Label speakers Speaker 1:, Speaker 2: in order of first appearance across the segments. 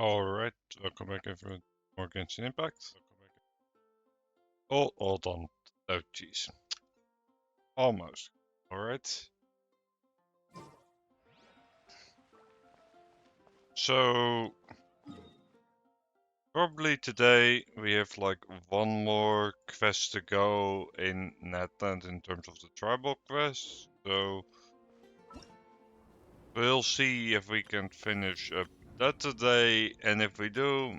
Speaker 1: Alright, welcome back everyone. More Genshin Impact. All done. Oh jeez. Almost. Alright. So probably today we have like one more quest to go in Netland in terms of the tribal quest. So we'll see if we can finish up that today, and if we do,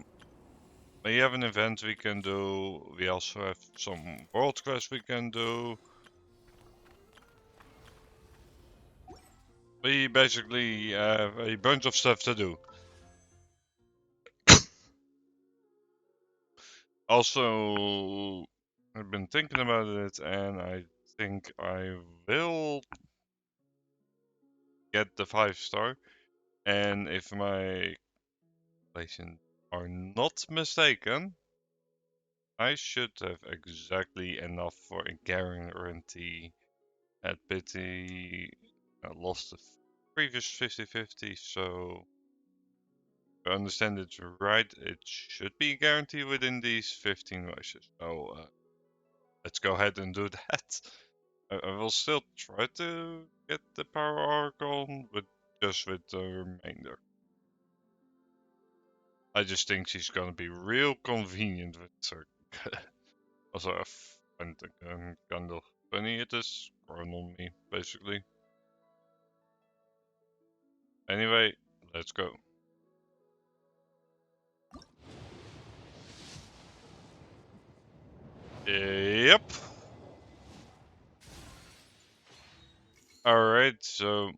Speaker 1: we have an event we can do. We also have some world quests we can do. We basically have a bunch of stuff to do. Also, I've been thinking about it, and I think I will get the 5-star. And if my calculations are not mistaken, I should have exactly enough for a guarantee. At Pity, I lost the previous 50-50, so if I understand it right, it should be guaranteed within these 15 races. So let's go ahead and do that. I will still try to get the power arc on, but just with the remainder. I just think she's gonna be real convenient with her. Also, I find it kind of funny it is grown on me, basically. Anyway, let's go. Yep. Alright, so.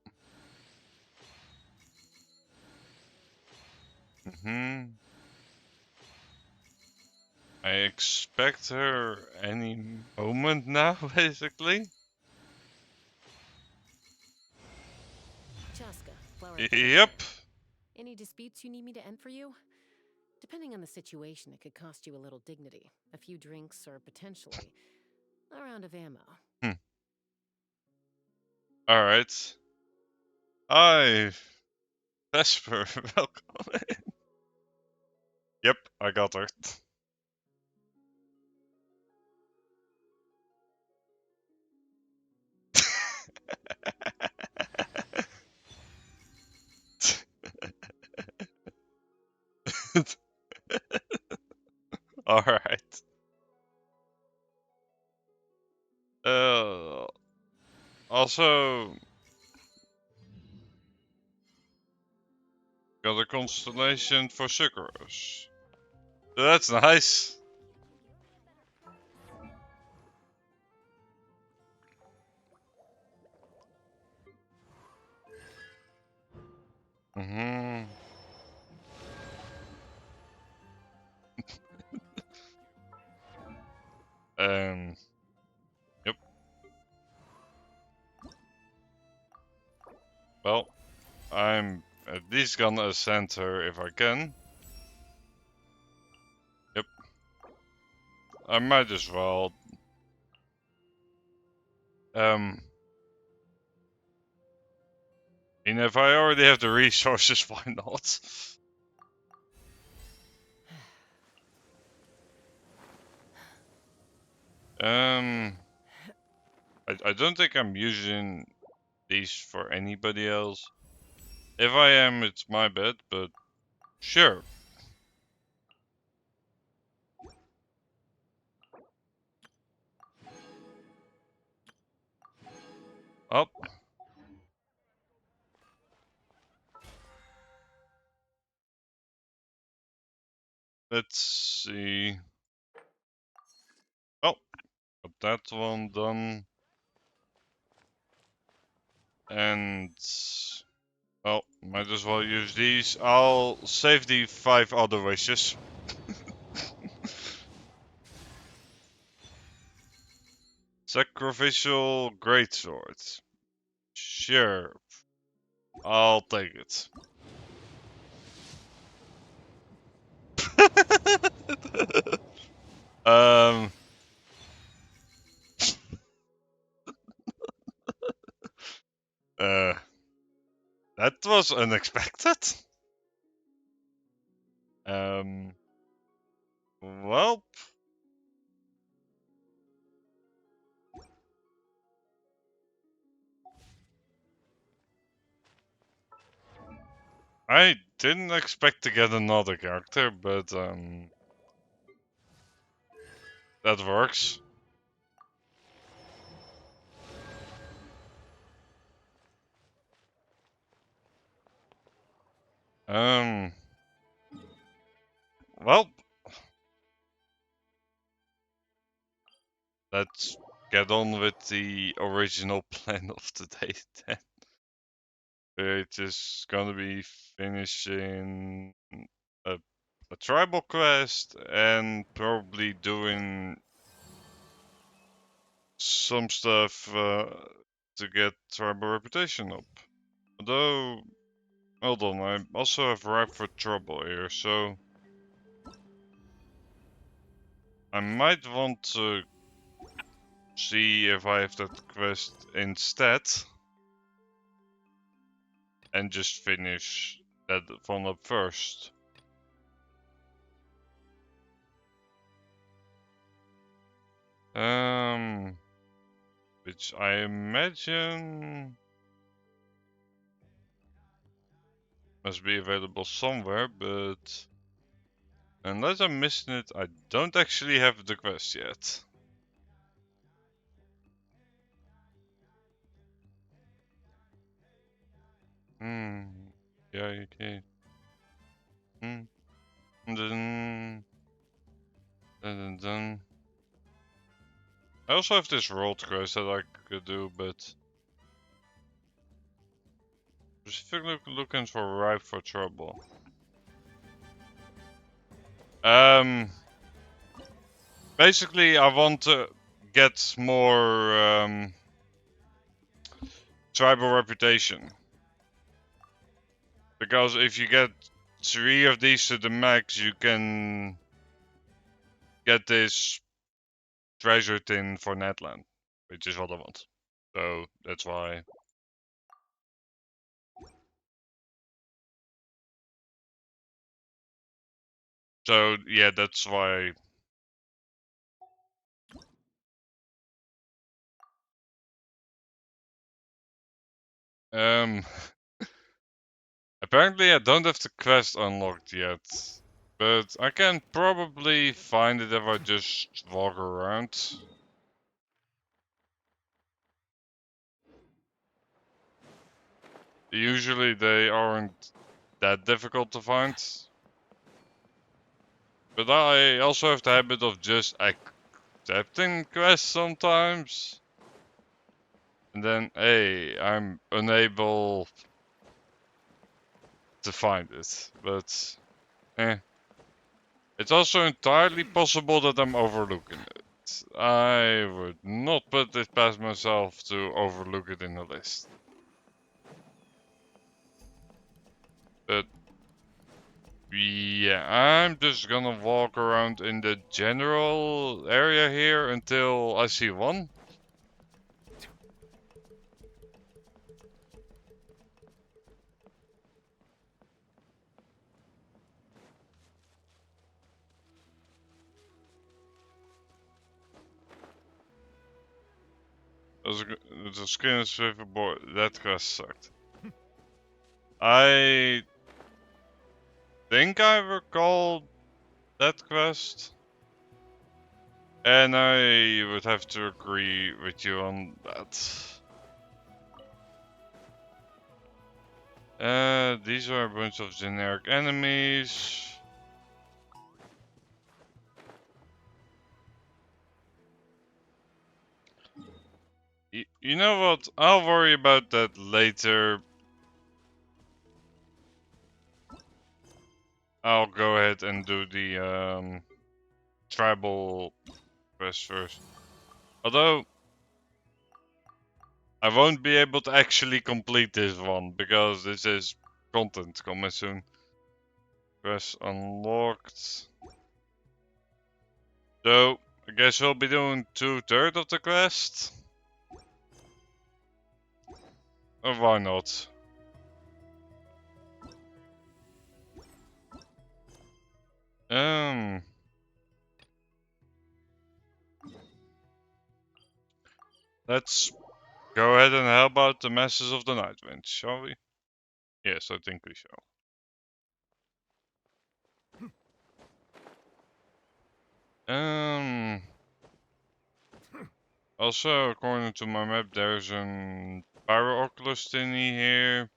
Speaker 1: I expect her any moment now, basically.
Speaker 2: Chaska, Flower
Speaker 1: Yep.
Speaker 2: Any disputes you need me to end for you? Depending on the situation, it could cost you a little dignity, a few drinks, or potentially a round of ammo.
Speaker 1: Alright. Hi, Vesper, welcome in. Yep, I got her. Alright. Also, got a constellation for Sucrose. So that's nice. Mm-hmm. Yep. Well, I'm at least gonna ascend her if I can. Yep. I might as well. And if I already have the resources, why not? I don't think I'm using these for anybody else. If I am, it's my bad, but sure. Up. Let's see. Oh, got that one done. And well, might as well use these. I'll save the 5 other wishes. Sacrificial greatsword. Sure. I'll take it. um. That was unexpected. Well, I didn't expect to get another character, but that works. Well, let's get on with the original plan of the day then. Which is gonna be finishing a, a tribal quest and probably doing some stuff to get tribal reputation up. Although, hold on, I also have Ripe for Trouble here, so I might want to see if I have that quest instead and just finish that one up first. Which I imagine must be available somewhere, but unless I'm missing it, I don't actually have the quest yet. Yeah, okay. Dun, dun, dun. I also have this rolled quest that I could do, but specifically looking for Ripe for Trouble. Basically, I want to get more tribal reputation. Because if you get 3 of these to the max, you can get this treasure tin for Netland, which is what I want. So that's why. So yeah, that's why. Apparently I don't have the quest unlocked yet, but I can probably find it if I just walk around. Usually they aren't that difficult to find. But I also have the habit of just accepting quests sometimes. And then, hey, I'm unable to find it. But, it's also entirely possible that I'm overlooking it. I would not put it past myself to overlook it in the list. But, yeah, I'm just gonna walk around in the general area here until I see one. The skin is board. That quest sucked. I think I recall that quest. And I would have to agree with you on that. These are a bunch of generic enemies. You know what? I'll worry about that later. I'll go ahead and do the tribal quest first. Although I won't be able to actually complete this one because this is content coming soon. Quest unlocked. So I guess we'll be doing 2/3 of the quest. Or why not? Let's go ahead and help out the masses of the Nightwind, shall we? Yes, I think we shall. Also, according to my map, there's an Pyro Oculus thingy here.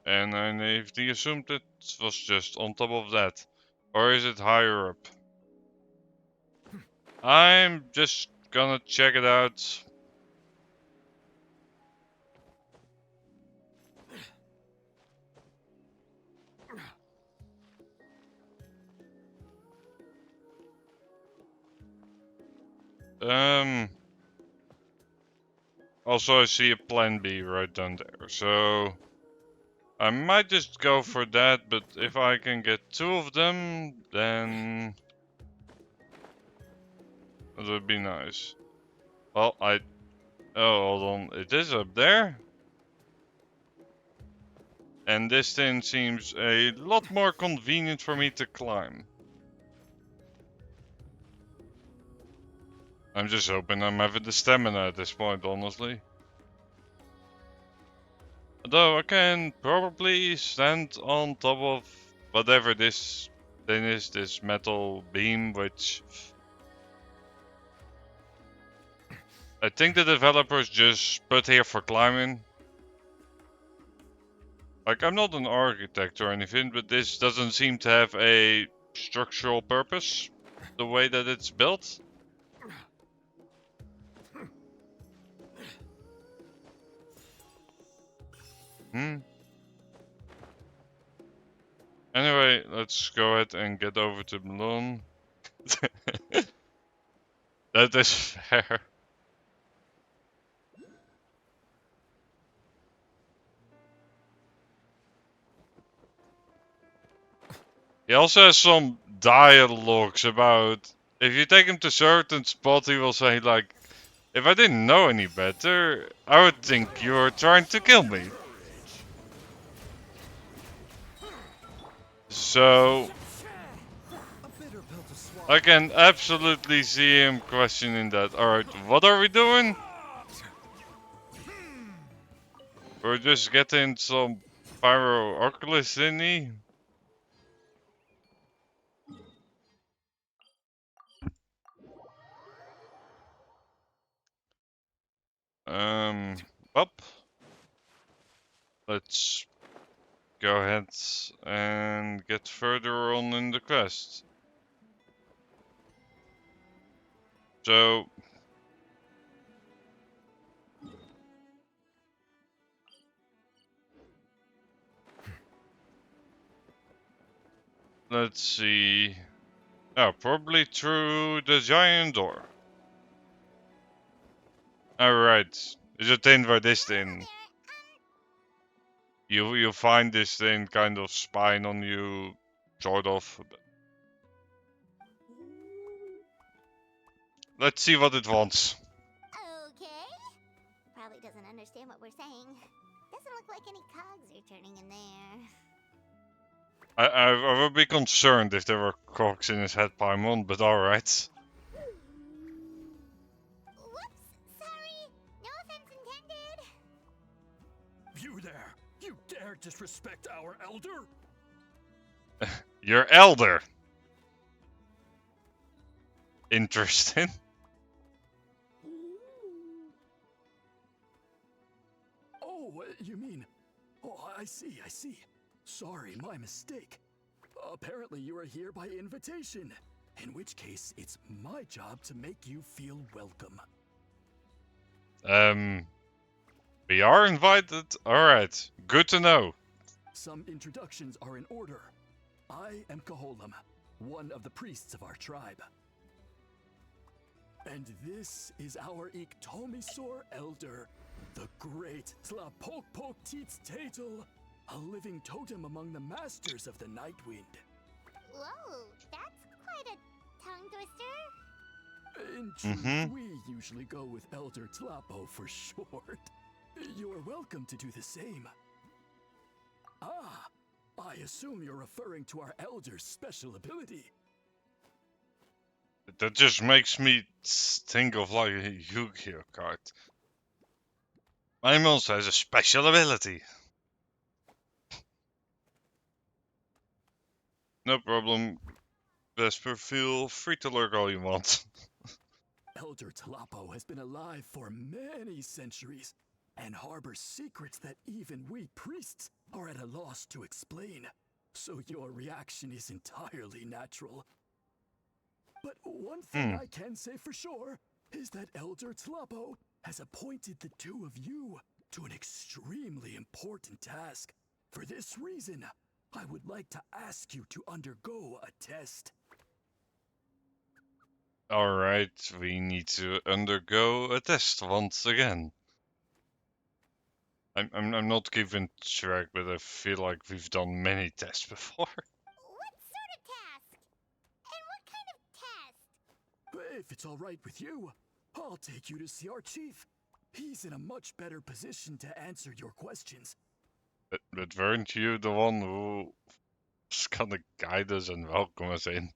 Speaker 1: And I naively assumed it was just on top of that. Or is it higher up? I'm just gonna check it out. Also I see a plan B right down there, so I might just go for that, but if I can get 2 of them, then that would be nice. Well, oh, hold on, it is up there? And this thing seems a lot more convenient for me to climb. I'm just hoping I'm having the stamina at this point, honestly. Although I can probably stand on top of whatever this thing is, this metal beam, which I think the developers just put here for climbing. Like, I'm not an architect or anything, but this doesn't seem to have a structural purpose, the way that it's built. Anyway, let's go ahead and get over to Malone. That is fair. He also has some dialogues about if you take him to certain spot, he will say like, if I didn't know any better, I would think you were trying to kill me. So I can absolutely see him questioning that. Alright, what are we doing? We're just getting some Pyro Oculus thingy. Up. Let's go ahead and get further on in the quest. So let's see. Oh, probably through the giant door. Alright. Is het in waar this thing? You find this thing kind of spying on you, sort of. Let's see what it wants.
Speaker 3: Okay. Probably doesn't understand what we're saying. Doesn't look like any cogs are turning in there.
Speaker 1: I would be concerned if there were cogs in his head, Paimon, but alright.
Speaker 3: Whoops, sorry. No offense intended.
Speaker 4: You there! You dare disrespect our elder?
Speaker 1: Your elder. Interesting.
Speaker 4: Oh, you mean... Oh, I see. Sorry, my mistake. Apparently you are here by invitation. In which case, it's my job to make you feel welcome.
Speaker 1: We are invited? Alright, good to know.
Speaker 4: Some introductions are in order. I am Koholum, one of the priests of our tribe. And this is our Iktomisor elder, the great Tlapokpok Teets Tatel, a living totem among the masters of the Nightwind.
Speaker 3: Whoa, that's quite a tongue twister.
Speaker 4: In truth, we usually go with Elder Tlapo for short. You're welcome to do the same. Ah, I assume you're referring to our elder's special ability.
Speaker 1: That just makes me think of like a Yu-Gi-Oh card. My monster has a special ability. No problem, Vesper. Feel free to lurk all you want.
Speaker 4: Elder Talapo has been alive for many centuries and harbors secrets that even we priests are at a loss to explain. So your reaction is entirely natural. But one thing I can say for sure is that Elder Talapo has appointed the two of you to an extremely important task. For this reason, I would like to ask you to undergo a test.
Speaker 1: Alright, we need to undergo a test once again. I'm not keeping track, but I feel like we've done many tests before.
Speaker 3: What sort of task? And what kind of test?
Speaker 4: If it's all right with you, I'll take you to see our chief. He's in a much better position to answer your questions.
Speaker 1: But weren't you the one who was gonna guide us and welcome us in?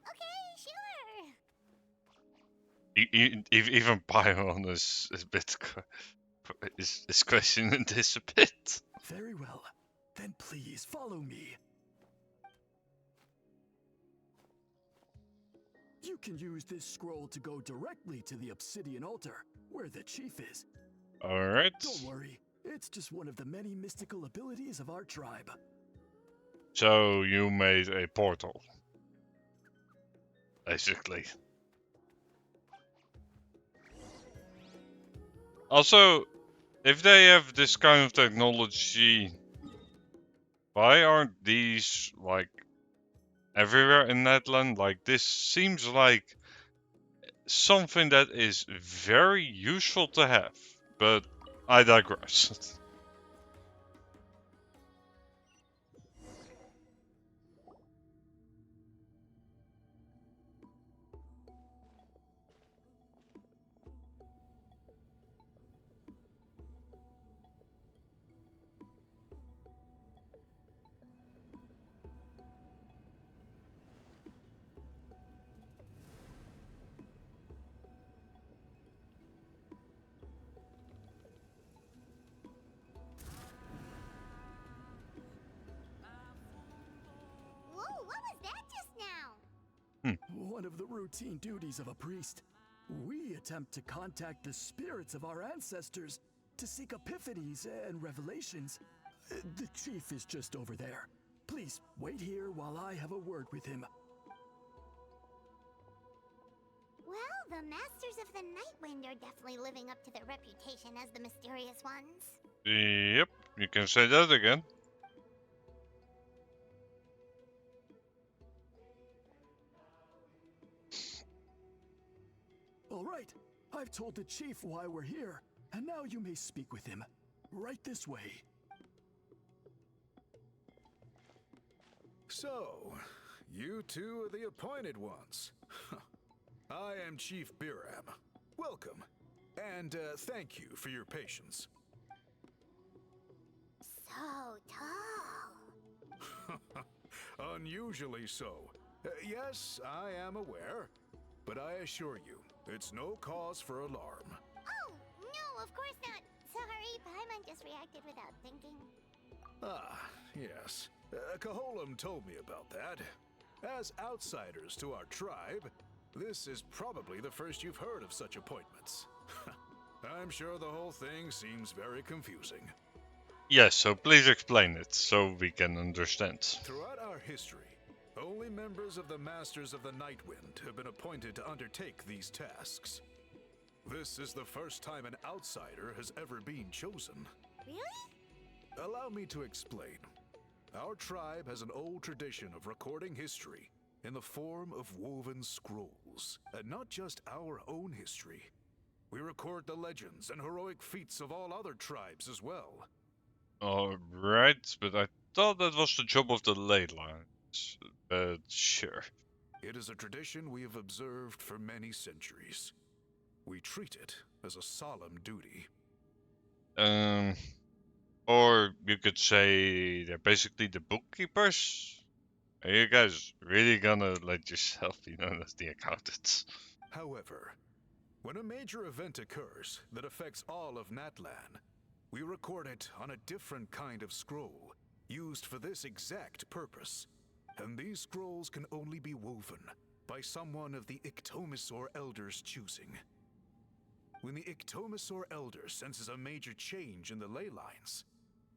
Speaker 3: Okay, sure.
Speaker 1: Even Paimon is a bit is questioning this a bit.
Speaker 4: Very well. Then please follow me. You can use this scroll to go directly to the obsidian altar, where the chief is.
Speaker 1: Alright.
Speaker 4: Don't worry, it's just one of the many mystical abilities of our tribe.
Speaker 1: So you made a portal. Basically. Also, if they have this kind of technology, why aren't these like everywhere in Netland? Like, this seems like something that is very useful to have, but I digress.
Speaker 3: Whoa, what was that just now?
Speaker 4: One of the routine duties of a priest. We attempt to contact the spirits of our ancestors to seek epiphanies and revelations. The chief is just over there. Please wait here while I have a word with him.
Speaker 3: Well, the Masters of the Nightwind are definitely living up to their reputation as the mysterious ones.
Speaker 1: Yep, you can say that again.
Speaker 4: All right, I've told the chief why we're here, and now you may speak with him. Right this way.
Speaker 5: So, you two are the appointed ones. I am Chief Biram. Welcome, and thank you for your patience.
Speaker 3: So tall.
Speaker 5: Unusually so. Yes, I am aware, but I assure you, it's no cause for alarm.
Speaker 3: Oh, no, of course not. Sorry, Paimon just reacted without thinking.
Speaker 5: Ah, yes. Kaholam told me about that. As outsiders to our tribe, this is probably the first you've heard of such appointments. I'm sure the whole thing seems very confusing.
Speaker 1: Yes, so please explain it so we can understand.
Speaker 5: Throughout our history, only members of the Masters of the Nightwind have been appointed to undertake these tasks. This is the first time an outsider has ever been chosen.
Speaker 3: Really?
Speaker 5: Allow me to explain. Our tribe has an old tradition of recording history in the form of woven scrolls, and not just our own history. We record the legends and heroic feats of all other tribes as well.
Speaker 1: Alright, but I thought that was the job of the ley lines. But sure.
Speaker 5: It is a tradition we have observed for many centuries. We treat it as a solemn duty.
Speaker 1: Or you could say they're basically the bookkeepers? Are you guys really gonna let yourself be known as the accountants?
Speaker 5: However, when a major event occurs that affects all of Natlan, we record it on a different kind of scroll, used for this exact purpose. And these scrolls can only be woven by someone of the Iktomisor Elders' choosing. When the Iktomisor Elder senses a major change in the ley lines,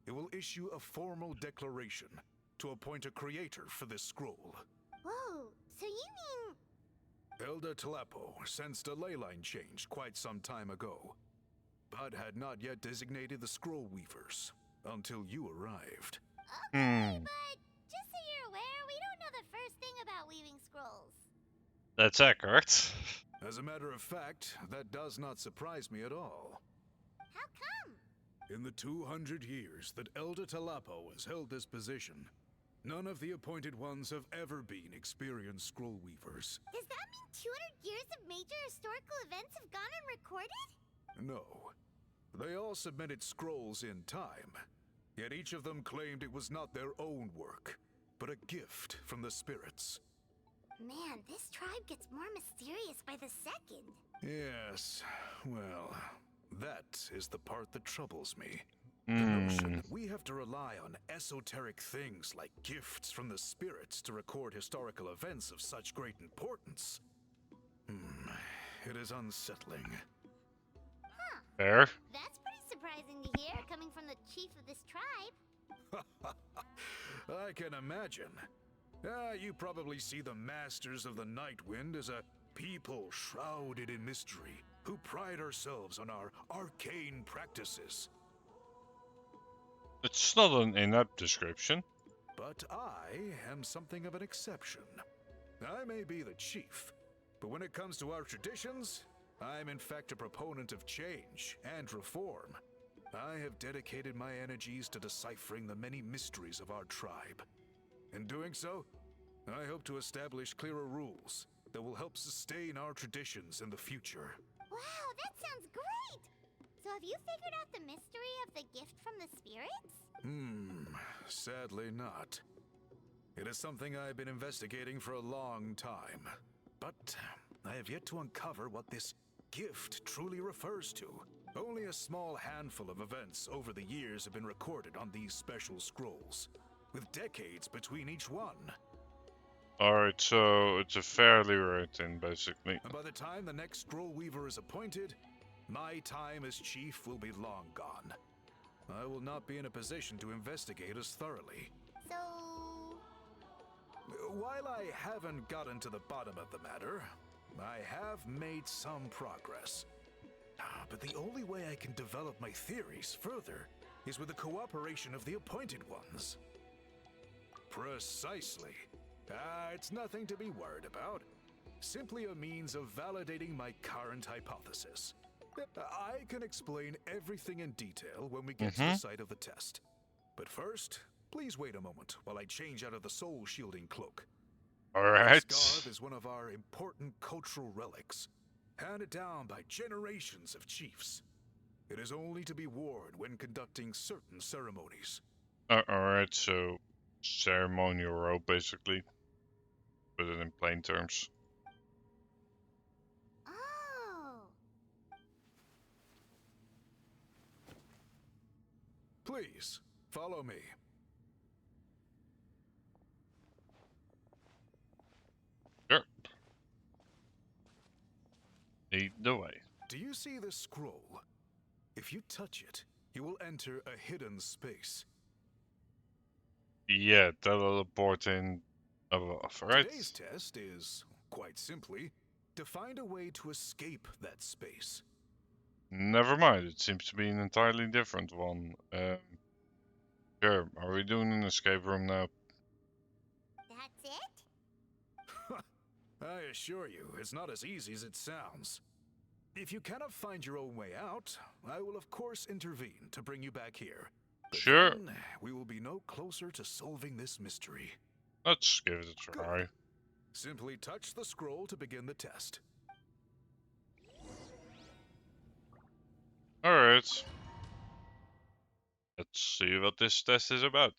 Speaker 5: it will issue a formal declaration to appoint a creator for this scroll.
Speaker 3: Whoa, so you mean...
Speaker 5: Elder Talapo sensed a ley line change quite some time ago, but had not yet designated the scroll weavers until you arrived.
Speaker 3: Okay, but just so you're aware, we don't know the first thing about weaving scrolls.
Speaker 1: That's accurate.
Speaker 5: As a matter of fact, that does not surprise me at all.
Speaker 3: How come?
Speaker 5: In the 200 years that Elder Talapo has held this position, none of the appointed ones have ever been experienced scroll weavers.
Speaker 3: Does that mean 200 years of major historical events have gone unrecorded?
Speaker 5: No. They all submitted scrolls in time, yet each of them claimed it was not their own work, but a gift from the spirits.
Speaker 3: Man, this tribe gets more mysterious by the second.
Speaker 5: Yes, well, that is the part that troubles me. The notion that we have to rely on esoteric things like gifts from the spirits to record historical events of such great importance. It is unsettling.
Speaker 1: Fair.
Speaker 3: That's pretty surprising to hear, coming from the chief of this tribe.
Speaker 5: I can imagine. You probably see the Masters of the Nightwind as a people shrouded in mystery, who pride ourselves on our arcane practices.
Speaker 1: It's not an in-app description.
Speaker 5: But I am something of an exception. I may be the chief, but when it comes to our traditions, I'm in fact a proponent of change and reform. I have dedicated my energies to deciphering the many mysteries of our tribe. In doing so, I hope to establish clearer rules that will help sustain our traditions in the future.
Speaker 3: Wow, that sounds great! So have you figured out the mystery of the gift from the spirits?
Speaker 5: Sadly not. It is something I've been investigating for a long time, but I have yet to uncover what this gift truly refers to. Only a small handful of events over the years have been recorded on these special scrolls, with decades between each one.
Speaker 1: Alright, so it's a fairly rare thing, basically.
Speaker 5: And by the time the next scroll weaver is appointed, my time as chief will be long gone. I will not be in a position to investigate as thoroughly.
Speaker 3: So...
Speaker 5: While I haven't gotten to the bottom of the matter, I have made some progress. But the only way I can develop my theories further is with the cooperation of the appointed ones. Precisely. It's nothing to be worried about. Simply a means of validating my current hypothesis. I can explain everything in detail when we get to the site of the test. But first, please wait a moment while I change out of the soul shielding cloak.
Speaker 1: Alright.
Speaker 5: This garb is one of our important cultural relics, handed down by generations of chiefs. It is only to be worn when conducting certain ceremonies.
Speaker 1: Alright, so ceremonial robe, basically. Put it in plain terms.
Speaker 3: Oh...
Speaker 5: Please, follow me.
Speaker 1: Sure. Lead the way.
Speaker 5: Do you see this scroll? If you touch it, you will enter a hidden space.
Speaker 1: Yeah, teleport in above, right?
Speaker 5: Today's test is, quite simply, to find a way to escape that space.
Speaker 1: Never mind, it seems to be an entirely different one. Sure, are we doing an escape room now?
Speaker 3: That's it?
Speaker 5: I assure you, it's not as easy as it sounds. If you cannot find your own way out, I will of course intervene to bring you back here. But
Speaker 1: Sure.
Speaker 5: then, we will be no closer to solving this mystery.
Speaker 1: Let's give it a try.
Speaker 5: Simply touch the scroll to begin the test.
Speaker 1: Alright. Let's see what this test is about.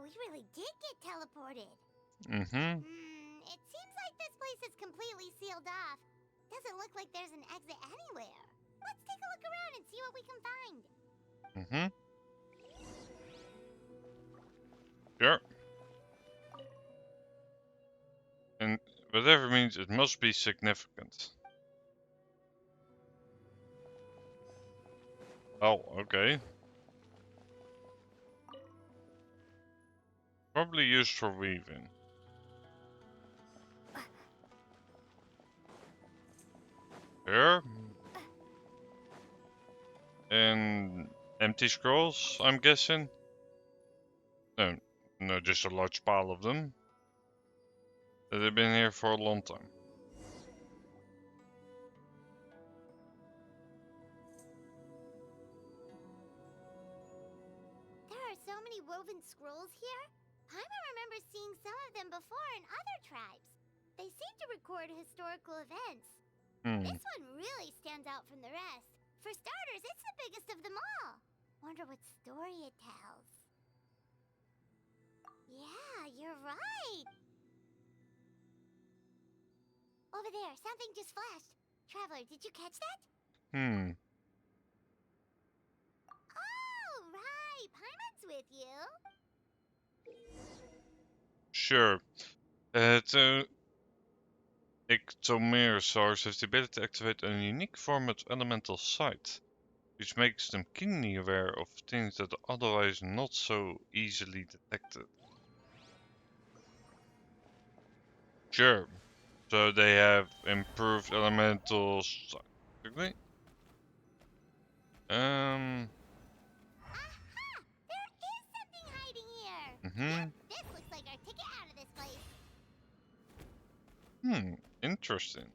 Speaker 3: we really did get teleported.
Speaker 1: Mm-hmm.
Speaker 3: It seems like this place is completely sealed off. Doesn't look like there's an exit anywhere. Let's take a look around and see what we can find.
Speaker 1: Mm-hmm. Sure. And whatever means it must be significant. Oh, okay. Probably used for weaving. Here. And empty scrolls, I'm guessing. No, just a large pile of them. They've been here for a long time.
Speaker 3: There are so many woven scrolls here. Paimon remembers seeing some of them before in other tribes. They seem to record historical events. This one really stands out from the rest. For starters, it's the biggest of them all. Wonder what story it tells. Yeah, you're right. Over there, something just flashed. Traveler, did you catch that?
Speaker 1: Hmm.
Speaker 3: Oh, right. Paimon's with you.
Speaker 1: Sure. Ectomerosaurs have the ability to activate a unique form of elemental sight, which makes them keenly aware of things that are otherwise not so easily detected. Sure. So they have improved elemental sight. Okay.
Speaker 3: Aha! There is something hiding here.
Speaker 1: Mm-hmm.
Speaker 3: This looks like our ticket out of this place.
Speaker 1: Interesting.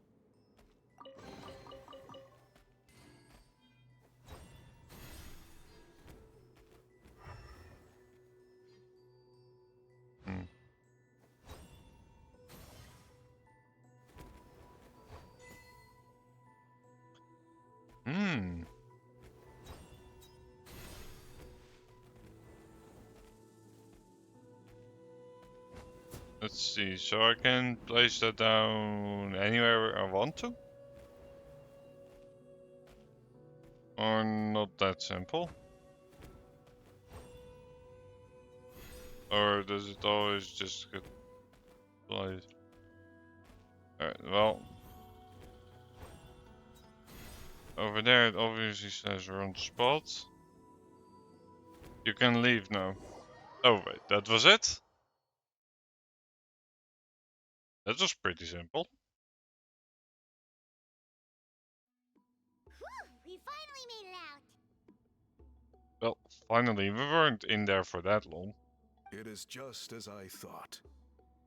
Speaker 1: Let's see, so I can place that down anywhere I want to? Or not that simple? Or does it always just get placed? Alright, well. Over there it obviously says we're on the spot. You can leave now. Oh wait, that was it? That was pretty simple.
Speaker 3: Whew, we finally made it out.
Speaker 1: Well, finally, we weren't in there for that long.
Speaker 5: It is just as I thought.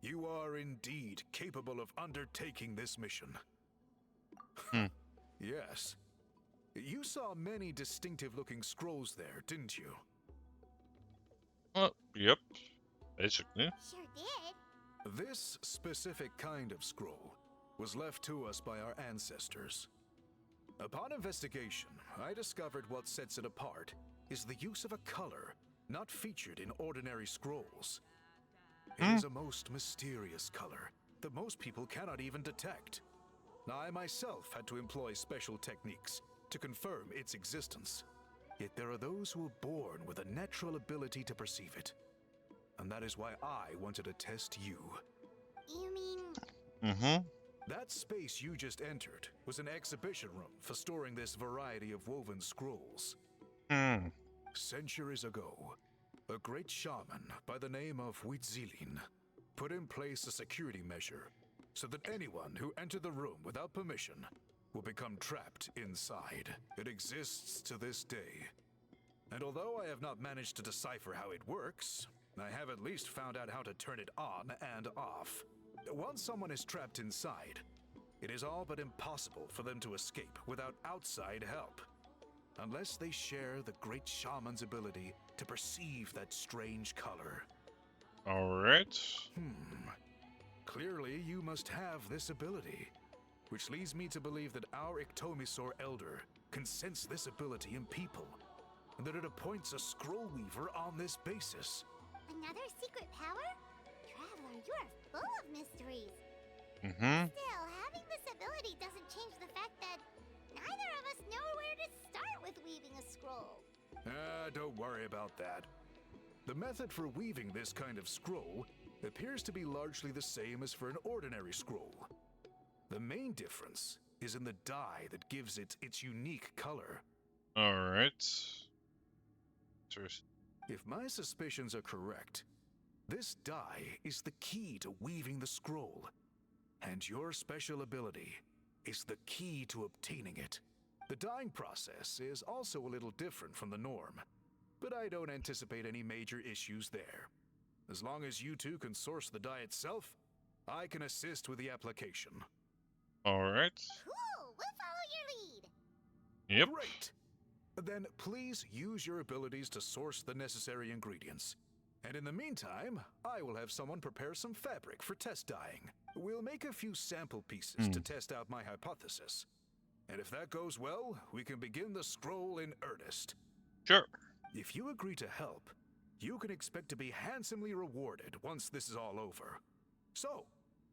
Speaker 5: You are indeed capable of undertaking this mission. Yes. You saw many distinctive-looking scrolls there, didn't you?
Speaker 1: Well, yep, basically.
Speaker 3: Sure did.
Speaker 5: This specific kind of scroll was left to us by our ancestors. Upon investigation, I discovered what sets it apart is the use of a color not featured in ordinary scrolls. It is a most mysterious color that most people cannot even detect. I myself had to employ special techniques to confirm its existence. Yet there are those who are born with a natural ability to perceive it. And that is why I wanted to test you.
Speaker 3: You mean...
Speaker 5: That space you just entered was an exhibition room for storing this variety of woven scrolls. Centuries ago, a great shaman by the name of Huitzilin put in place a security measure so that anyone who entered the room without permission will become trapped inside. It exists to this day. And although I have not managed to decipher how it works, I have at least found out how to turn it on and off. Once someone is trapped inside, it is all but impossible for them to escape without outside help. Unless they share the great shaman's ability to perceive that strange color.
Speaker 1: Alright.
Speaker 5: Clearly, you must have this ability, which leads me to believe that our Ectomisaur Elder can sense this ability in people, and that it appoints a scroll weaver on this basis.
Speaker 3: Another secret power? Traveler, you are full of mysteries.
Speaker 1: Mm-hmm.
Speaker 3: Still, having this ability doesn't change the fact that neither of us know where to start with weaving a scroll.
Speaker 5: Don't worry about that. The method for weaving this kind of scroll appears to be largely the same as for an ordinary scroll. The main difference is in the dye that gives it its unique color.
Speaker 1: Alright.
Speaker 5: If my suspicions are correct, this dye is the key to weaving the scroll, and your special ability is the key to obtaining it. The dyeing process is also a little different from the norm, but I don't anticipate any major issues there. As long as you two can source the dye itself, I can assist with the application.
Speaker 1: Alright.
Speaker 3: Cool, we'll follow your lead.
Speaker 1: Yep.
Speaker 5: Great! Then please use your abilities to source the necessary ingredients. And in the meantime, I will have someone prepare some fabric for test dyeing. We'll make a few sample pieces to test out my hypothesis. And if that goes well, we can begin the scroll in earnest.
Speaker 1: Sure.
Speaker 5: If you agree to help, you can expect to be handsomely rewarded once this is all over. So,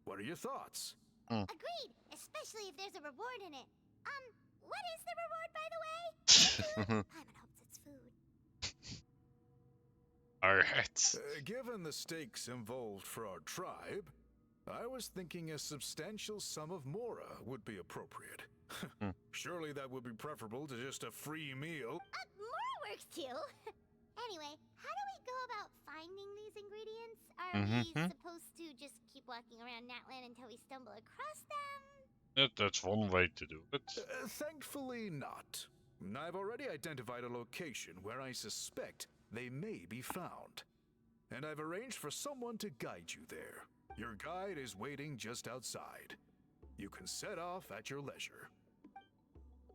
Speaker 5: what are your thoughts?
Speaker 3: Agreed, especially if there's a reward in it. What is the reward, by the way? Paimon hopes it's food.
Speaker 1: Alright.
Speaker 5: Given the stakes involved for our tribe, I was thinking a substantial sum of mora would be appropriate. Surely that would be preferable to just a free meal.
Speaker 3: Mora works too. Anyway, how do we go about finding these ingredients? Are we supposed to just keep walking around Natlan until we stumble across them?
Speaker 1: That's one way to do it.
Speaker 5: Thankfully not. I've already identified a location where I suspect they may be found. And I've arranged for someone to guide you there. Your guide is waiting just outside. You can set off at your leisure.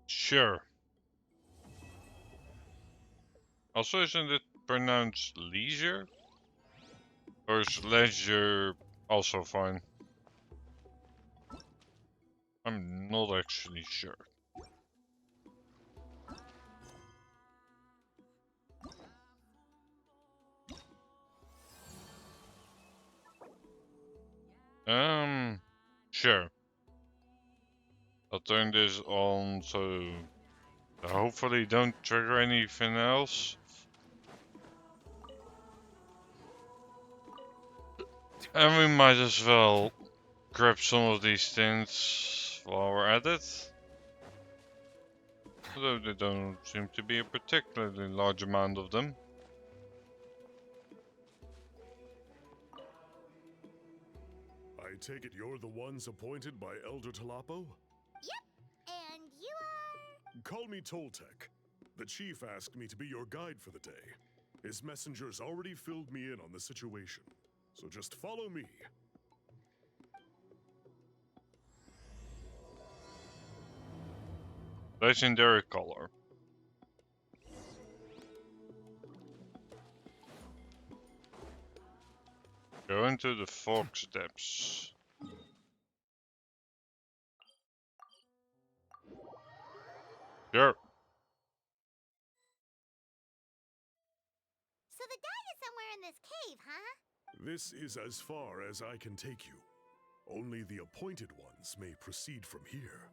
Speaker 1: Sure. Also, isn't it pronounced leisure? Or is leisure also fine? I'm not actually sure. Sure. I'll turn this on so hopefully don't trigger anything else. And we might as well grab some of these things while we're at it. Although there don't seem to be a particularly large amount of them.
Speaker 6: I take it you're the ones appointed by Elder Talapo?
Speaker 3: Yep, and you are...
Speaker 6: Call me Toltec. The chief asked me to be your guide for the day. His messengers already filled me in on the situation. So just follow me.
Speaker 1: Legendary color. Go into the Fox Depths. Sure.
Speaker 3: So the dye is somewhere in this cave, huh?
Speaker 6: This is as far as I can take you. Only the appointed ones may proceed from here.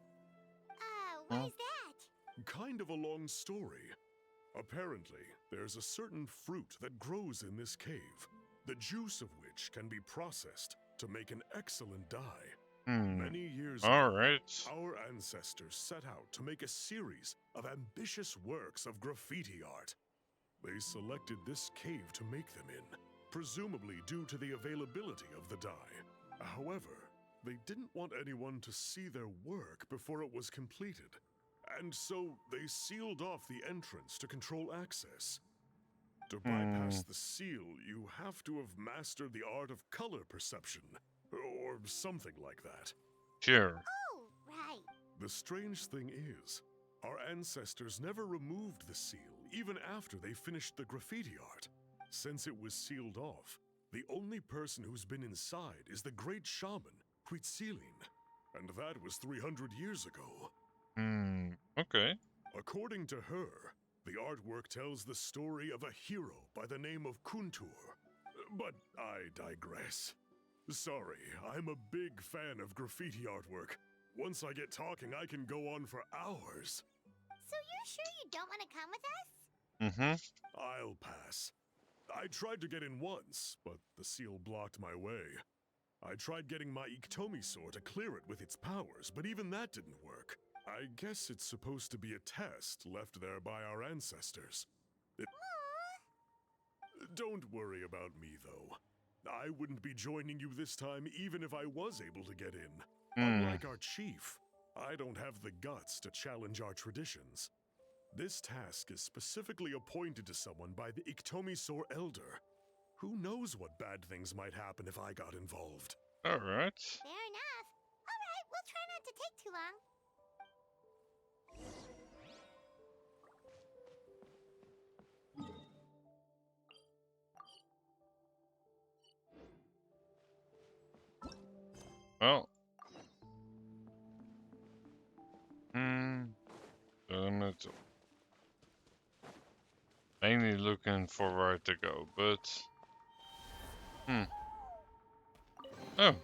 Speaker 3: What is that?
Speaker 6: Kind of a long story. Apparently, there's a certain fruit that grows in this cave, the juice of which can be processed to make an excellent dye. Many years ago, our ancestors set out to make a series of ambitious works of graffiti art. They selected this cave to make them in, presumably due to the availability of the dye. However, they didn't want anyone to see their work before it was completed, and so they sealed off the entrance to control access. To bypass the seal, you have to have mastered the art of color perception, or something like that.
Speaker 1: Sure.
Speaker 3: Oh, right.
Speaker 6: The strange thing is, our ancestors never removed the seal, even after they finished the graffiti art. Since it was sealed off, the only person who's been inside is the great shaman, Huitzilin, and that was 300 years ago.
Speaker 1: Okay.
Speaker 6: According to her, the artwork tells the story of a hero by the name of Kuntur. But I digress. Sorry, I'm a big fan of graffiti artwork. Once I get talking, I can go on for hours.
Speaker 3: So you're sure you don't want to come with us?
Speaker 6: I'll pass. I tried to get in once, but the seal blocked my way. I tried getting my Iktomi-sor to clear it with its powers, but even that didn't work. I guess it's supposed to be a test left there by our ancestors. Don't worry about me, though. I wouldn't be joining you this time even if I was able to get in. Unlike our chief, I don't have the guts to challenge our traditions. This task is specifically appointed to someone by the Iktomi-sor Elder. Who knows what bad things might happen if I got involved?
Speaker 1: Alright.
Speaker 3: Fair enough. Alright, we'll try not to take too long.
Speaker 1: Well. Mainly looking for where to go, but... Oh.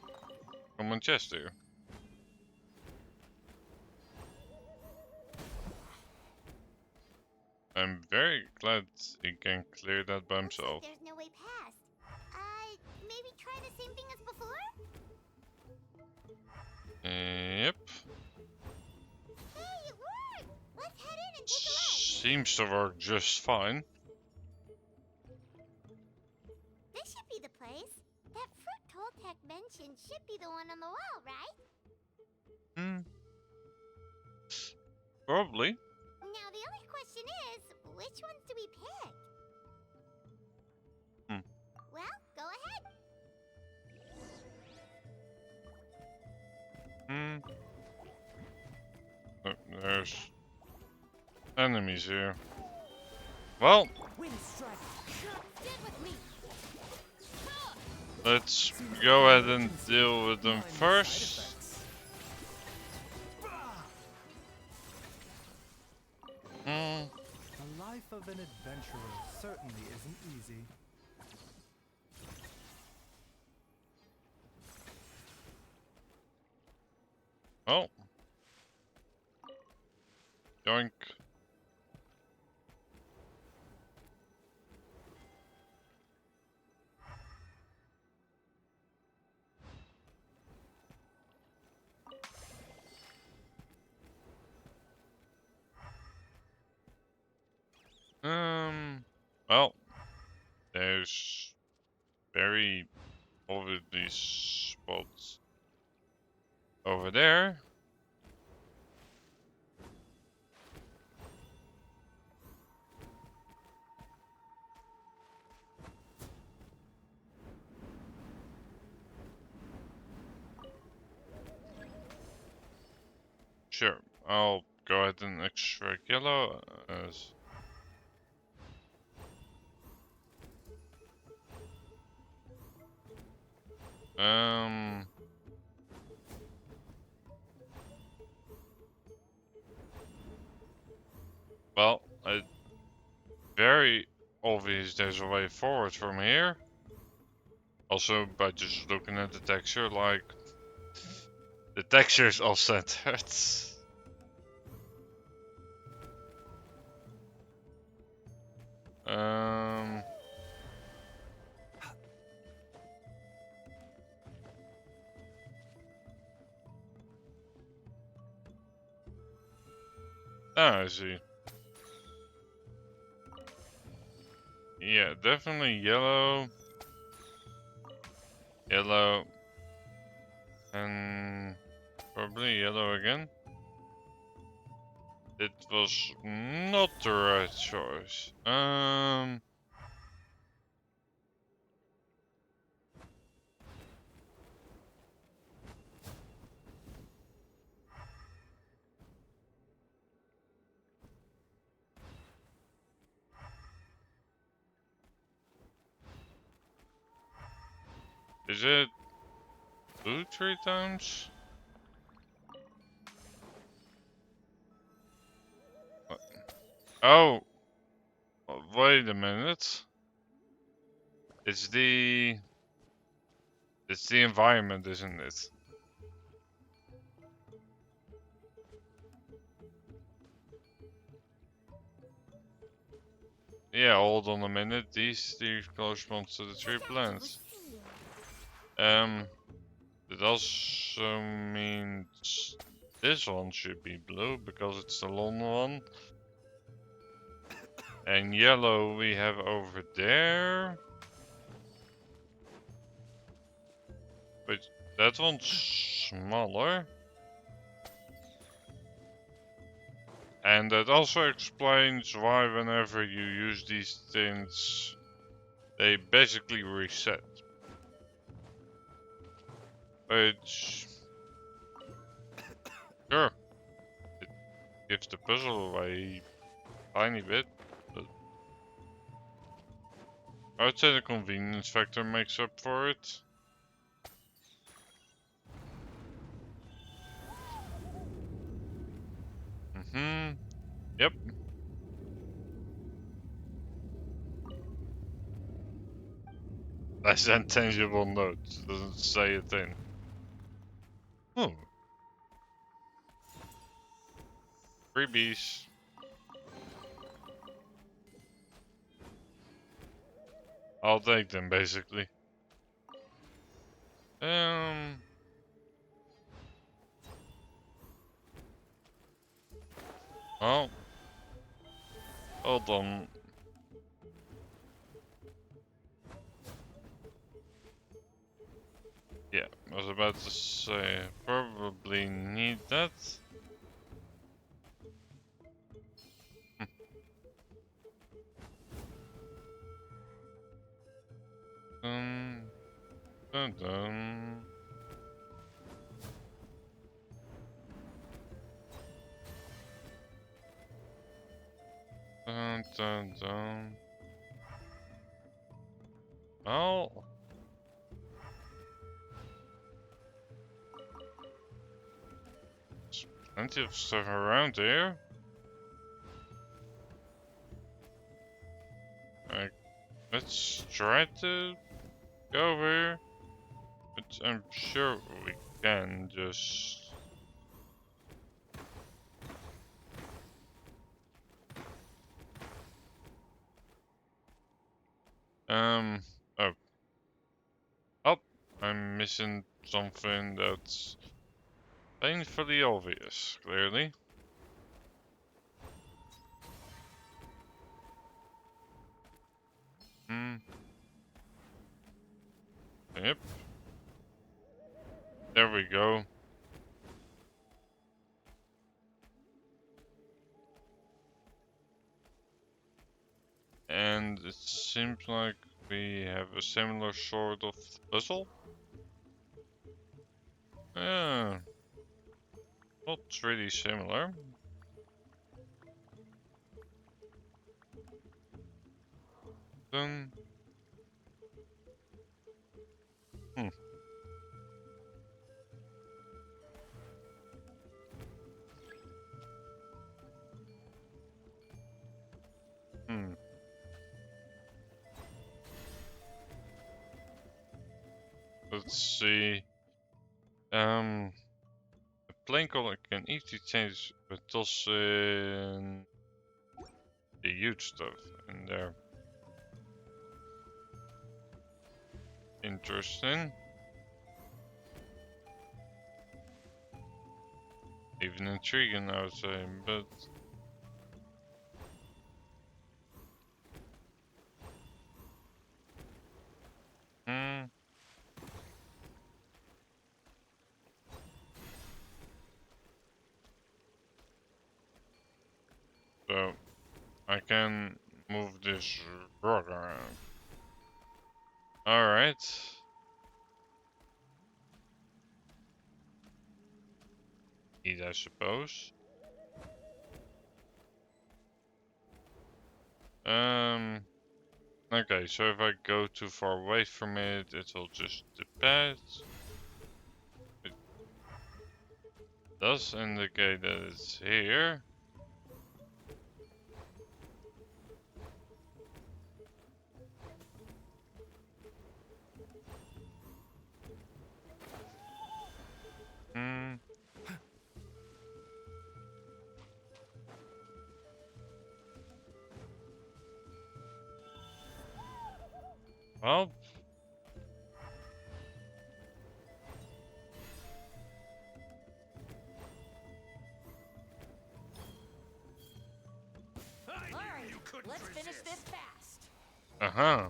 Speaker 1: Common chest here. I'm very glad he can clear that by
Speaker 3: Looks like
Speaker 1: himself.
Speaker 3: there's no way past. Maybe try the same thing as before?
Speaker 1: Yep.
Speaker 3: Hey, it worked! Let's head in and take a look.
Speaker 1: Seems to work just fine.
Speaker 3: This should be the place. That fruit Toltec mentioned should be the one on the wall, right?
Speaker 1: Probably.
Speaker 3: Now the only question is, which ones do we pick? Well, go ahead.
Speaker 1: Oh, there's enemies here. Well, let's go ahead and deal with them first.
Speaker 7: The life of an adventurer certainly isn't easy.
Speaker 1: Oh. Yoink. Well, there's very obviously spots over there. Sure, I'll go ahead and extract yellow as well, very obvious there's a way forward from here. Also, by just looking at the texture, like, the texture's all centered. I see. Yeah, definitely yellow. Yellow. And probably yellow again. It was not the right choice. Is it blue 3 times? Oh, wait a minute. It's the environment, isn't it? Yeah, hold on a minute. These corresponds to the three planets. It also means this one should be blue because it's the long one. And yellow we have over there. But that one's smaller. And that also explains why whenever you use these things, they basically reset. Which, sure, it gives the puzzle away a tiny bit, but I would say the convenience factor makes up for it. Yep. That's intangible note. Doesn't say a thing. Oh. Freebies. I'll take them basically. Oh. Hold on. Yeah, I was about to say, probably need that. Dun, dun, dun. Dun, dun, dun. Oh. There's plenty of stuff around here. Let's try to go here. But I'm sure we can just... Oh. Oh, I'm missing something that's painfully obvious, clearly. Yep. There we go. And it seems like we have a similar sort of puzzle. Yeah. Not really similar. Then... Let's see. A plane color can easily change, but also the huge stuff in there. Interesting. Even intriguing, I would say, but... So, I can move this rock around. Alright. Eat, I suppose. Okay, so if I go too far away from it, it will just depart. It does indicate that it's here. Well,
Speaker 8: Alright, let's finish this fast.
Speaker 1: uh-huh.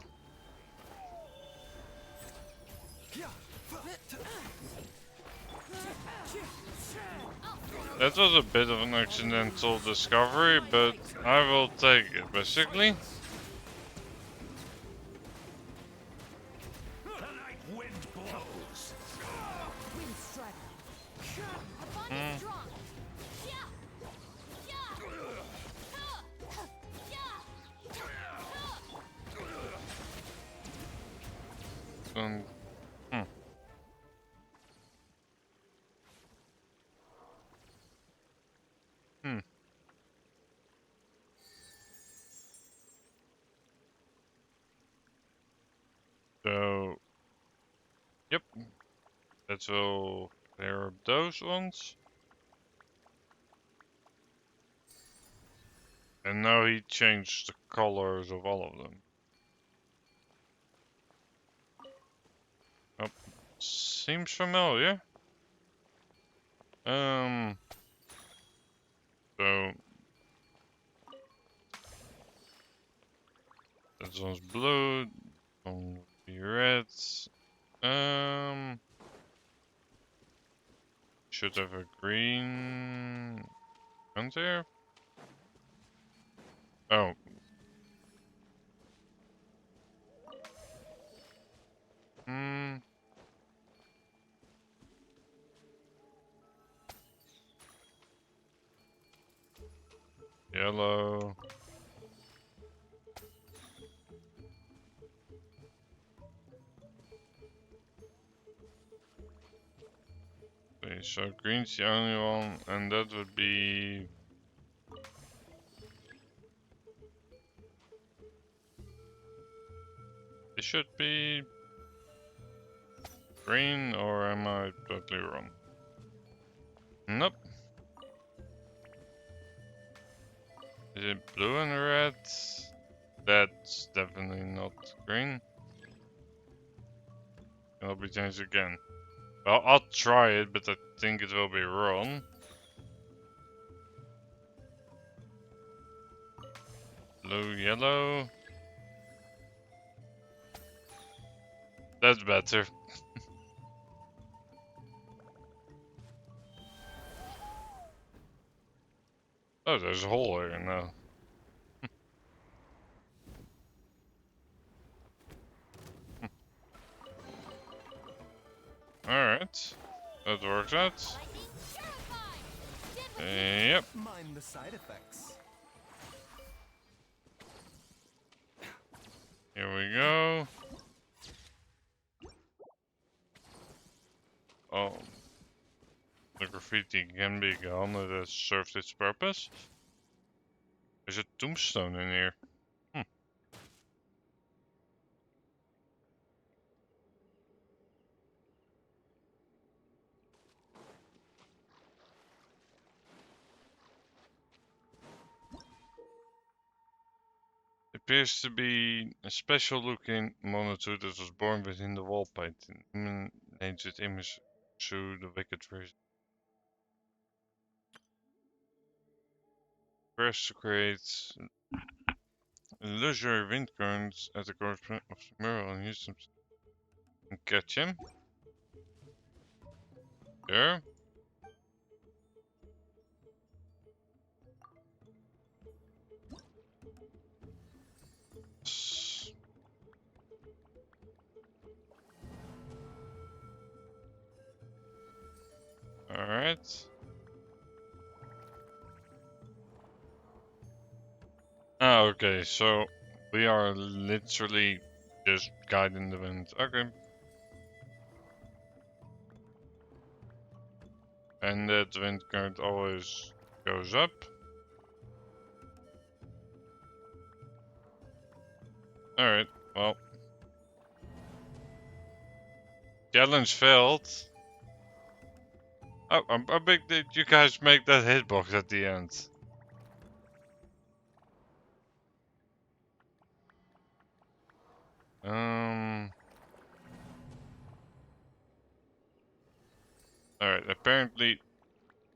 Speaker 1: That was a bit of an accidental discovery, but I will take it, basically.
Speaker 8: Wind strider. Our bond is strong.
Speaker 1: Um, hmm. Hmm. So, yep. That will clear up those ones. And now he changed the colors of all of them. Oh, seems familiar. So that one's blue, one will be red. Should have a green hunter. Oh. Hmm. Yellow. Okay, so green's the only one, and that would be it should be green, or am I totally wrong? Nope. Is it blue and red? That's definitely not green. It'll be changed again. Well, I'll try it, but I think it will be wrong. Blue, yellow. That's better. Oh, there's a hole here now. Alright. That works out. Yep.
Speaker 7: Mind the side effects.
Speaker 1: Here we go. Oh. The graffiti can be gone, it has served its purpose. There's a tombstone in here. Appears to be a special looking monitor that was born within the wall painting. Names its image through the wicked version. Press to create illusory wind currents at the corner of the mural and use them to catch him. There. Alright. Ah, okay, so we are literally just guiding the wind. Okay. And that wind current always goes up. Alright, well. Challenge failed. Oh, how big did you guys make that hitbox at the end? Alright, apparently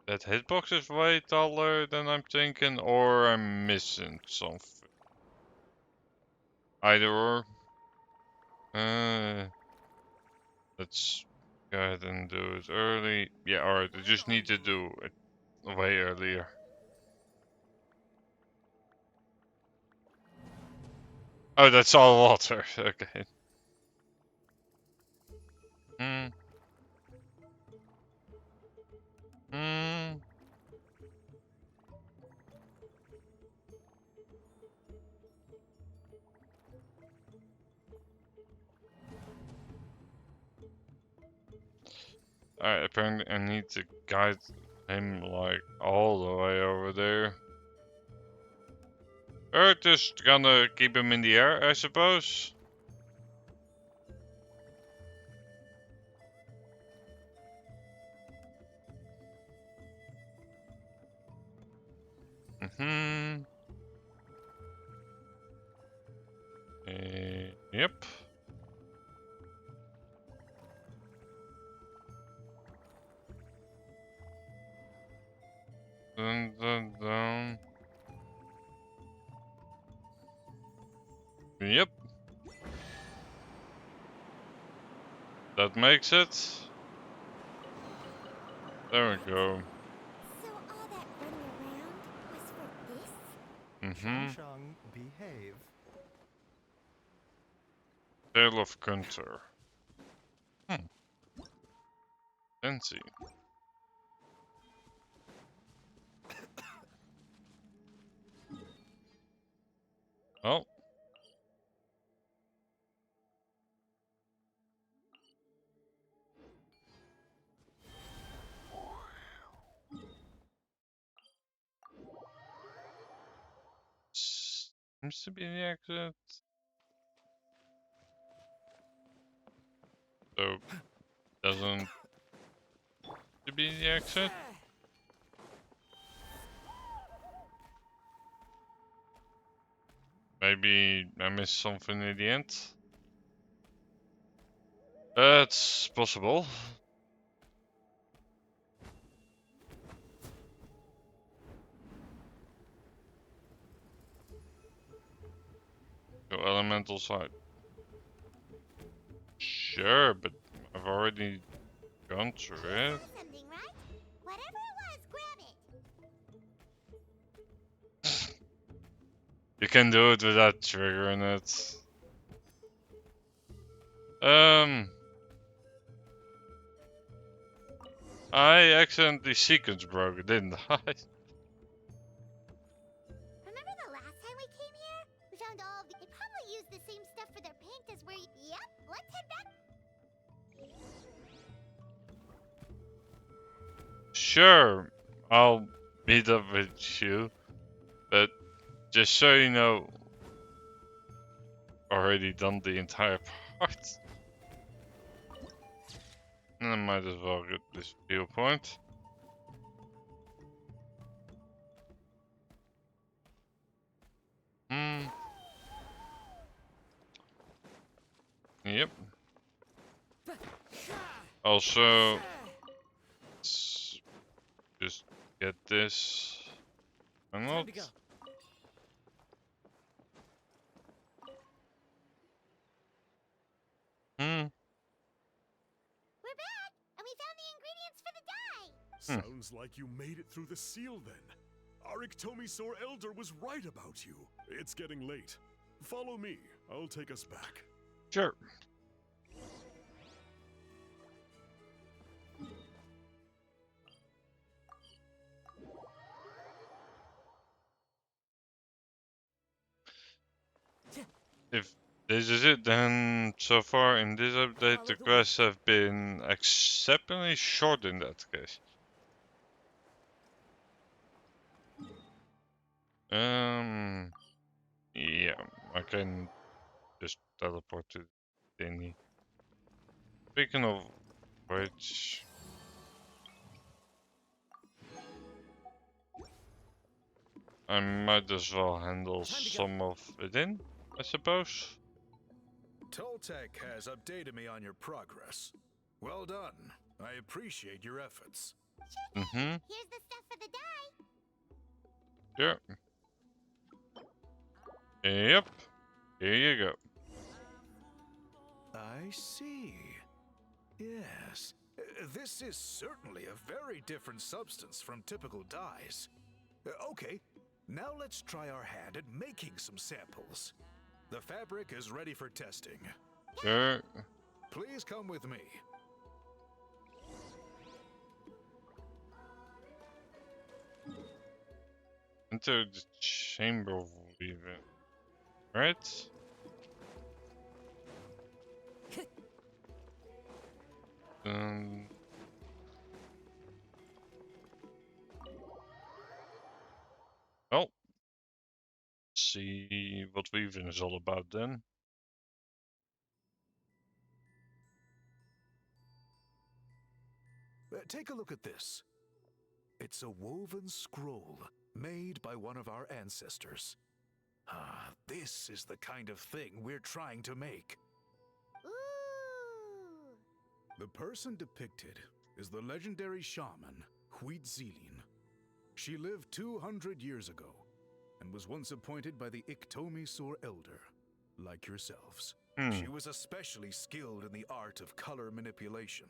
Speaker 1: that hitbox is way taller than I'm thinking, or I'm missing something. Either or. Let's go ahead and do it early. Yeah, alright, I just need to do it way earlier. Oh, that's all water. Okay. Hmm. Hmm. Alright, apparently I need to guide him like all the way over there. Or just gonna keep him in the air, I suppose. Mm-hmm. Yep. Dun, dun, dun. Yep. That makes it. There we go.
Speaker 3: So all that running around was for this?
Speaker 1: Mm-hmm.
Speaker 7: Chung, behave.
Speaker 1: Tale of Kunter. Fancy. Oh. Seems to be the exit. So, doesn't to be the exit. Maybe I missed something in the end. That's possible. Go elemental side. Sure, but I've already gone through it.
Speaker 3: Something, right? Whatever it was, grab it.
Speaker 1: You can do it without triggering it. I accidentally sequence broke it, didn't I?
Speaker 3: Remember the last time we came here? We found all of the... They probably used the same stuff for their paint as where... Yep, let's head back.
Speaker 1: Sure, I'll meet up with you, but just so you know, already done the entire part. And I might as well get this viewpoint. Yep. Also, let's just get this. And not.
Speaker 3: We're back, and we found the ingredients for the dye.
Speaker 6: Sounds like you made it through the seal then. Arik Tomisor Elder was right about you. It's getting late. Follow me. I'll take us back.
Speaker 1: Sure. If this is it, then so far in this update the quests have been exceptionally short in that case. Yeah, I can just teleport to thingy. Speaking of which, I might as well handle some of it in, I suppose.
Speaker 5: Toltec has updated me on your progress. Well done. I appreciate your efforts.
Speaker 3: Sure thing. Here's the stuff for the dye.
Speaker 1: Sure. Yep. Here you go.
Speaker 5: I see. Yes. This is certainly a very different substance from typical dyes. Okay, now let's try our hand at making some samples. The fabric is ready for testing.
Speaker 1: Sure.
Speaker 5: Please come with me.
Speaker 1: Into the chamber weaving. Right? Well, see what weaving is all about then.
Speaker 5: Take a look at this. It's a woven scroll made by one of our ancestors. This is the kind of thing we're trying to make.
Speaker 3: Ooh.
Speaker 5: The person depicted is the legendary shaman, Huitzilin. She lived 200 years ago and was once appointed by the Iktomi-Sur Elder, like yourselves. She was especially skilled in the art of color manipulation,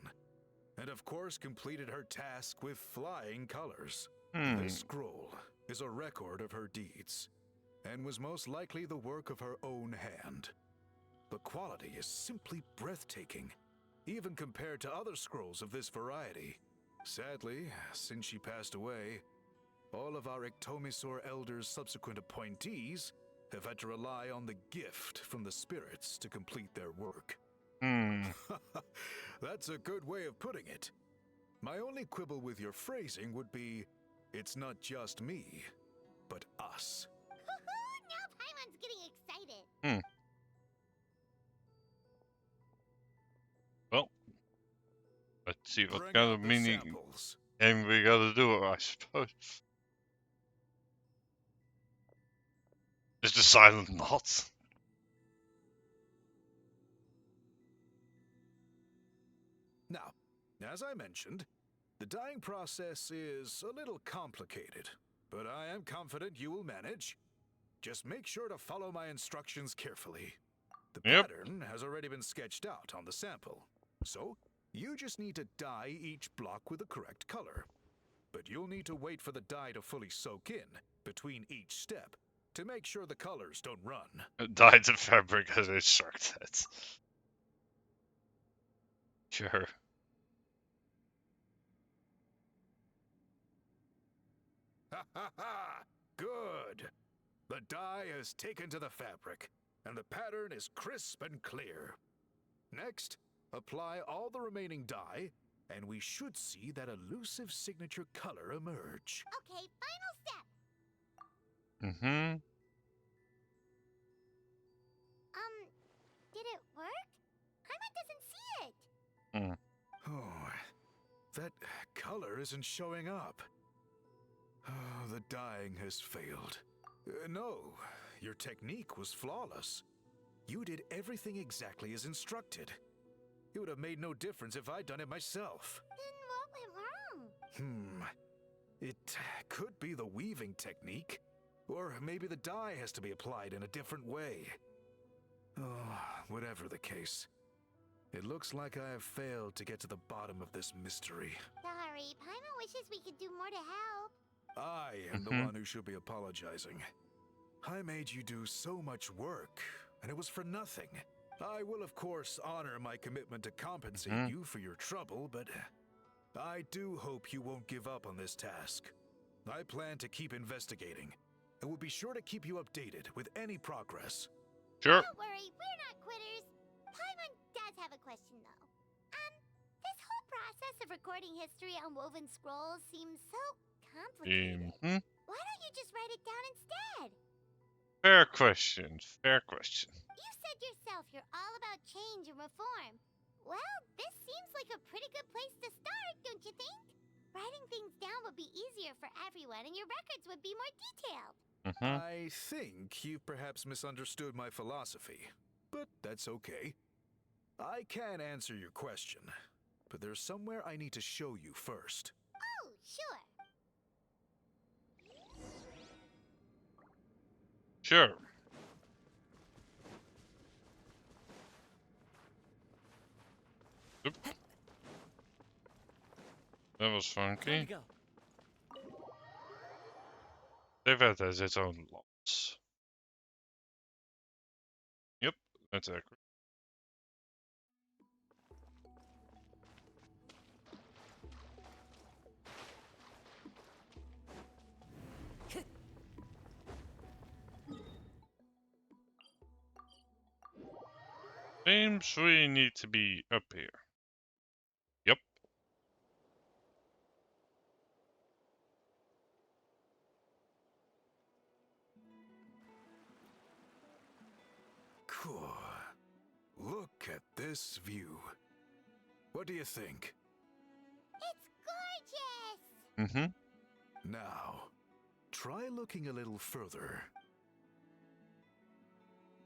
Speaker 5: and of course completed her task with flying colors. This scroll is a record of her deeds, and was most likely the work of her own hand. The quality is simply breathtaking, even compared to other scrolls of this variety. Sadly, since she passed away, all of our Iktomi-Sur Elder's subsequent appointees have had to rely on the gift from the spirits to complete their work. That's a good way of putting it. My only quibble with your phrasing would be, it's not just me, but us.
Speaker 3: Now Paimon's getting excited.
Speaker 1: Well, let's see what
Speaker 5: Bring
Speaker 1: kind
Speaker 5: out
Speaker 1: of
Speaker 5: the
Speaker 1: mini
Speaker 5: samples.
Speaker 1: game we gotta do, I suppose. Is the silent knot?
Speaker 5: Now, as I mentioned, the dyeing process is a little complicated, but I am confident you will manage. Just make sure to follow my instructions carefully. The pattern has already been sketched out on the sample, so you just need to dye each block with the correct color. But you'll need to wait for the dye to fully soak in between each step to make sure the colors don't run.
Speaker 1: Dye the fabric as instructed. Sure.
Speaker 5: Ha ha ha! Good! The dye is taken to the fabric, and the pattern is crisp and clear. Next, apply all the remaining dye, and we should see that elusive signature color emerge.
Speaker 3: Okay, final step. Did it work? Paimon doesn't see it.
Speaker 5: Oh, that color isn't showing up. Oh, the dyeing has failed. No, your technique was flawless. You did everything exactly as instructed. It would have made no difference if I'd done it myself.
Speaker 3: Then what went wrong?
Speaker 5: It could be the weaving technique, or maybe the dye has to be applied in a different way. Oh, whatever the case, it looks like I have failed to get to the bottom of this mystery.
Speaker 3: Sorry, Paimon wishes we could do more to help.
Speaker 5: I am the one who should be apologizing. I made you do so much work, and it was for nothing. I will, of course, honor my commitment to compensate you for your trouble, but I do hope you won't give up on this task. I plan to keep investigating, and will be sure to keep you updated with any progress.
Speaker 1: Sure.
Speaker 3: Don't worry, we're not quitters. Paimon does have a question, though. This whole process of recording history on woven scrolls seems so complicated. Why don't you just write it down instead?
Speaker 1: Fair question. Fair question.
Speaker 3: You said yourself you're all about change and reform. Well, this seems like a pretty good place to start, don't you think? Writing things down would be easier for everyone, and your records would be more detailed.
Speaker 5: I think you've perhaps misunderstood my philosophy, but that's okay. I can answer your question. but there's somewhere I need to show you first.
Speaker 3: Oh, sure.
Speaker 1: Sure. Oop. That was
Speaker 8: Time to
Speaker 1: funky.
Speaker 8: go.
Speaker 1: David has its own laws. Yep, that's accurate. Seems we need to be up here. Yep.
Speaker 5: Cool. Look at this view. What do you think?
Speaker 3: It's gorgeous!
Speaker 1: Mm-hmm.
Speaker 5: Now, try looking a little further.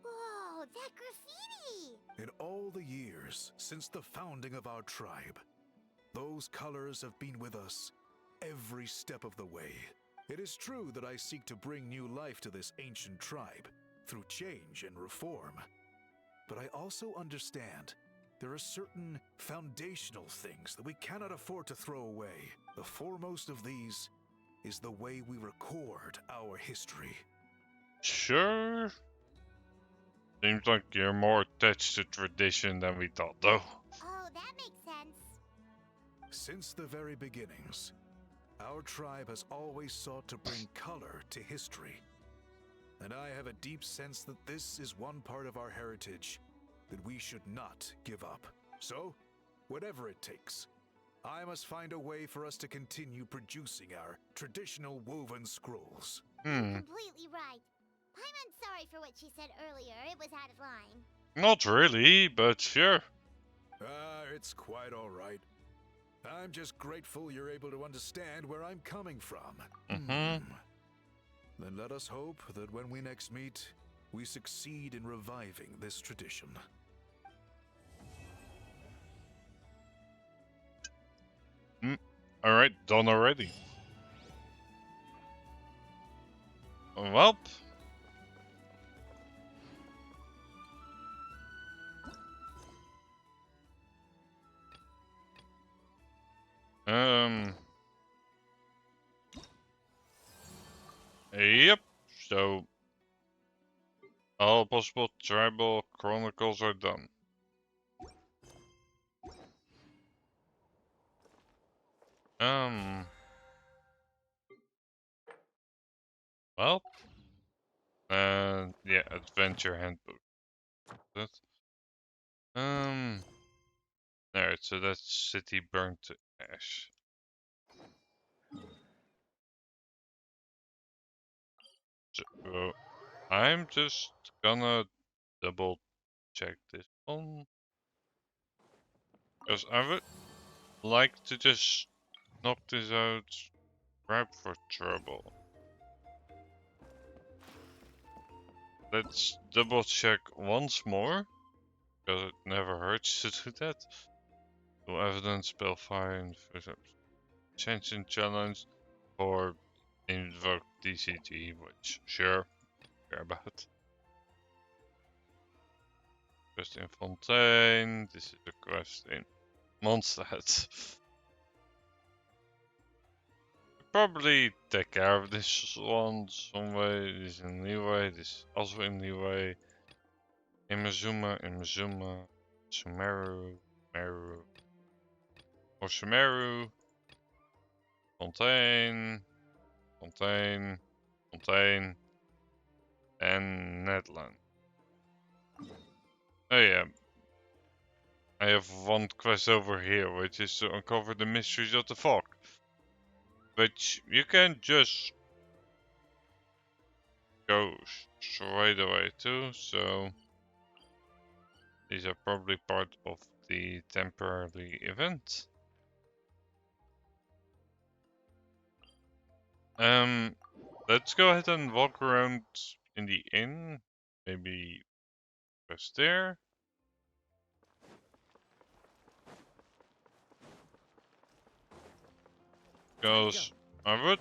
Speaker 3: Whoa, that graffiti!
Speaker 5: In all the years since the founding of our tribe, those colors have been with us every step of the way. It is true that I seek to bring new life to this ancient tribe through change and reform. But I also understand there are certain foundational things that we cannot afford to throw away. The foremost of these is the way we record our history.
Speaker 1: Sure. Seems like you're more attached to tradition than we thought, though.
Speaker 3: Oh, that makes sense.
Speaker 5: Since the very beginnings, our tribe has always sought to bring color to history. And I have a deep sense that this is one part of our heritage that we should not give up. So, whatever it takes, I must find a way for us to continue producing our traditional woven scrolls.
Speaker 3: You're completely right. I'm sorry for what she said earlier. It was out of line.
Speaker 1: Not really, but sure.
Speaker 5: It's quite all right. I'm just grateful you're able to understand where I'm coming from.
Speaker 1: Mm-hmm.
Speaker 5: Then let us hope that when we next meet, we succeed in reviving this tradition.
Speaker 1: Alright, done already. Well. Yep. So, all possible tribal chronicles are done. Well. Yeah, adventure handbook. That. Alright, so that's city burned to ash. So, I'm just gonna double check this one. Because I would like to just knock this out. Grab for trouble. Let's double check once more. Because it never hurts to do that. So evidence, spellfire, and change in challenge, or invoke DCG, which sure, care about. Quest in Fontaine, this is a quest in Mondstadt. Probably take care of this one some way. This is in Liyue, this is also in Liyue. Imazuma, Sumeru, or Sumeru, Fontaine, and Netland. Oh yeah, I have one quest over here, which is to uncover the mysteries of the fog. Which you can just go straight away to, so these are probably part of the temporary event. Let's go ahead and walk around in the inn. Maybe just there. Because I would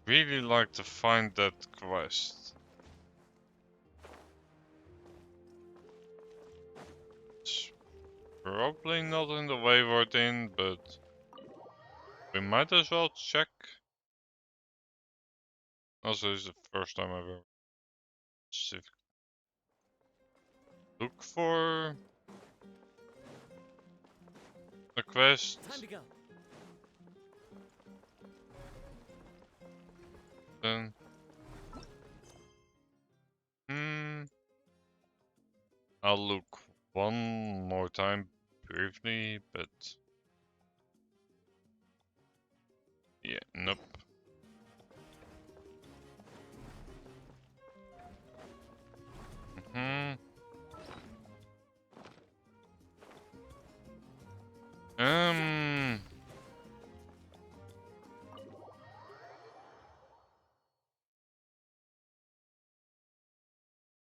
Speaker 1: really like to find that quest. It's probably not in the Wayward Inn, but we might as well check. Also, it's the first time I've ever specifically look for a quest.
Speaker 8: Time to go.
Speaker 1: Then, I'll look one more time briefly, but yeah, nope. Hmm.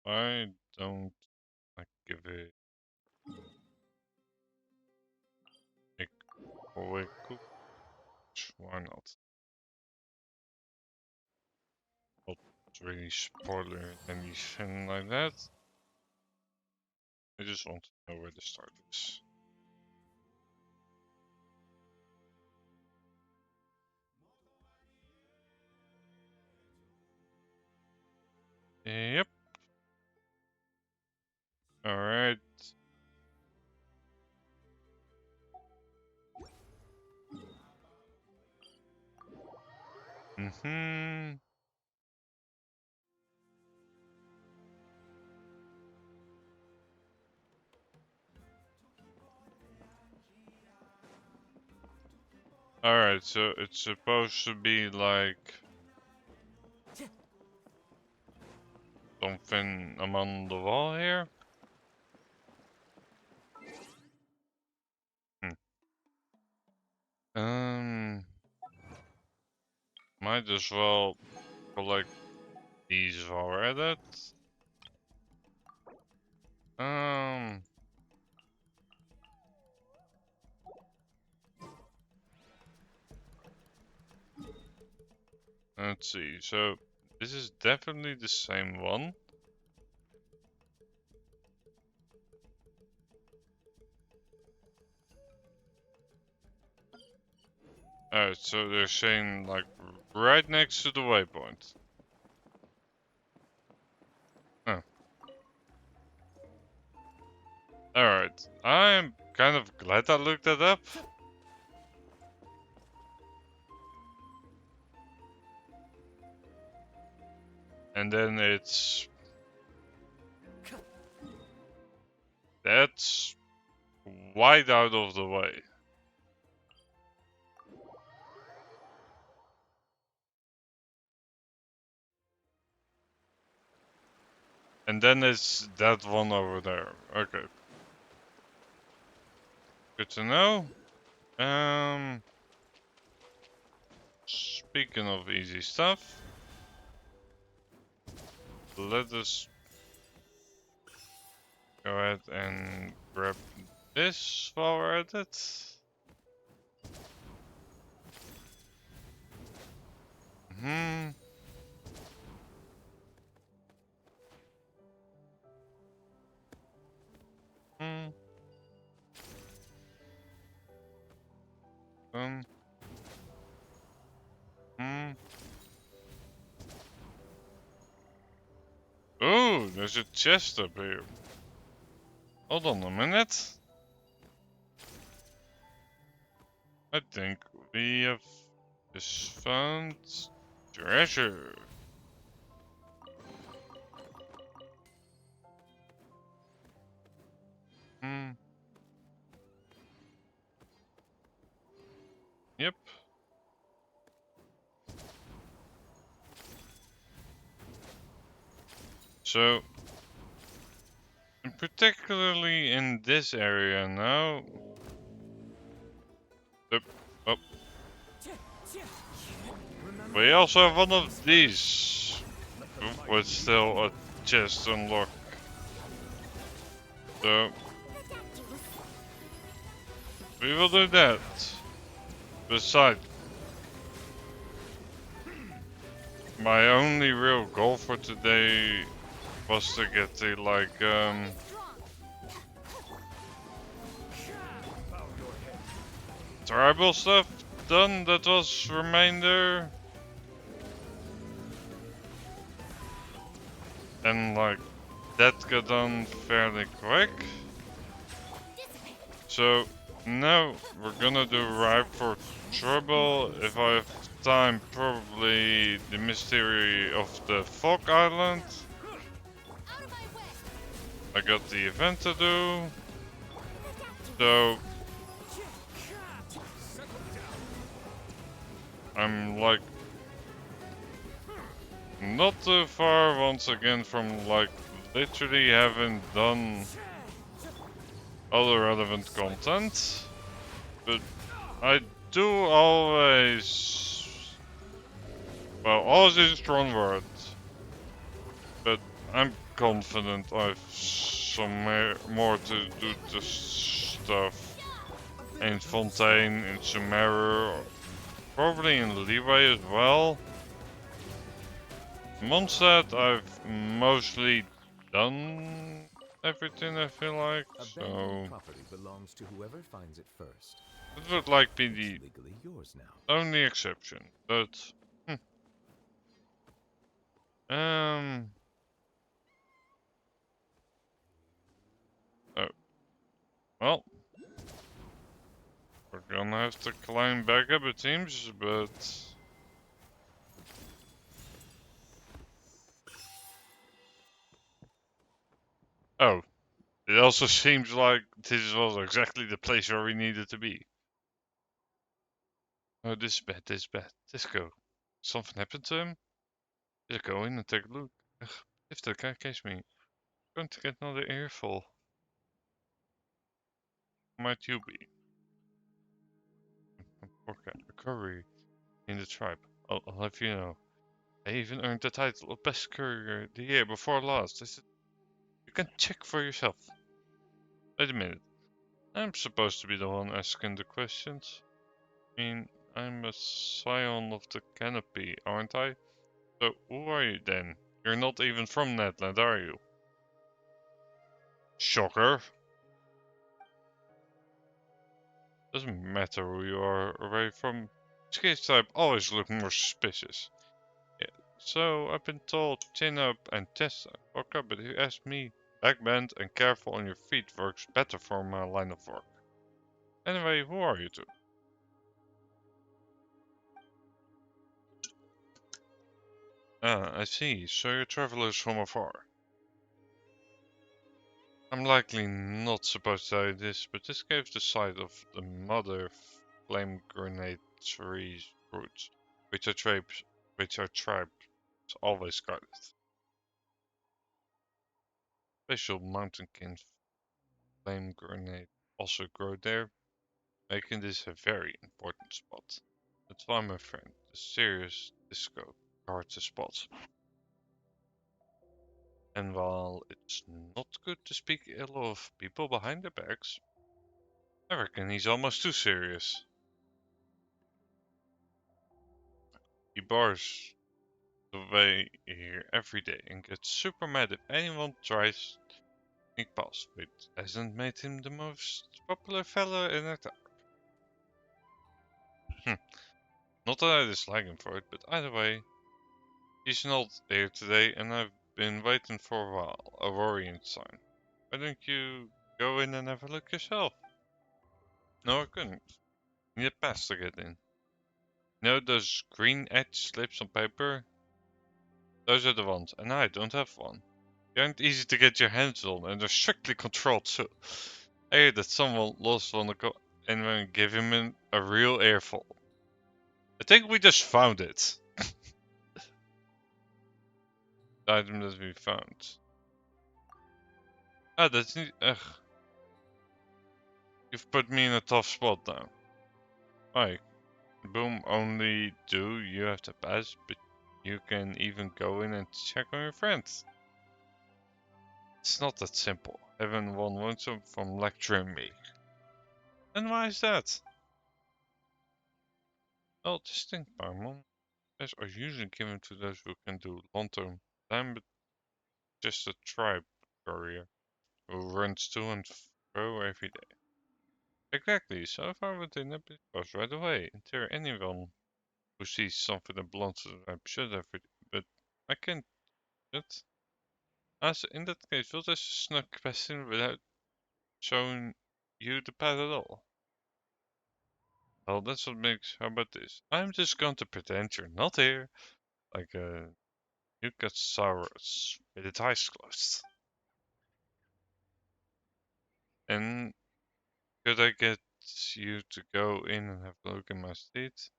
Speaker 1: I don't like give it a quick cook. Why not? Not really spoiler anything like that. I just want to know where the start is. Yep. Alright. Mm-hmm. Alright, so it's supposed to be like something among the wall here? Might as well collect these while we're at it. Let's see, so this is definitely the same one. Alright, so they're saying like right next to the waypoint. Oh. Alright, I'm kind of glad I looked that up. And then it's... That's wide out of the way. And then it's that one over there. Okay. Good to know. Speaking of easy stuff, let us go ahead and grab this while we're at it. Hmm. Hmm. Hmm. Oh, there's a chest up here. Hold on a minute. I think we have just found treasure. Hmm. Yep. So, particularly in this area now. Oh. We also have one of these. With still a chest unlocked. So, we will do that. Besides, my only real goal for today was to get the tribal stuff done. That was remainder. And like that got done fairly quick. So now we're gonna do Ripe for Trouble. If I have time, probably the Mystery of the Fog Island. I got the event to do. So I'm like not too far once again from like literally having done other relevant content, but I do always, well, always is a strong word, but I'm confident I've some more to do the stuff in Fontaine, in Sumeru, probably in Leeway as well. Mondstadt I've mostly done everything, I feel like, so
Speaker 9: property belongs to whoever finds it first.
Speaker 1: it would like be the
Speaker 9: Legally yours now.
Speaker 1: only exception, but oh, well, we're gonna have to climb back up it seems, but oh, it also seems like this was exactly the place where we needed to be. Oh, this is bad, this is bad. Let's go. Something happened to him? Let's go in and take a look. Ugh, if the guy catch me, I'm going to get another earful. Might you be? Okay, a curry in the tribe. I'll have you know. I even earned the title of best courier the year before last. I said, you can check for yourself. Wait a minute. I'm supposed to be the one asking the questions. I mean, I'm a scion of the canopy, aren't I? So, who are you then? You're not even from Netland, are you? Shocker. Doesn't matter who you are away from. Skate type always look more suspicious. Yeah, so I've been told chin up and test okay, but you asked me, backbend and careful on your feet works better for my line of work. Anyway, who are you two? Ah, I see, so you're travelers from afar. I'm likely not supposed to tell you this, but this cave's the site of the mother flame grenade tree's roots, which our tribes always guarded. Special mountainkin flame grenade also grow there, making this a very important spot. That's why my friend, the serious disco, guards the spot. And while it's not good to speak ill of people behind their backs, I reckon he's almost too serious. He bars the way here every day and gets super mad if anyone tries to sneak past, which hasn't made him the most popular fella in our town. Not that I dislike him for it, but either way, he's not here today and I've been waiting for a while. Aurorian sign. Why don't you go in and have a look yourself? No, I couldn't. Need a pass to get in. You know those green edge slips on paper? Those are the ones, and I don't have one. They aren't easy to get your hands on, and they're strictly controlled, so I heard that someone lost one and then give him a real earful. I think we just found it. The item that we found. Ah, that's neat. Ugh. You've put me in a tough spot now. Why? Boom, only do you have to pass, but you can even go in and check on your friends. It's not that simple. Having one wants from lecturing me. And why is that? Well, just think, Paimon. Quests are usually given to those who can do long-term time, but just a tribe courier who runs to and fro every day. Exactly, so if I would in epic post right away, in theory anyone who sees something that belongs to the tribe should have it, but I can't do it. As in that case, will this snuck question without showing you the path at all? Well, that's what makes. How about this? I'm just going to pretend you're not here, like a Yukasaurus with its eyes closed. And could I get you to go in and have a look in my state?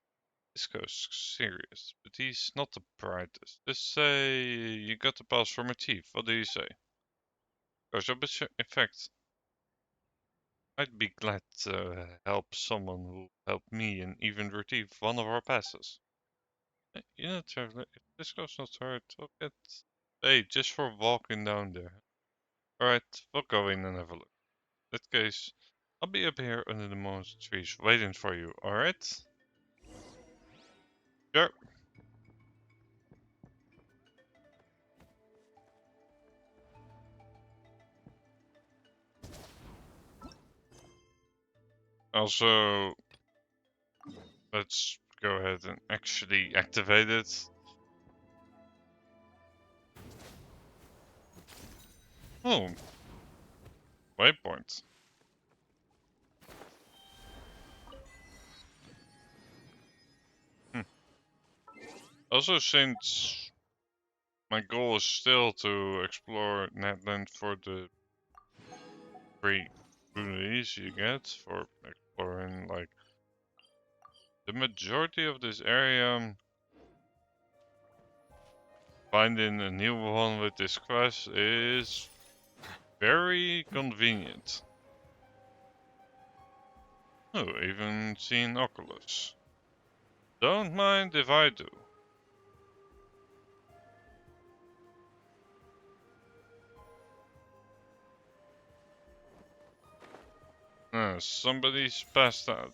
Speaker 1: This goes serious, but he's not the brightest. Just say you got the pass from a chief. What do you say? Goes up. In fact, I'd be glad to help someone who helped me and even retrieve one of our passes. You know, Traveler, if this goes not hard, I'll get paid just for walking down there. Alright, we'll go in and have a look. In that case, I'll be up here under the moon's trees waiting for you, alright? Sure. Also, let's go ahead and actually activate it. Oh, waypoint. Also, since my goal is still to explore Netland for the free boonies you get for exploring, like, the majority of this area, finding a new one with this quest is very convenient. Oh, even seen Oculus. Don't mind if I do. Somebody's passed out.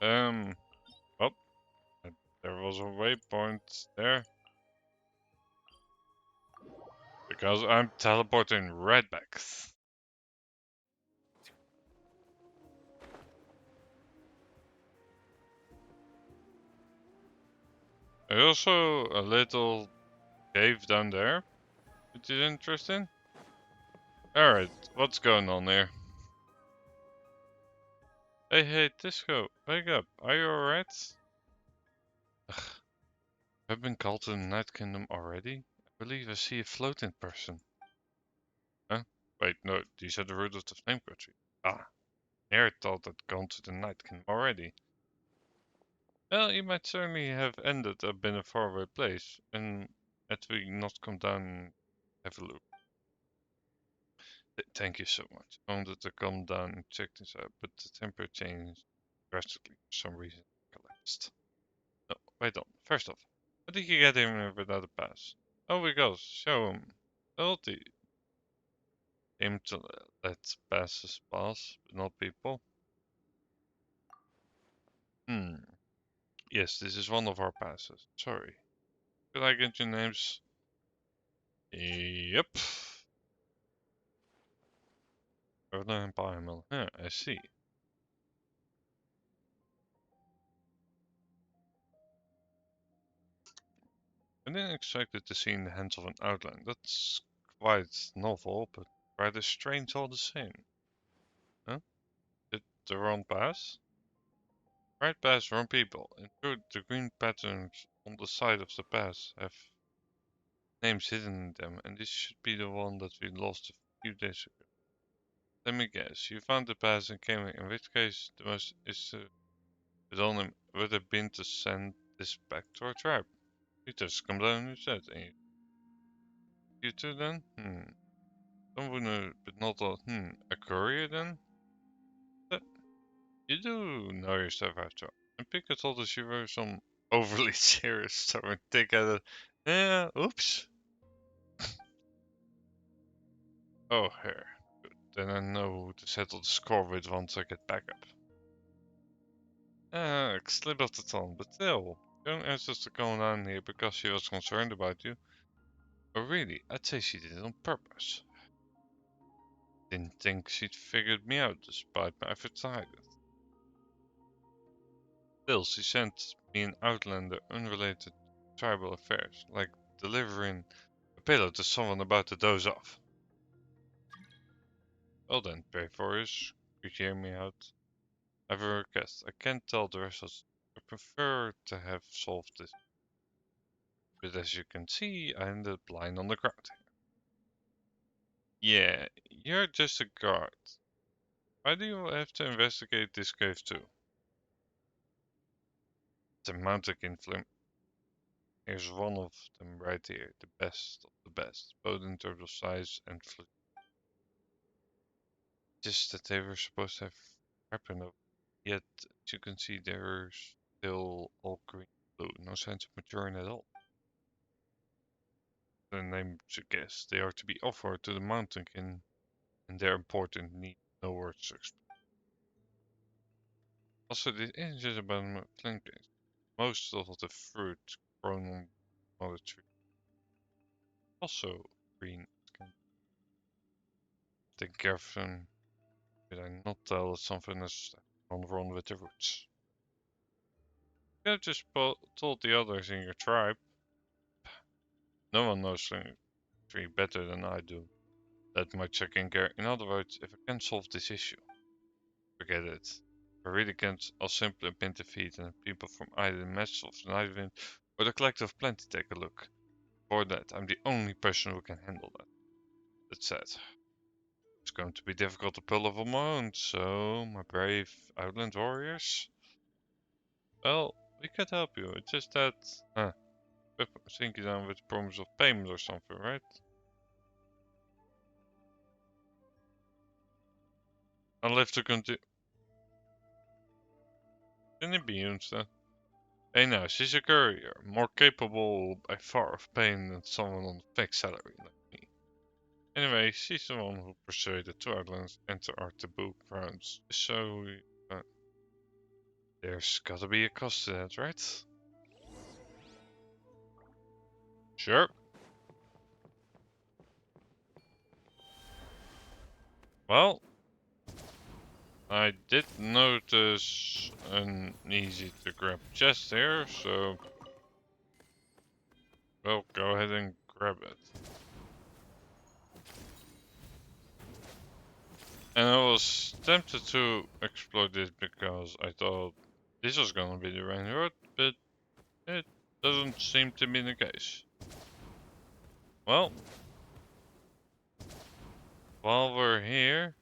Speaker 1: Oh, there was a waypoint there. Because I'm teleporting right back. There's also a little cave down there, which is interesting. Alright, what's going on there? Hey, Disco, wake up. Are you alright? I've been called to the Night Kingdom already? I believe I see a floating person. Huh? Wait, no, these are the root of the Flame Country. Ah, Nair thought I'd gone to the Night Kingdom already. Well, you might certainly have ended up in a faraway place, and had we not come down and have a look. Thank you so much. I wanted to come down and check this out, but the temperature changed drastically for some reason. I collapsed. No, wait on. First off, how did you get in without a pass? Oh, we go. Show him. Ulti. Aim to let passes pass, but not people. Yes, this is one of our passes. Sorry. Could I get your names? Yep. Erna and Paimel. Yeah, I see. I didn't expect it to see in the hands of an outline. That's quite novel, but rather strange all the same. Huh? Did the wrong pass? Right pass, wrong people. In truth, the green patterns on the side of the pass have names hidden in them, and this should be the one that we lost a few days ago. Let me guess, you found the pass and came in which case the most is it only would have been to send this back to our tribe. You just come down and said, and you two then? Someone but not a courier then? You do know yourself after all. And Pika told us you were some overly serious, so we take at it. Yeah, oops. Oh, here. Good. Then I know who to settle the score with once I get back up. Slip of the tongue, but still. Don't ask us to come down here because she was concerned about you. Oh really, I'd say she did it on purpose. Didn't think she'd figured me out despite my efforts to hide it. Still, she sent me an outlander unrelated to tribal affairs, like delivering a pillow to someone about to doze off. Well then, Perforus, could you hear me out? I have a request. I can't tell the rest of us. I prefer to have solved this. But as you can see, I ended up lying on the ground. Yeah, you're just a guard. Why do you have to investigate this cave too? The mountain influence. Here's one of them right here, the best of the best, both in terms of size and fluid. Just that they were supposed to have happened, yet as you can see they're still all green blue, no signs of maturing at all. The name suggests they are to be offered to the mountain king, and their important need no words to explain. Also, this isn't just about Klinkers. Most of the fruit grown on the tree also green. The Gavin, did I not tell that something is gone wrong with the roots? You have just told the others in your tribe. No one knows the tree better than I do. That much I can care. In other words, if I can solve this issue, forget it. If I really can't, I'll simply pin the feet and people from either the Match of the Night Wind or the Collective Plenty take a look. For that, I'm the only person who can handle that. That said, it's going to be difficult to pull off on my own, so my brave outland warriors. Well, we could help you. It's just that, we're sinking down with the promise of payment or something, right? I'll have to continue. Can it be instead? Hey now, she's a courier, more capable by far of paying than someone on a fake salary like me. Anyway, she's the one who persuaded two outlands enter our taboo grounds, so there's gotta be a cost to that, right? Sure. Well, I did notice an easy to grab chest here, so well, go ahead and grab it. And I was tempted to explore this because I thought this was gonna be the main road, but it doesn't seem to be the case. Well, while we're here,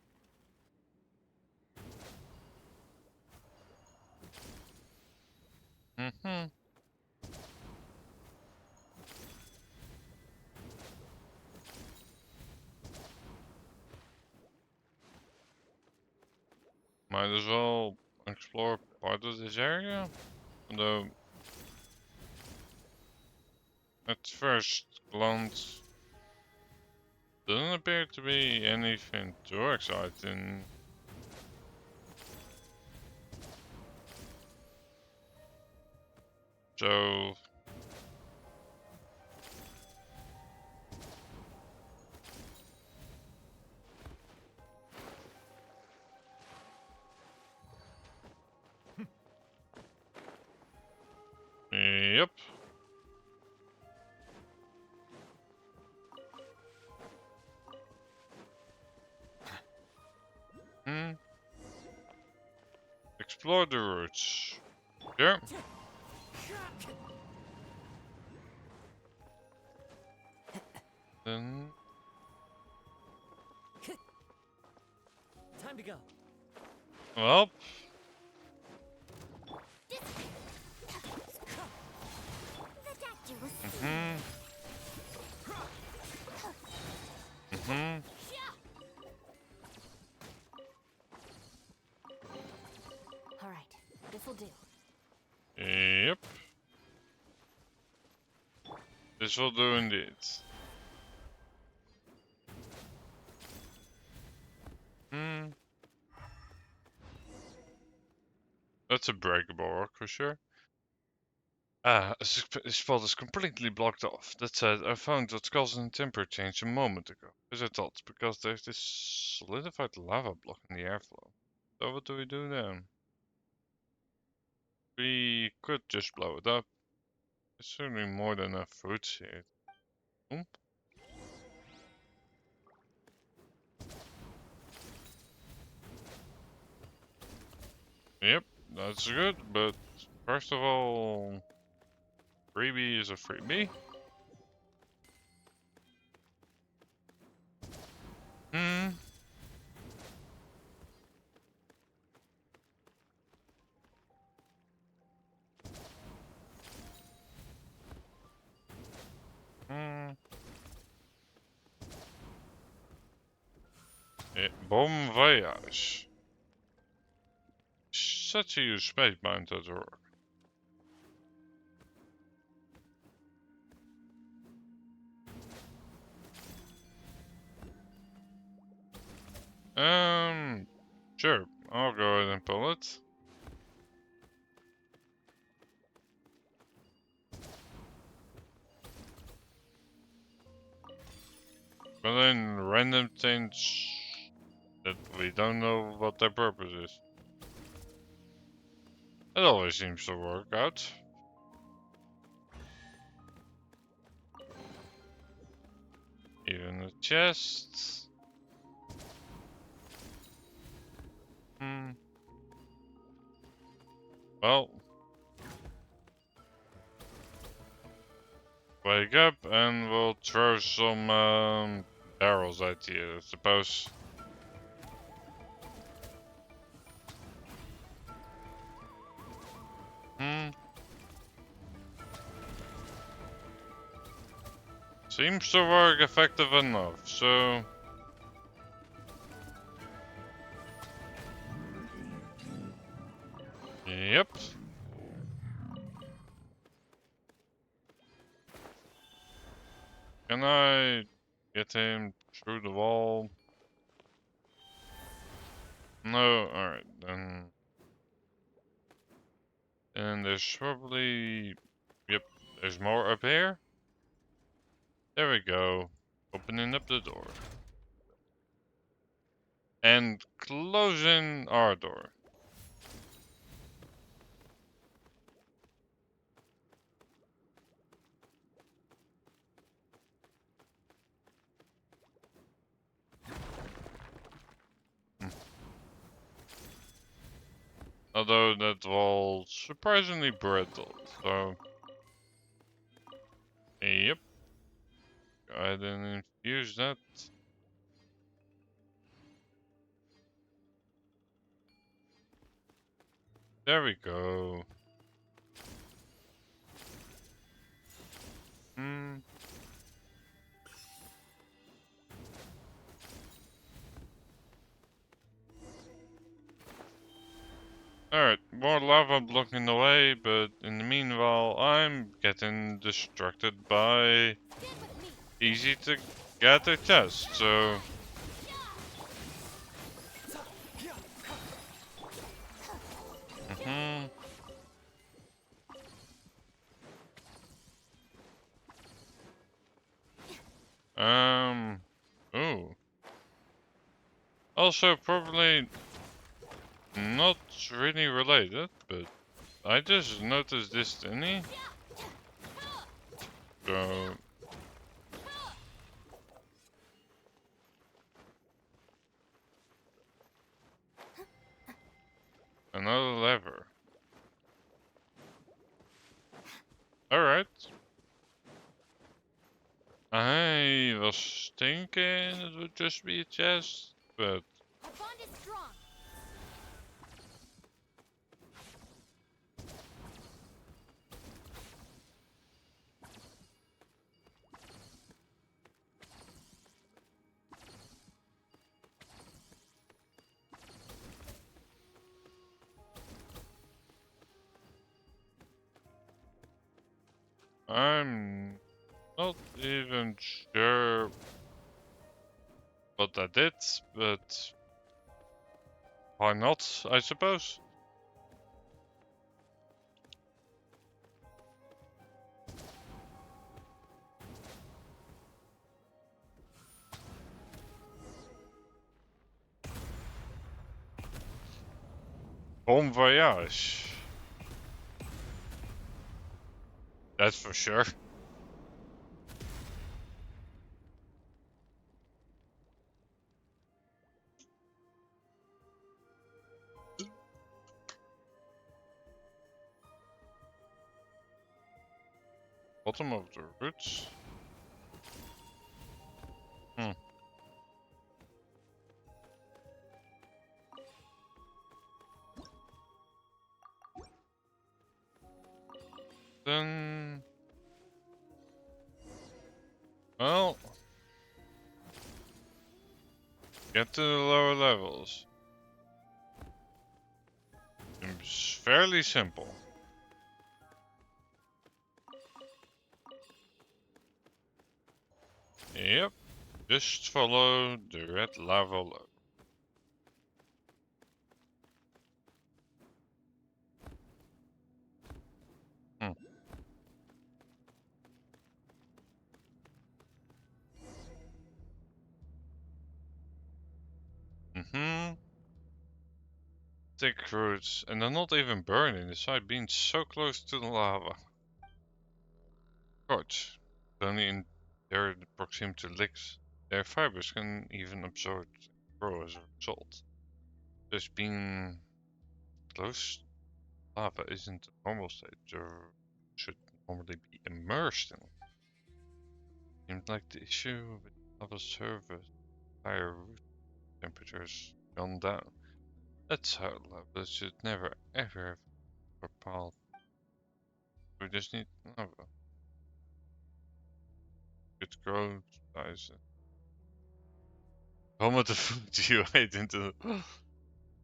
Speaker 1: might as well explore part of this area, although at first glance doesn't appear to be anything too exciting. So yep. Explore the routes. Sure. Then
Speaker 8: Time to go.
Speaker 1: well.
Speaker 2: All right, this'll do.
Speaker 1: Yep. This will do indeed. That's a breakable rock for sure. This spot is completely blocked off. That said, I found what's causing temper change a moment ago, as I thought, because there's this solidified lava blocking the airflow. So what do we do then? We could just blow it up. There's certainly more than enough fruits here. Oomp. Yep, that's good, but first of all, freebie is a freebie. Hmm. Bon voyage. Such a huge space behind that rock. Sure, I'll go ahead and pull it. But then random things that we don't know what their purpose is. It always seems to work out. Even a chest. Well. Wake up and we'll throw some barrels at you, I suppose. Seems to work effective enough, so... Yep. Can I get him through the wall? No, alright, then... And there's probably... Yep, there's more up here. There we go. Opening up the door. And closing our door. Although that wall's surprisingly brittle, so... Yep. Go ahead and infuse that. There we go. Alright, more lava blocking the way, but in the meanwhile I'm getting distracted by easy to gather chests, so... Ooh. Also probably not really related, but I just noticed this thingy. So... Another lever. Alright. I was thinking it would just be a chest, but...
Speaker 3: Our bond is strong.
Speaker 1: I'm not even sure what I did, but why not, I suppose. Bon voyage. That's for sure. Bottom of the roots. Then, well, get to the lower levels. Seems fairly simple. Yep, just follow the red lava load. Thick roots, and they're not even burning, despite being so close to the lava. Cords, only in their proximity to licks, their fibers can even absorb and grow as a result. Just being close to lava isn't a normal state, or should normally be immersed in it. Seems like the issue with lava surface, higher root temperatures gone down. That's how lava should never ever have propelled. We just need lava. Good growth size. Vomit the food you ate into the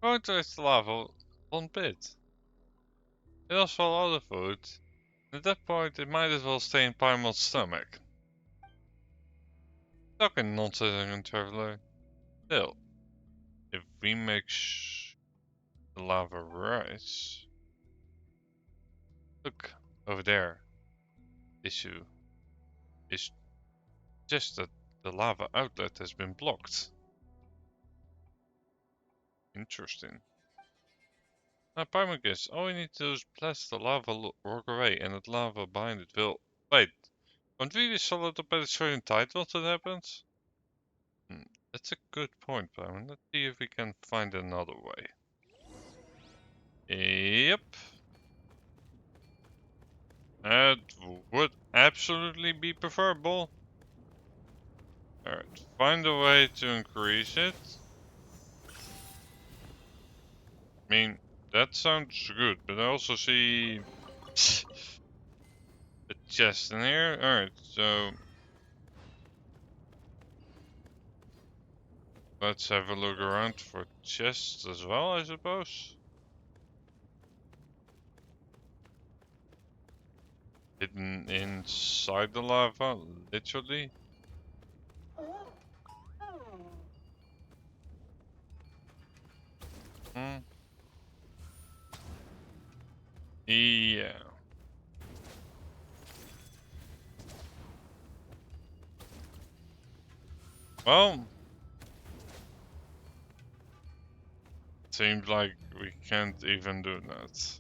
Speaker 1: contrast lava one bit. It also swallow the food. At that point it might as well stay in Paimon's stomach. Talking nonsense, traveler. Still, if we make the lava rise. Look, over there. Issue is just that the lava outlet has been blocked. Interesting. Now, Parmagus, all we need to do is blast the lava rock away, and that lava behind it will. Wait, won't we be solid up at a certain tide once it happens? That's a good point, Parman. Let's see if we can find another way. Yep. That would absolutely be preferable. Alright, find a way to increase it. I mean, that sounds good, but I also see a chest in here. Alright, so let's have a look around for chests as well, I suppose. Hidden inside the lava, literally. Yeah. Well, seems like we can't even do that.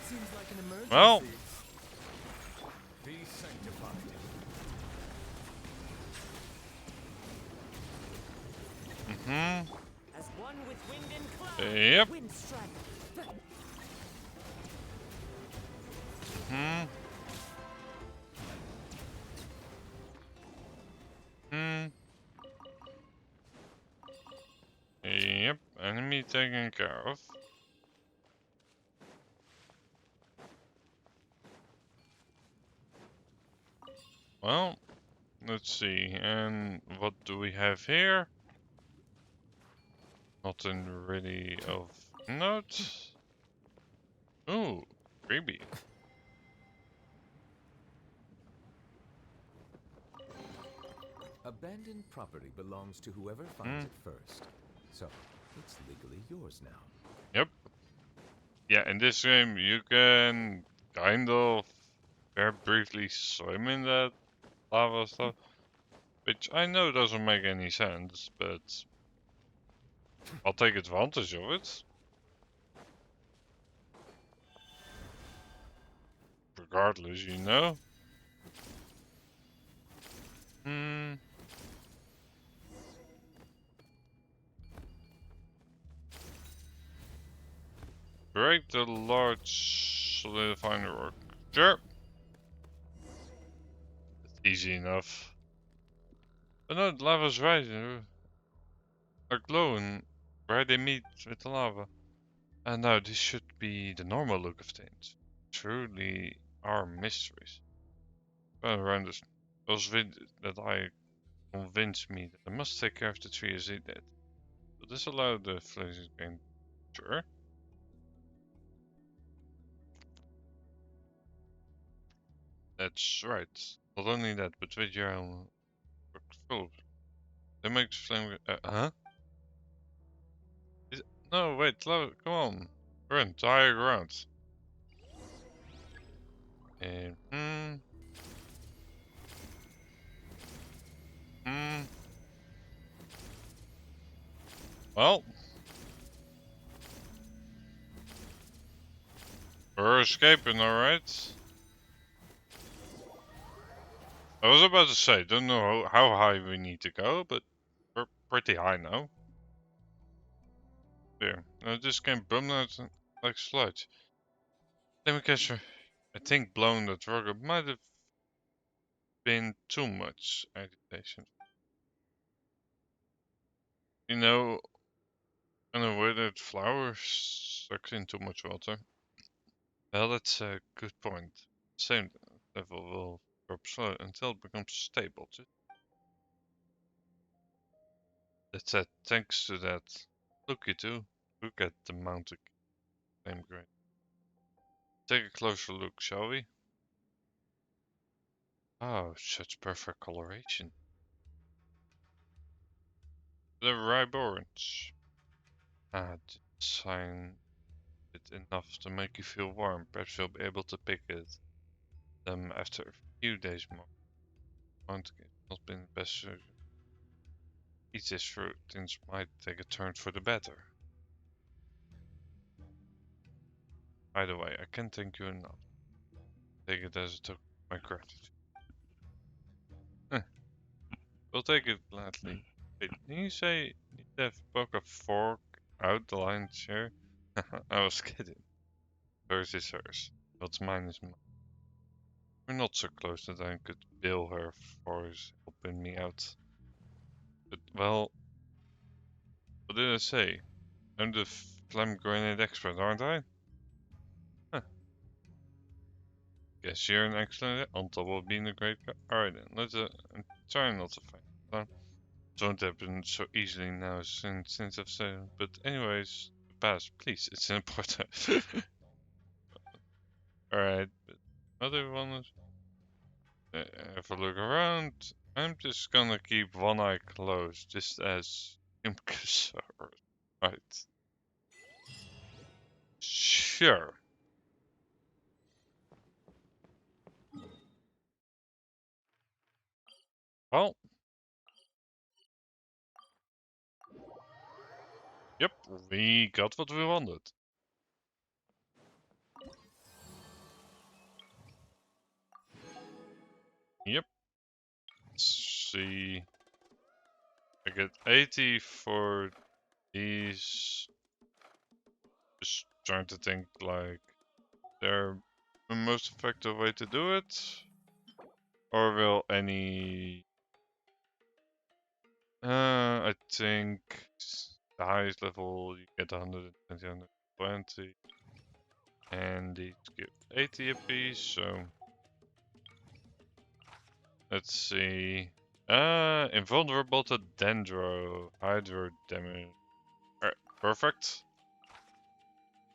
Speaker 8: Seems like an emergency.
Speaker 1: Well,
Speaker 9: Be sanctified.
Speaker 8: As one with wind and cloud.
Speaker 1: Yep.
Speaker 8: Wind strike.
Speaker 1: Yep, enemy taken care of. Well, let's see, and what do we have here? Nothing really of note. Ooh, freebie.
Speaker 9: Abandoned property belongs to whoever finds it first. So, it's legally yours now.
Speaker 1: Yep. Yeah, in this game you can kind of very briefly swim in that lava stuff, which I know doesn't make any sense, but I'll take advantage of it. Regardless, you know. Break the large solidifying rock. Sure. It's easy enough. But no, the lava's rising. Are glowing where they meet with the lava. And now this should be the normal look of things. Truly are mysteries. Well, around this was that I convinced me that I must take care of the tree as he did. Will this allow the flashing game? Sure. That's right. Not only that, but with your own control. That makes flame. Huh? No, wait, come on. We're in higher ground. And well, we're escaping, alright. I was about to say, don't know how high we need to go, but we're pretty high now. There, this game bummed out like sludge. Let me guess, I think blowing that rocket might have been too much agitation. You know, and a withered flower sucks in too much water. Well, that's a good point. Same level will drop slow until it becomes stable. That said, thanks to that, look at the mountain flame grain. Take a closer look, shall we? Oh, such perfect coloration. The ripe orange. Ah, sign it enough to make you feel warm. Perhaps you'll be able to pick them after a few days more. Mount not been the best surgeon. Eat this fruit, things might take a turn for the better. By the way, I can't thank you enough. Take it as a token of my gratitude. We'll take it gladly. Wait, did you say you have poke a fork out the lion's share? I was kidding. Hers is hers. What's mine is mine. We're not so close that I could bill her for helping me out. But, well, what did I say? I'm the flame grenade expert, aren't I? Huh. Guess you're an excellent on top of being a great guy. Alright then, I'm trying not to fight. It won't happen so easily now since I've said. But anyways, pass, please. It's important. Alright, but other one is have a look around. I'm just gonna keep one eye closed, just as Imkasar. Right. Sure. Well. Yep, we got what we wanted. Yep. Let's see. I get 80 for these. Just trying to think like they're the most effective way to do it. Or will any I think the highest level you get 120, 120. And these give 80 apiece, so let's see. Invulnerable to Dendro, Hydro damage. Alright, perfect.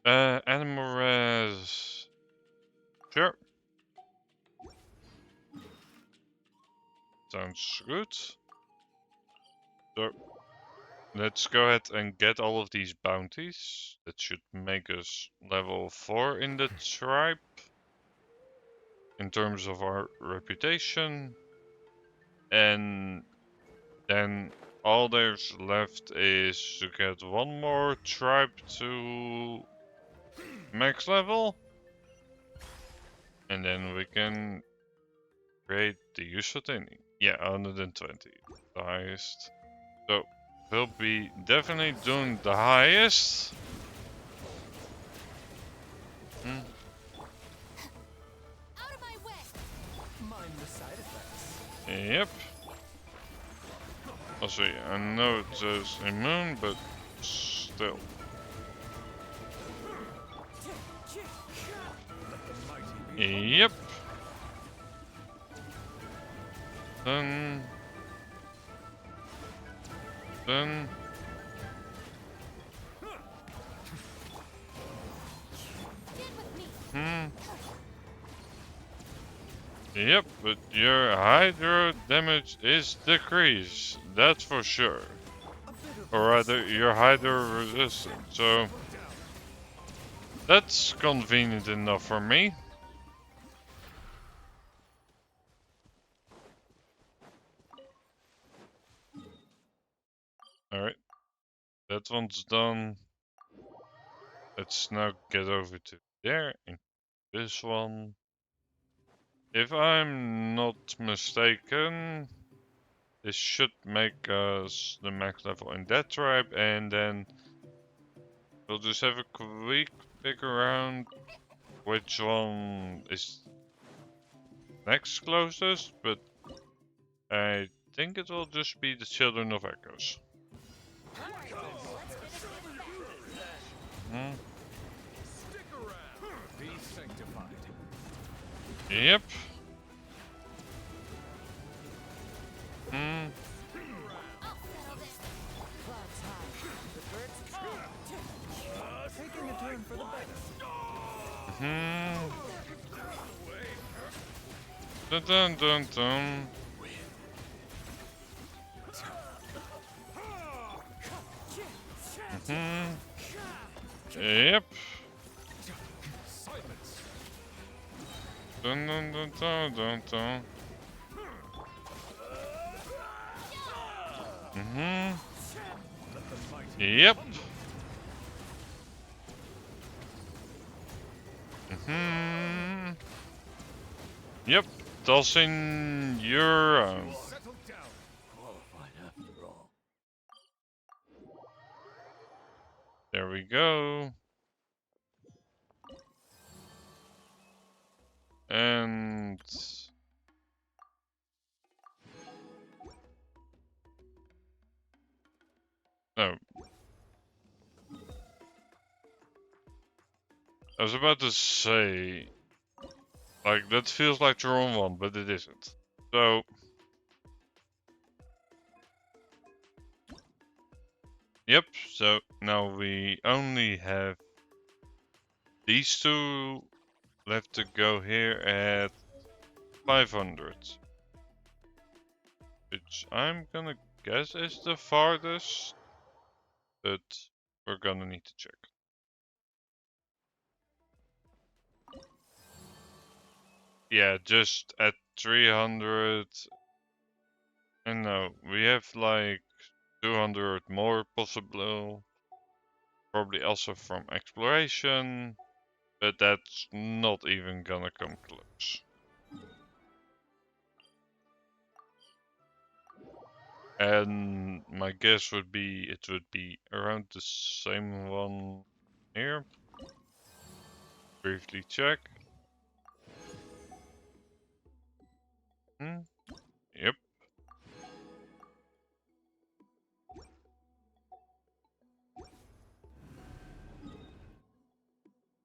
Speaker 1: Animal res. Sure. Sounds good. So, let's go ahead and get all of these bounties. That should make us level 4 in the tribe. In terms of our reputation. And then all there's left is to get one more tribe to max level. And then we can create the useful thing. Yeah, 120, the highest. So we'll be definitely doing the highest.
Speaker 8: Out of my way. Mind the side effects.
Speaker 1: Yep. Also, I know it says immune, but still. Yep. Then. Yep, but your hydro damage is decreased, that's for sure. Or rather, your hydro resistance, so that's convenient enough for me. Alright, that one's done. Let's now get over to there and this one. If I'm not mistaken, this should make us the max level in that tribe, and then we'll just have a quick pick around which one is next closest, but I think it will just be the Children of Echoes. Yep.
Speaker 8: Taking a turn for the better.
Speaker 1: Dun dun dun dun. Yep. Dun dun dun dun dun dun. Yep. Yep. Tossing your own. There we go. And oh, I was about to say, like, that feels like the wrong one, but it isn't. So yep, so now we only have these two left to go here at 500. Which I'm gonna guess is the farthest, but we're gonna need to check. Yeah, just at 300. And no, we have like 200 more possible. Probably also from exploration, but that's not even gonna come close. And my guess would be it would be around the same one here. Briefly check. Yep.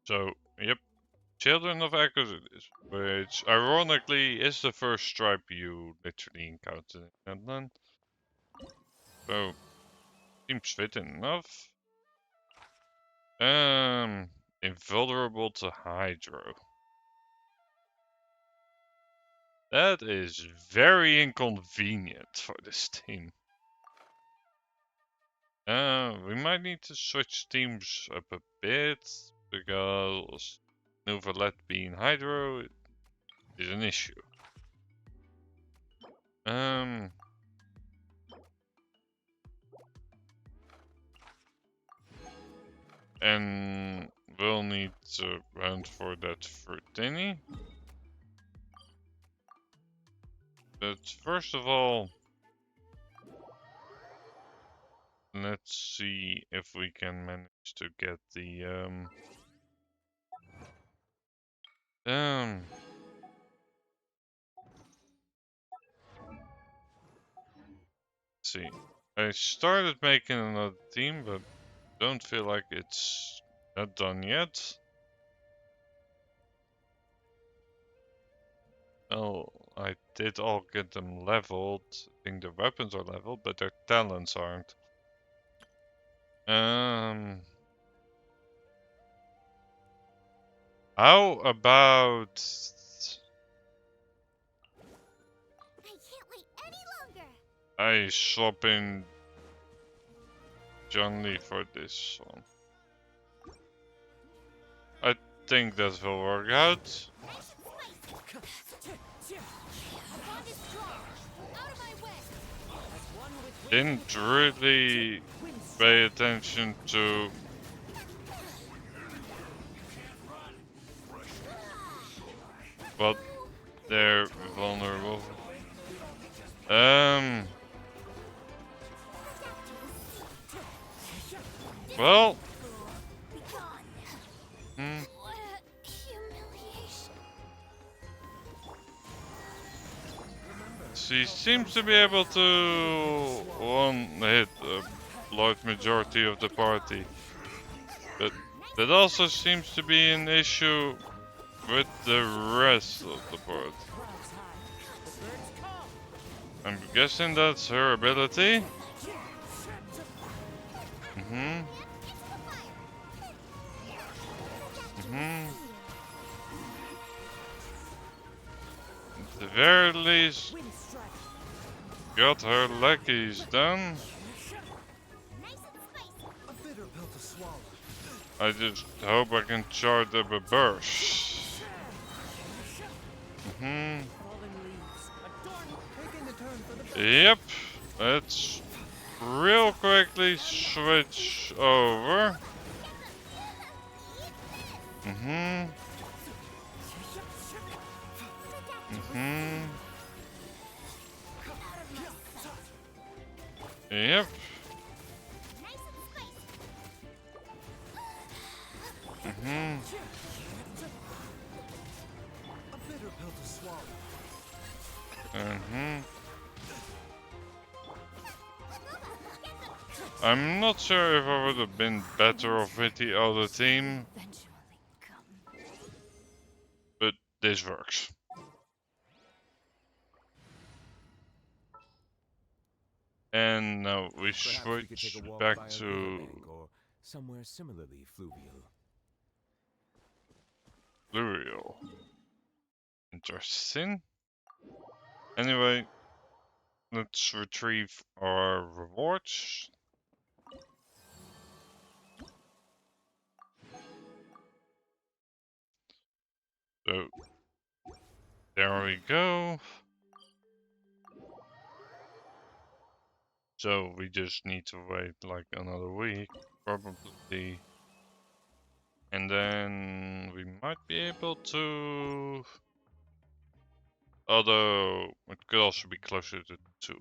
Speaker 1: So, yep. Children of Echoes it is, which ironically is the first stripe you literally encounter in Netherlands. So, seems fitting enough. Invulnerable to Hydro. That is very inconvenient for this team. We might need to switch teams up a bit, because Neuvillette being Hydro is an issue. And we'll need to hunt for that fruit thingy. But first of all, let's see if we can manage to get the see. I started making another team, but don't feel like it's not done yet. Oh, I did all get them leveled. I think the weapons are leveled, but their talents aren't. How about
Speaker 3: I can't wait any longer.
Speaker 1: I swap in John Lee for this one? I think that will work out.
Speaker 3: Nice and spicy. A bond is strong. Out of my way.
Speaker 8: As one with
Speaker 1: Didn't really pay attention to what they're vulnerable. Well.
Speaker 3: What a humiliation.
Speaker 1: She seems to be able to one-hit a large majority of the party. But that also seems to be an issue with the rest of the party. I'm guessing that's her ability. At the very least, got her leggies done.
Speaker 8: a bitter pill to swallow.
Speaker 1: I just hope I can charge up a burst.
Speaker 8: Falling leaves. Adorn taking the turn for the
Speaker 1: Yep. Let's real quickly switch over. Yep.
Speaker 8: a bitter pill to swallow.
Speaker 1: I'm not sure if I would have been better off with the other team, but this works. And now we
Speaker 9: Perhaps we could take
Speaker 1: switch
Speaker 9: a walk
Speaker 1: back
Speaker 9: by a
Speaker 1: to
Speaker 9: riverbank or somewhere similarly fluvial.
Speaker 1: Luriel. Interesting. Anyway, let's retrieve our rewards. So, there we go. So we just need to wait like another week, probably. And then we might be able to... Although, it could also be closer to 2.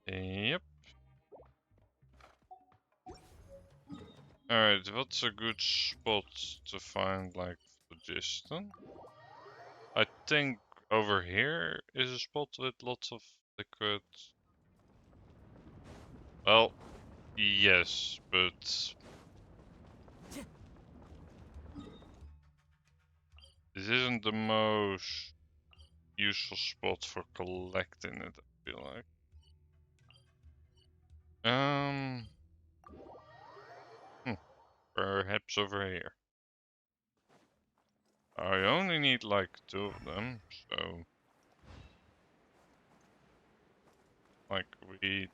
Speaker 1: Yep. Alright, what's a good spot to find like phlogiston? I think over here is a spot with lots of liquid. Well, yes, but this isn't the most useful spot for collecting it, I feel like. Perhaps over here. I only need like 2 of them, so like we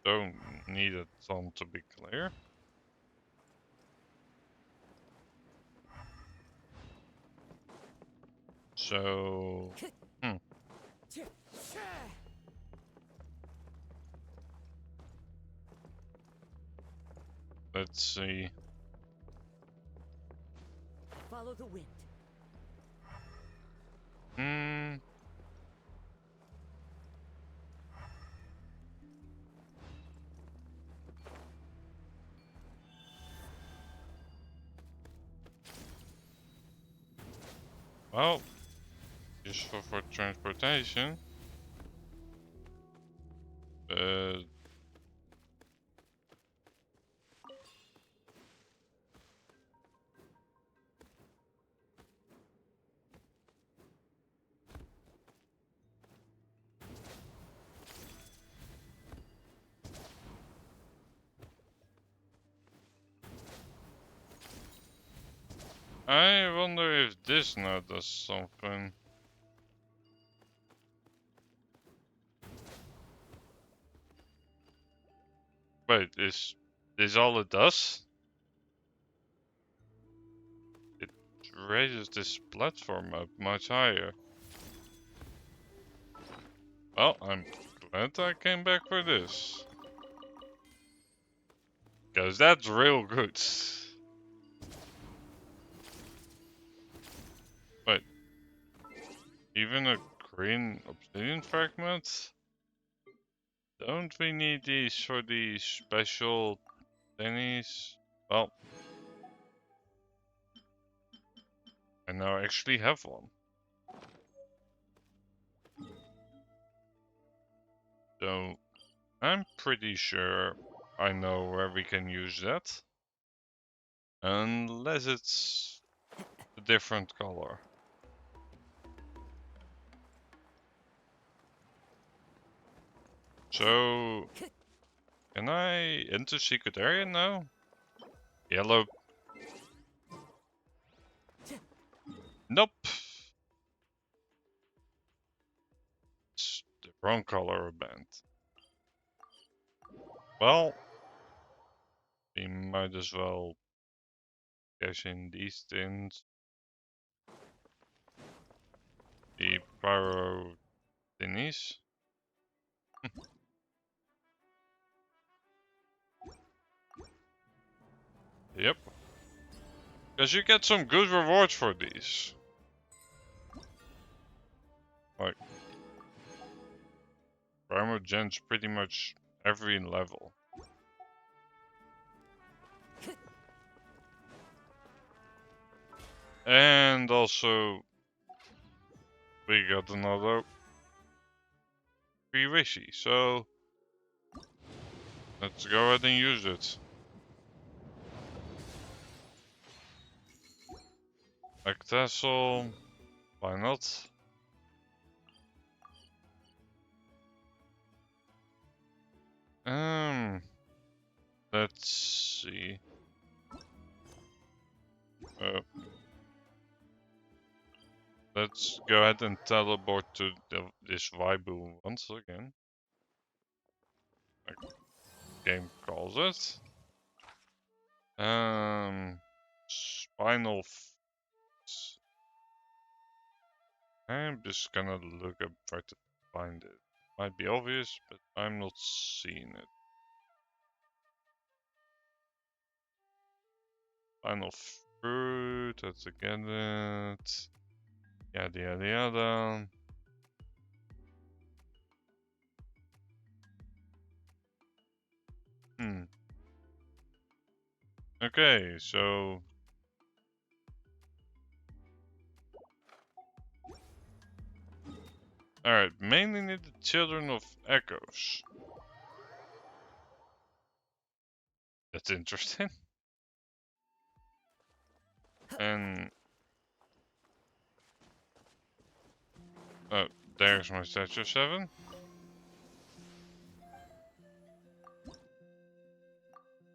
Speaker 1: don't need a ton to be clear. So, let's see.
Speaker 8: Follow the wind.
Speaker 1: Well, useful for transportation. I wonder if this now does something. Wait, is this all it does? It raises this platform up much higher. Well, I'm glad I came back for this. Cause that's real good. Wait. Even a green obsidian fragment? Don't we need these for these special thingies? Well, I now actually have one. So, I'm pretty sure I know where we can use that. Unless it's a different color. So, can I enter secret area now? Yellow. Nope. It's the wrong color band. Well, we might as well cash in these things. The pyro thingies. Yep. Because you get some good rewards for these. Like, Primogen's pretty much every level. And also, we got another free Rishi, so let's go ahead and use it. Ectasol, why not? Let's see. Let's go ahead and teleport to this Vaibu once again. Like game calls it. Spinal. I'm just gonna look up where to find it. Might be obvious, but I'm not seeing it. Spinal fruit, let's get it. Yada yada yada. Okay, so alright, mainly need the Children of Echoes. That's interesting. And oh, there's my statue 7.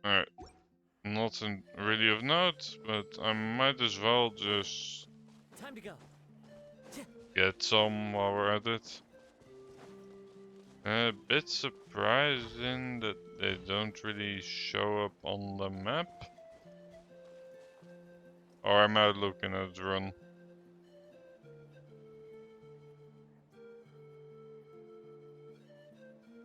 Speaker 1: Alright, nothing really of note, but I might as well just
Speaker 8: Time to go.
Speaker 1: get some while we're at it. A bit surprising that they don't really show up on the map. Or am I looking at run?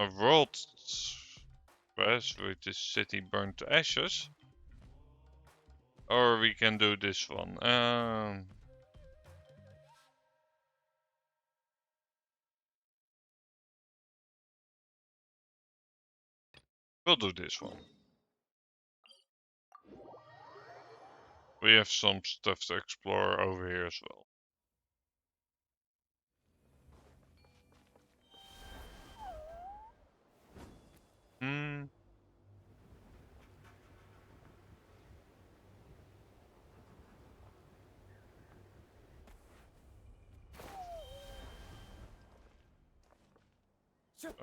Speaker 1: a world stress with this city burned to ashes. Or we can do this one. We'll do this one. We have some stuff to explore over here as well. Hmm.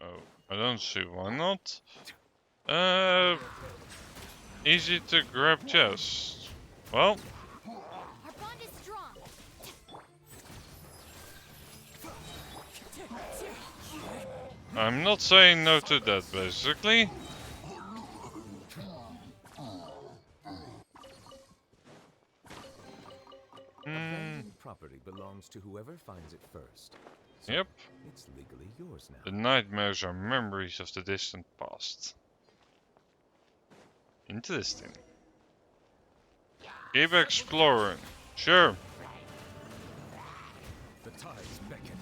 Speaker 1: Oh, I don't see why not. Easy to grab chest. Well,
Speaker 3: Our bond is strong.
Speaker 1: I'm not saying no to that, basically.
Speaker 9: Abandoned property belongs to whoever finds it first. So
Speaker 1: Yep.
Speaker 9: it's legally yours now.
Speaker 1: The nightmares are memories of the distant past. Interesting. Keep exploring. Sure.
Speaker 4: The tides beckon.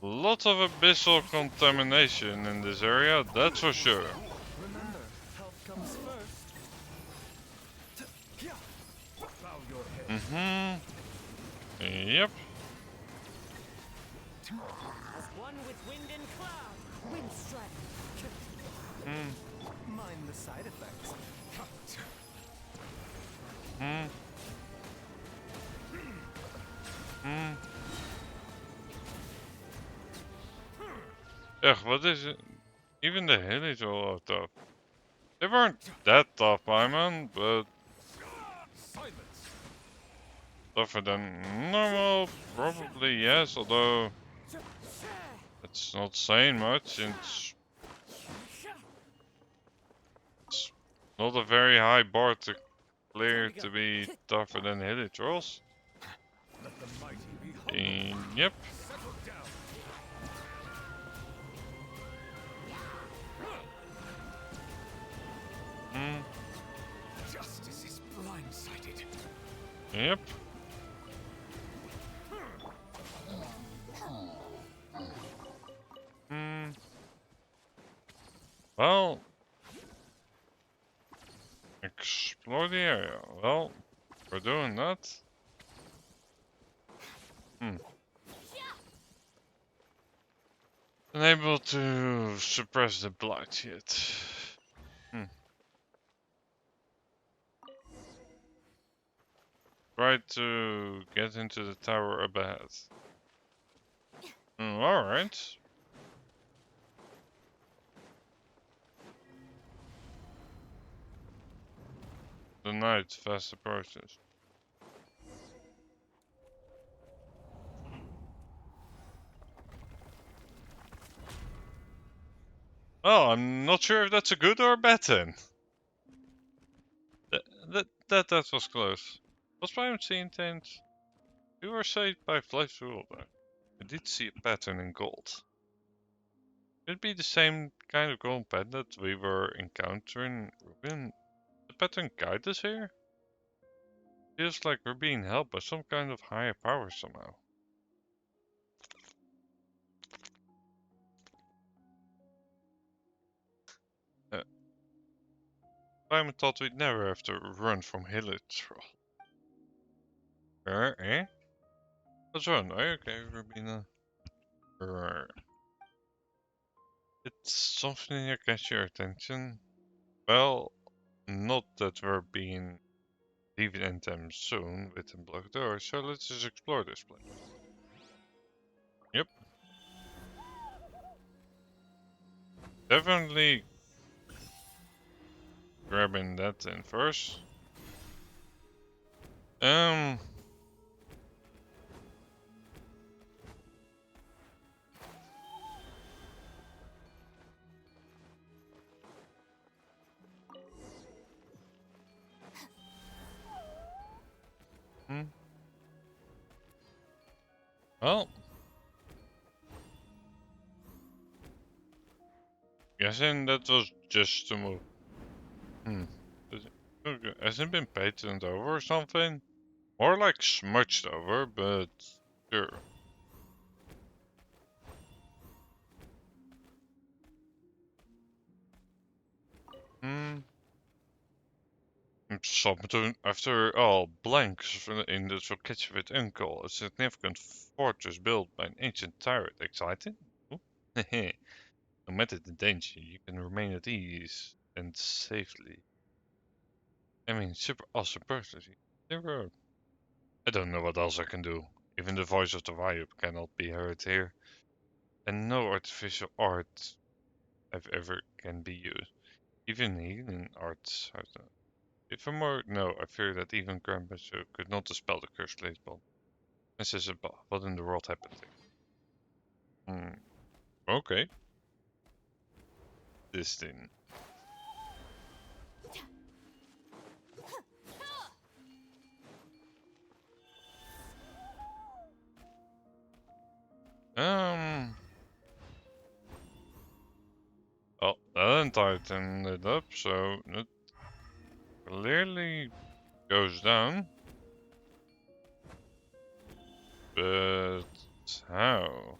Speaker 1: Lots of abyssal contamination in this area, that's for sure.
Speaker 7: Remember, health comes first. Bow your head.
Speaker 1: Yep.
Speaker 8: As one with wind and cloud. Wind strike. Mind the side effects.
Speaker 1: Ugh, what is it? Even the hillies are tough. They weren't that tough, Paimon, but tougher than normal, probably yes, although it's not saying much. It's not a very high bar to clear to be tougher than hilly trolls.
Speaker 4: Let the mighty be humble.
Speaker 1: Yep.
Speaker 4: Settle down. Justice is blindsided.
Speaker 1: Yep. Well, explore the area. Well, we're doing that. Unable to suppress the blight yet. Try to get into the tower up ahead. Alright. The night fast approaches. Oh, I'm not sure if that's a good or a bad thing. That was close. Was primacy intent? You were saved by Flash Ruler. I did see a pattern in gold. Could it be the same kind of gold pattern that we were encountering? Rubin, the pattern guide us here? Feels like we're being helped by some kind of higher power somehow. Simon thought we'd never have to run from Hilitroll. Eh? Let's run. Okay, Rubina. It's something that catch your attention. Well, not that we're being leaving Anthem soon with them blocked doors, so let's just explore this place. Yep. Definitely grabbing that in first. Well, guessing that was just to move. Okay. Hasn't been painted over or something? More like smudged over, but sure. Something after all, blanks in the Sockets with Uncle, a significant fortress built by an ancient tyrant. Exciting? No matter the danger, you can remain at ease and safely. I mean, super awesome personally. Never. I don't know what else I can do. Even the voice of the Vyup cannot be heard here, and no artificial art I've ever can be used. Even healing arts. If I'm more, no, I fear that even Grandmaster could not dispel the cursed Ladebond. This is above. What in the world happened here? Okay. This thing. Well, that tightened it up, so it clearly goes down. But how?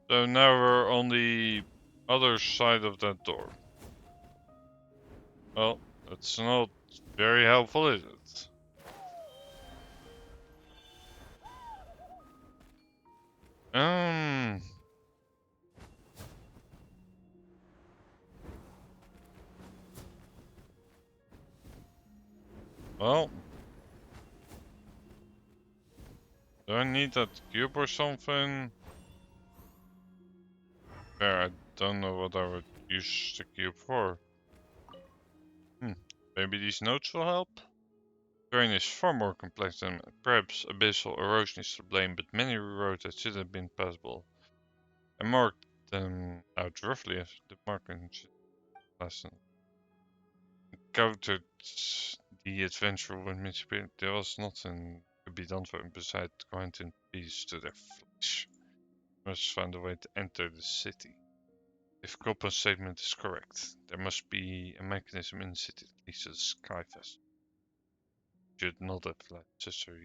Speaker 1: So now we're on the other side of that door. Well, that's not very helpful, is it? Well, do I need that cube or something? Yeah, I don't know what I would use the cube for. Maybe these notes will help? Terrain is far more complex than perhaps abyssal erosion is to blame, but many roads that should have been passable. I marked them out roughly as the marking lesson. Encountered the adventure with Mississippi. There was nothing to be done for them besides granting peace to their flesh. Must find a way to enter the city. If Copen's statement is correct, there must be a mechanism in the city that leads to the Skyfest. Should not have let Sister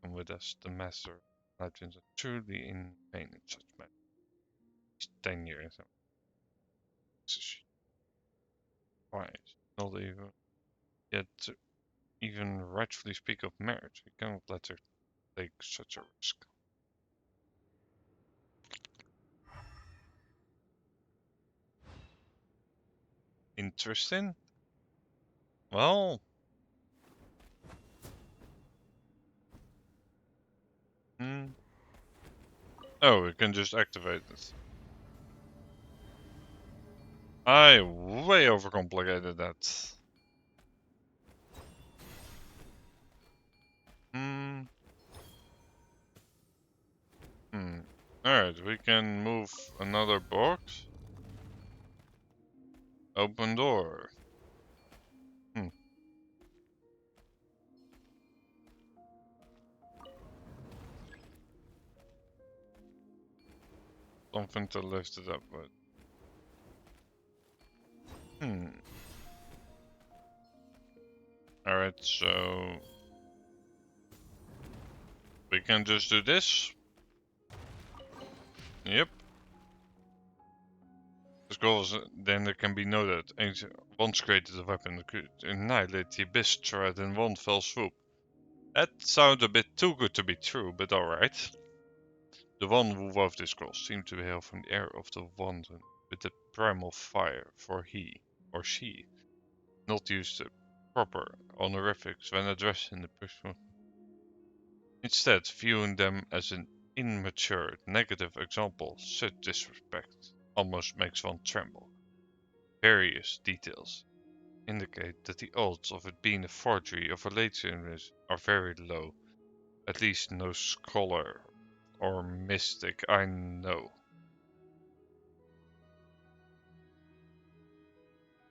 Speaker 1: come with us. The Master of Legends are truly in pain in such matters. He's 10 years old. Why? Not even yet to even rightfully speak of marriage. We cannot let her take such a risk. Interesting. Well, oh, we can just activate it. I way overcomplicated that. Alright, we can move another box. Open door. Something to lift it up with. Alright, so we can just do this. Yep. Because then there can be no doubt. Once created a weapon that could annihilate the abyss threat in one fell swoop. That sounds a bit too good to be true, but alright. The one who wove this scroll seemed to hail from the air of the one with the primal fire, for he, or she, not used the proper honorifics when addressing the person. Instead, viewing them as an immature, negative example, such disrespect almost makes one tremble. Various details indicate that the odds of it being a forgery of a late generation are very low. At least no scholar or mystic I know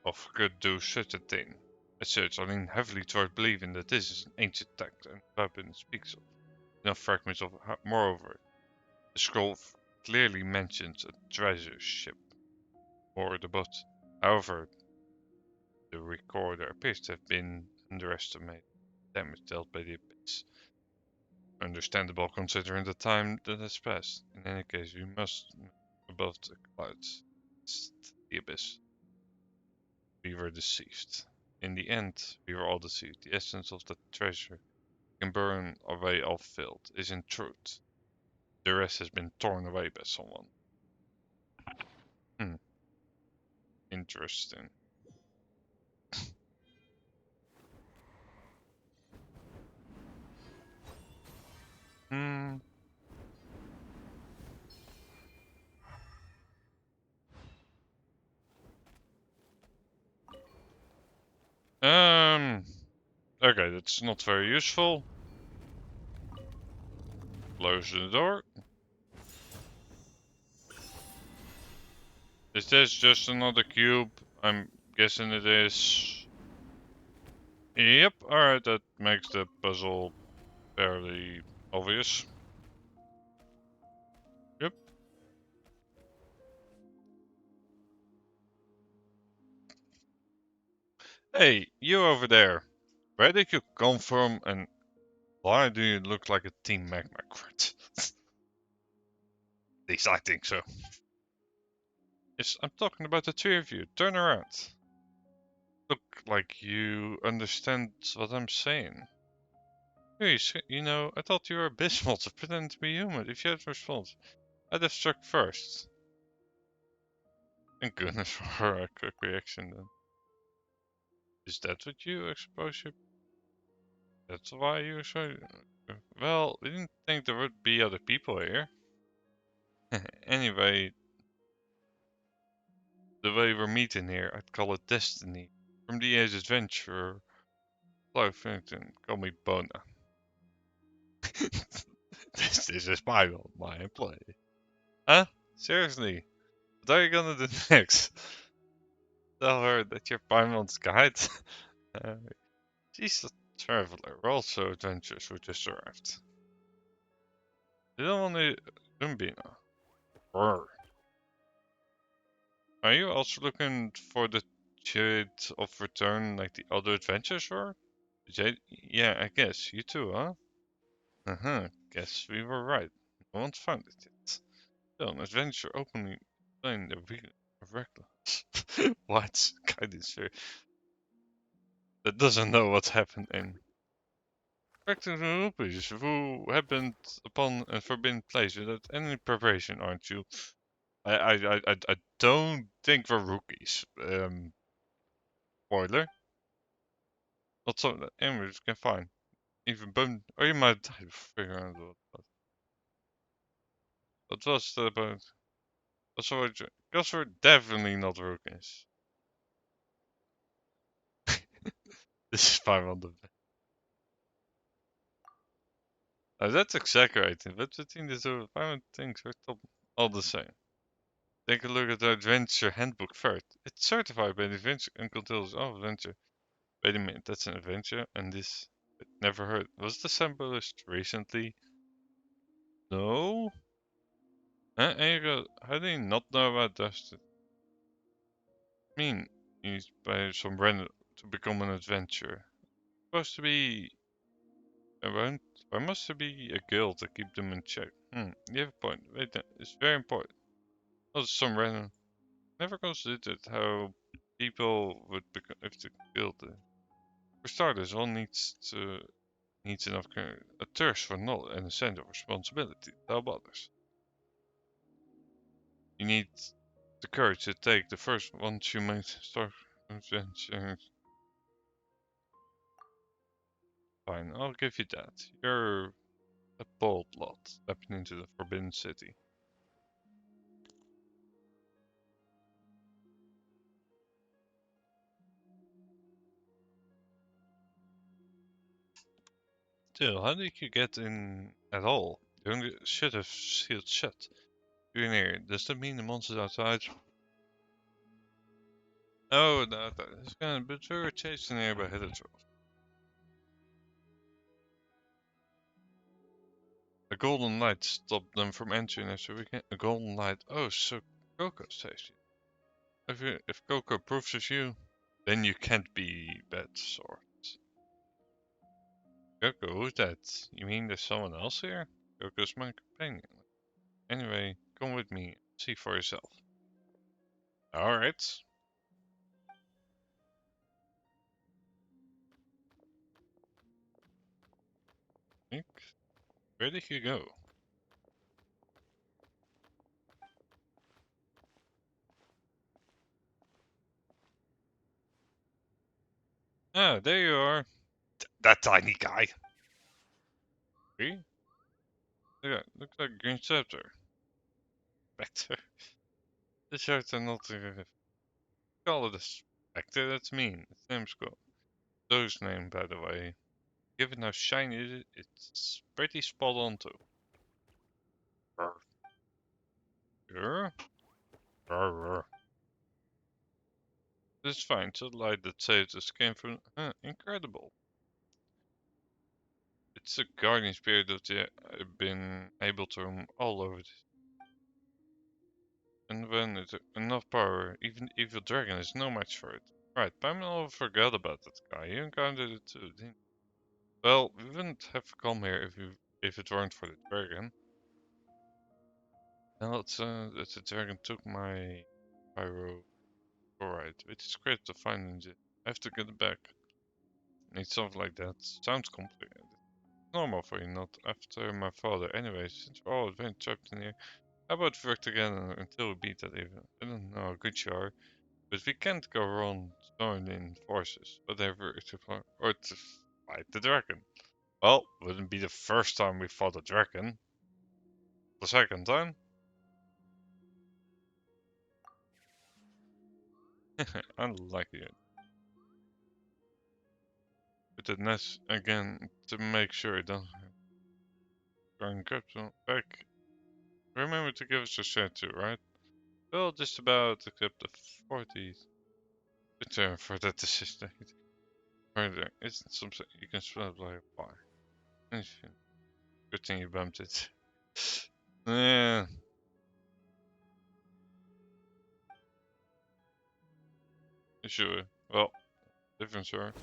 Speaker 1: of could do such a thing. As such, I lean heavily toward believing that this is an ancient text and weapon speaks of enough fragments of. Moreover, the scroll clearly mentions a treasure ship or the boat. However, the recorder appears to have been underestimated damage dealt by the abyss. Understandable considering the time that has passed. In any case, we must move above the clouds. The abyss. We were deceived. In the end, we were all deceived. The essence of the treasure can burn away all filth is in truth. The rest has been torn away by someone. Interesting. Hmm. Okay, that's not very useful. Close the door. Is this just another cube? I'm guessing it is. Yep, alright, that makes the puzzle fairly obvious. Yep. Hey, you over there. Where did you come from and why do you look like a Team Magma crit? At least I think so. Yes, I'm talking about the three of you. Turn around. Look like you understand what I'm saying. Please, you know, I thought you were abysmal to pretend to be human. If you had response, I'd have struck first. Thank goodness for a quick reaction then. Is that what you expose you? That's why you so... Well, we didn't think there would be other people here. Anyway, the way we're meeting here, I'd call it destiny. From the age adventurer, Clive Finington, call me Bona. This is my employee. Huh? Seriously? What are you gonna do next? Tell her that you're Paimon's guide? She's a traveler. We're also adventurers who just arrived. You don't want to Umbina. Brr. Are you also looking for the Shade of Return like the other adventurers were? Yeah, I guess. You too, huh? Guess we were right. No one's found it yet. Still, an adventure openly playing the wheel of reckless. What? Guidance that doesn't know what's happening. Back to the rupees, who happened upon a forbidden place without any preparation, aren't you? I don't think we're rookies. Spoiler. Not something that enemies can find. Even bone, or you might die before figuring out what was the bone? Because we're definitely not rookies. This is 500. Now that's exaggerating, but between the two, 500 things are all the same. Take a look at the adventure handbook first. It's certified by the adventure and controls all adventure. Wait a minute, that's an adventure, and this never heard. Was this published recently? No. How do you not know about Dustin? I mean, he's by some random to become an adventurer. Supposed to be around. Or must there be a guild to keep them in check? You have a point. Wait, it's very important. Not some random. Never considered how people would become if the guild. For starters, one needs enough a thirst for knowledge and a sense of responsibility to help others. You need the courage to take the first once you might start adventuring. Fine, I'll give you that. You're a bold lot stepping into the Forbidden City. Still, how did you get in at all? You only should have sealed shut. You're in here. Does that mean the monsters outside? Oh, that is gonna be true. Chasing nearby hidden trolls. A golden light stopped them from entering after we can. A golden light. Oh, so Coco saves you. If Coco approves of you, then you can't be bad swords. Coco, who's that? You mean there's someone else here? Coco's my companion. Anyway, come with me. See for yourself. Alright. Nick, where did you go? Ah, there you are. That tiny guy. See? Yeah, looks like a green scepter. Spectre. The shirts are not call it a spectre, that's mean. Its name's cool. Zoe's name, by the way. Given how shiny it is, it's pretty spot on too. Sure? This is fine. The light that saved us came from... incredible. It's a guardian spirit that I've been able to roam all over this. And when it's enough power, even evil dragon is no match for it. Right, Pamela forgot about that guy. You encountered it too, didn't you? Well, we wouldn't have come here if it weren't for the dragon. Well, it's that the dragon took my pyro. Alright, which is great to find in it. I have to get it back. Need something like that. Sounds complicated. Normal for you, not after my father. Anyway, since we're all been trapped in here, how about we work together until we beat that evil? I don't know how good you are, but we can't go around joining forces, whatever or to fight the dragon. Well, wouldn't be the first time we fought a dragon. The second time? Unlucky. With the nest again to make sure it doesn't burn capital back. Remember to give us a share too, right? Well, just about except the 40th return for that decision. Further, isn't something you can spell by a fire. Good thing you bumped it. Yeah. Sure. Well, different sure.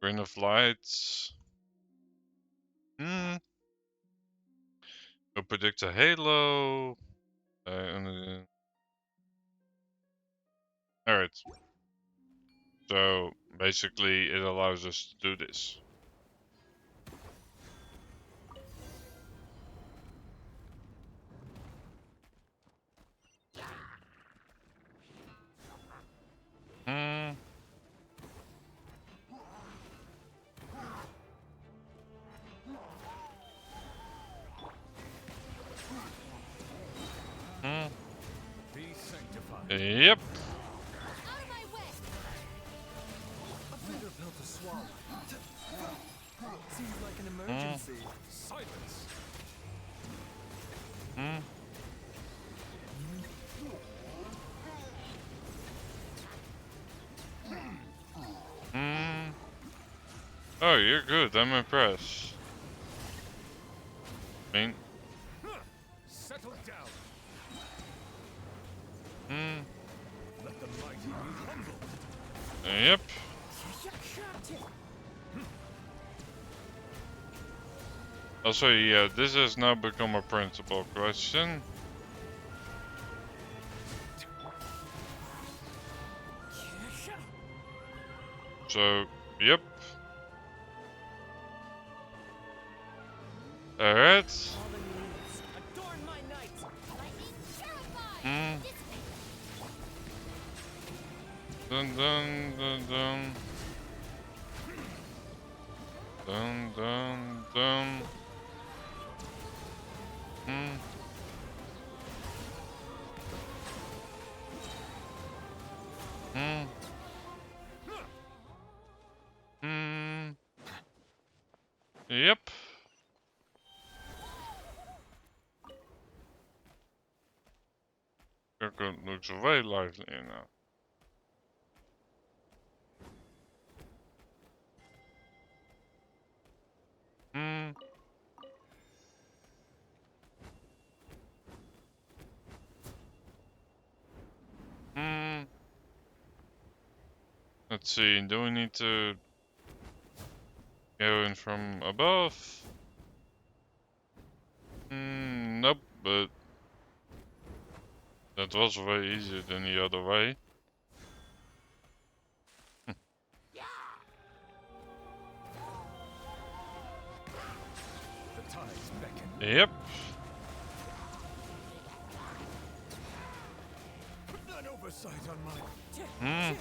Speaker 1: Grain of lights. We'll predict a halo. Alright. So basically it allows us to do this. Yep.
Speaker 8: Out of my way. A finger pill to swallow. Seems like an emergency. Silence.
Speaker 1: Oh, you're good. I'm impressed.
Speaker 6: Settle down.
Speaker 4: Let the mighty be humble.
Speaker 1: Yep. Also, yeah, this has now become a principal question. So, yep. Alright.
Speaker 8: Adorn my night.
Speaker 3: Lightning terrified.
Speaker 1: Dun dun dun dun. Dun dun dun. Yep. circle looks way livelier now. Hmm. Hmm. Let's see, do we need to go in from above? Nope, but that was way easier than the other way.
Speaker 4: The tides beckon.
Speaker 1: Yep.
Speaker 4: An oversight on my.
Speaker 1: Hmm.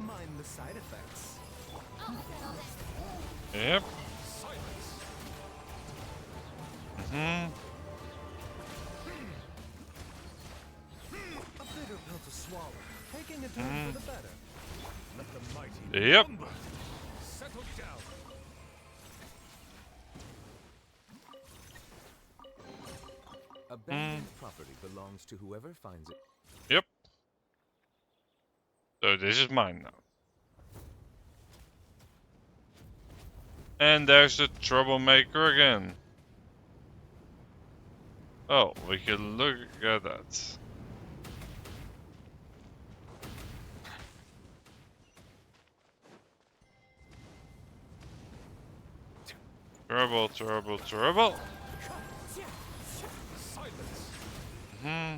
Speaker 7: Mind the side effects.
Speaker 1: Yep.
Speaker 4: Silence.
Speaker 1: Hmm.
Speaker 7: A bitter pill to swallow. Taking a turn for the better.
Speaker 4: Let the mighty.
Speaker 1: Yep.
Speaker 4: Number. Settle down.
Speaker 9: Abandoned property belongs to whoever finds it.
Speaker 1: Yep. So this is mine now. And there's the troublemaker again. Oh, we can look at that. Trouble, trouble, trouble.
Speaker 4: Silence.
Speaker 1: Hmm.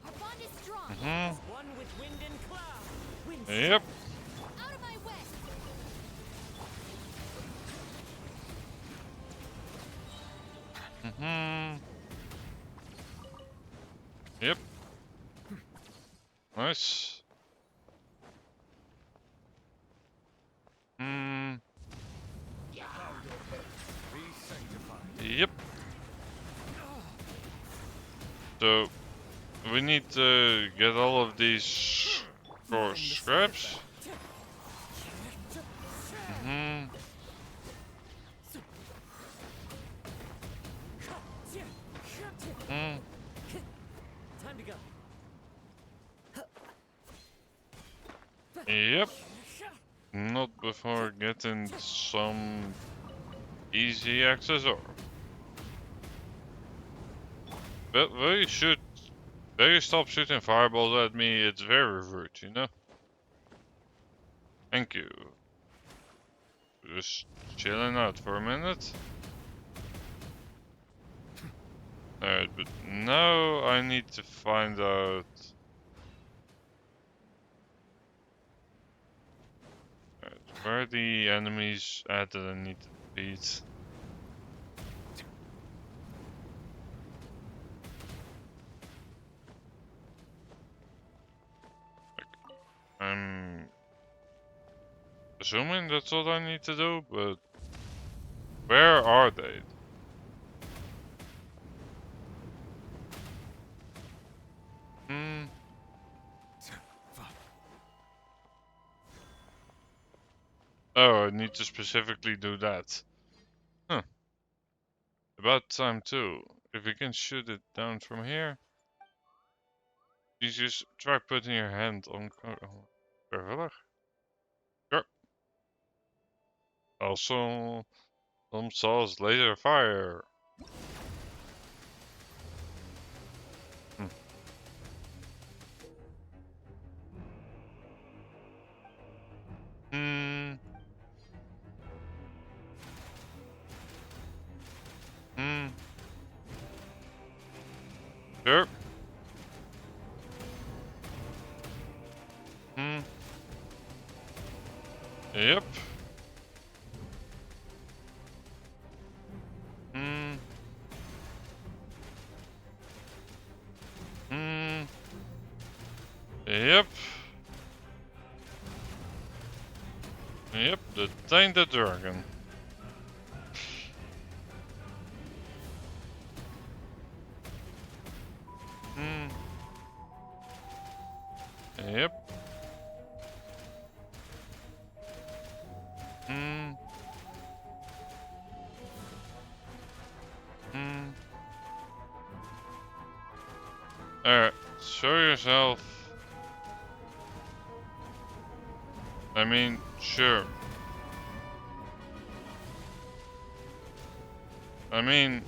Speaker 8: Our bond is strong.
Speaker 1: Hmm.
Speaker 8: One with wind and cloud. Wind
Speaker 1: Yep.
Speaker 8: out of my way.
Speaker 1: Hmm. Yep. Nice. Hmm.
Speaker 4: Be sanctified.
Speaker 1: Yep. So we need to get all of these core scraps. Hmm. Hmm.
Speaker 8: Time to go.
Speaker 1: Yep. Not before getting some easy access or. But will you stop shooting fireballs at me? It's very rude, you know? Thank you. Just chilling out for a minute. Alright, but now I need to find out. Alright, where are the enemies at that I need to beat? I'm assuming that's what I need to do, but where are they? Hmm. Oh, I need to specifically do that. Huh. About time too. If you can shoot it down from here. You just try putting your hand on vrijwillig. Sure. Also, some saws laser fire. Hmm. Hmm. Hmm. Sure. Hmm. Yep. Hmm. Hmm. Yep. Yep, the tainted dragon. Hmm. Yep. Hmm. show yourself. I mean, sure. I mean,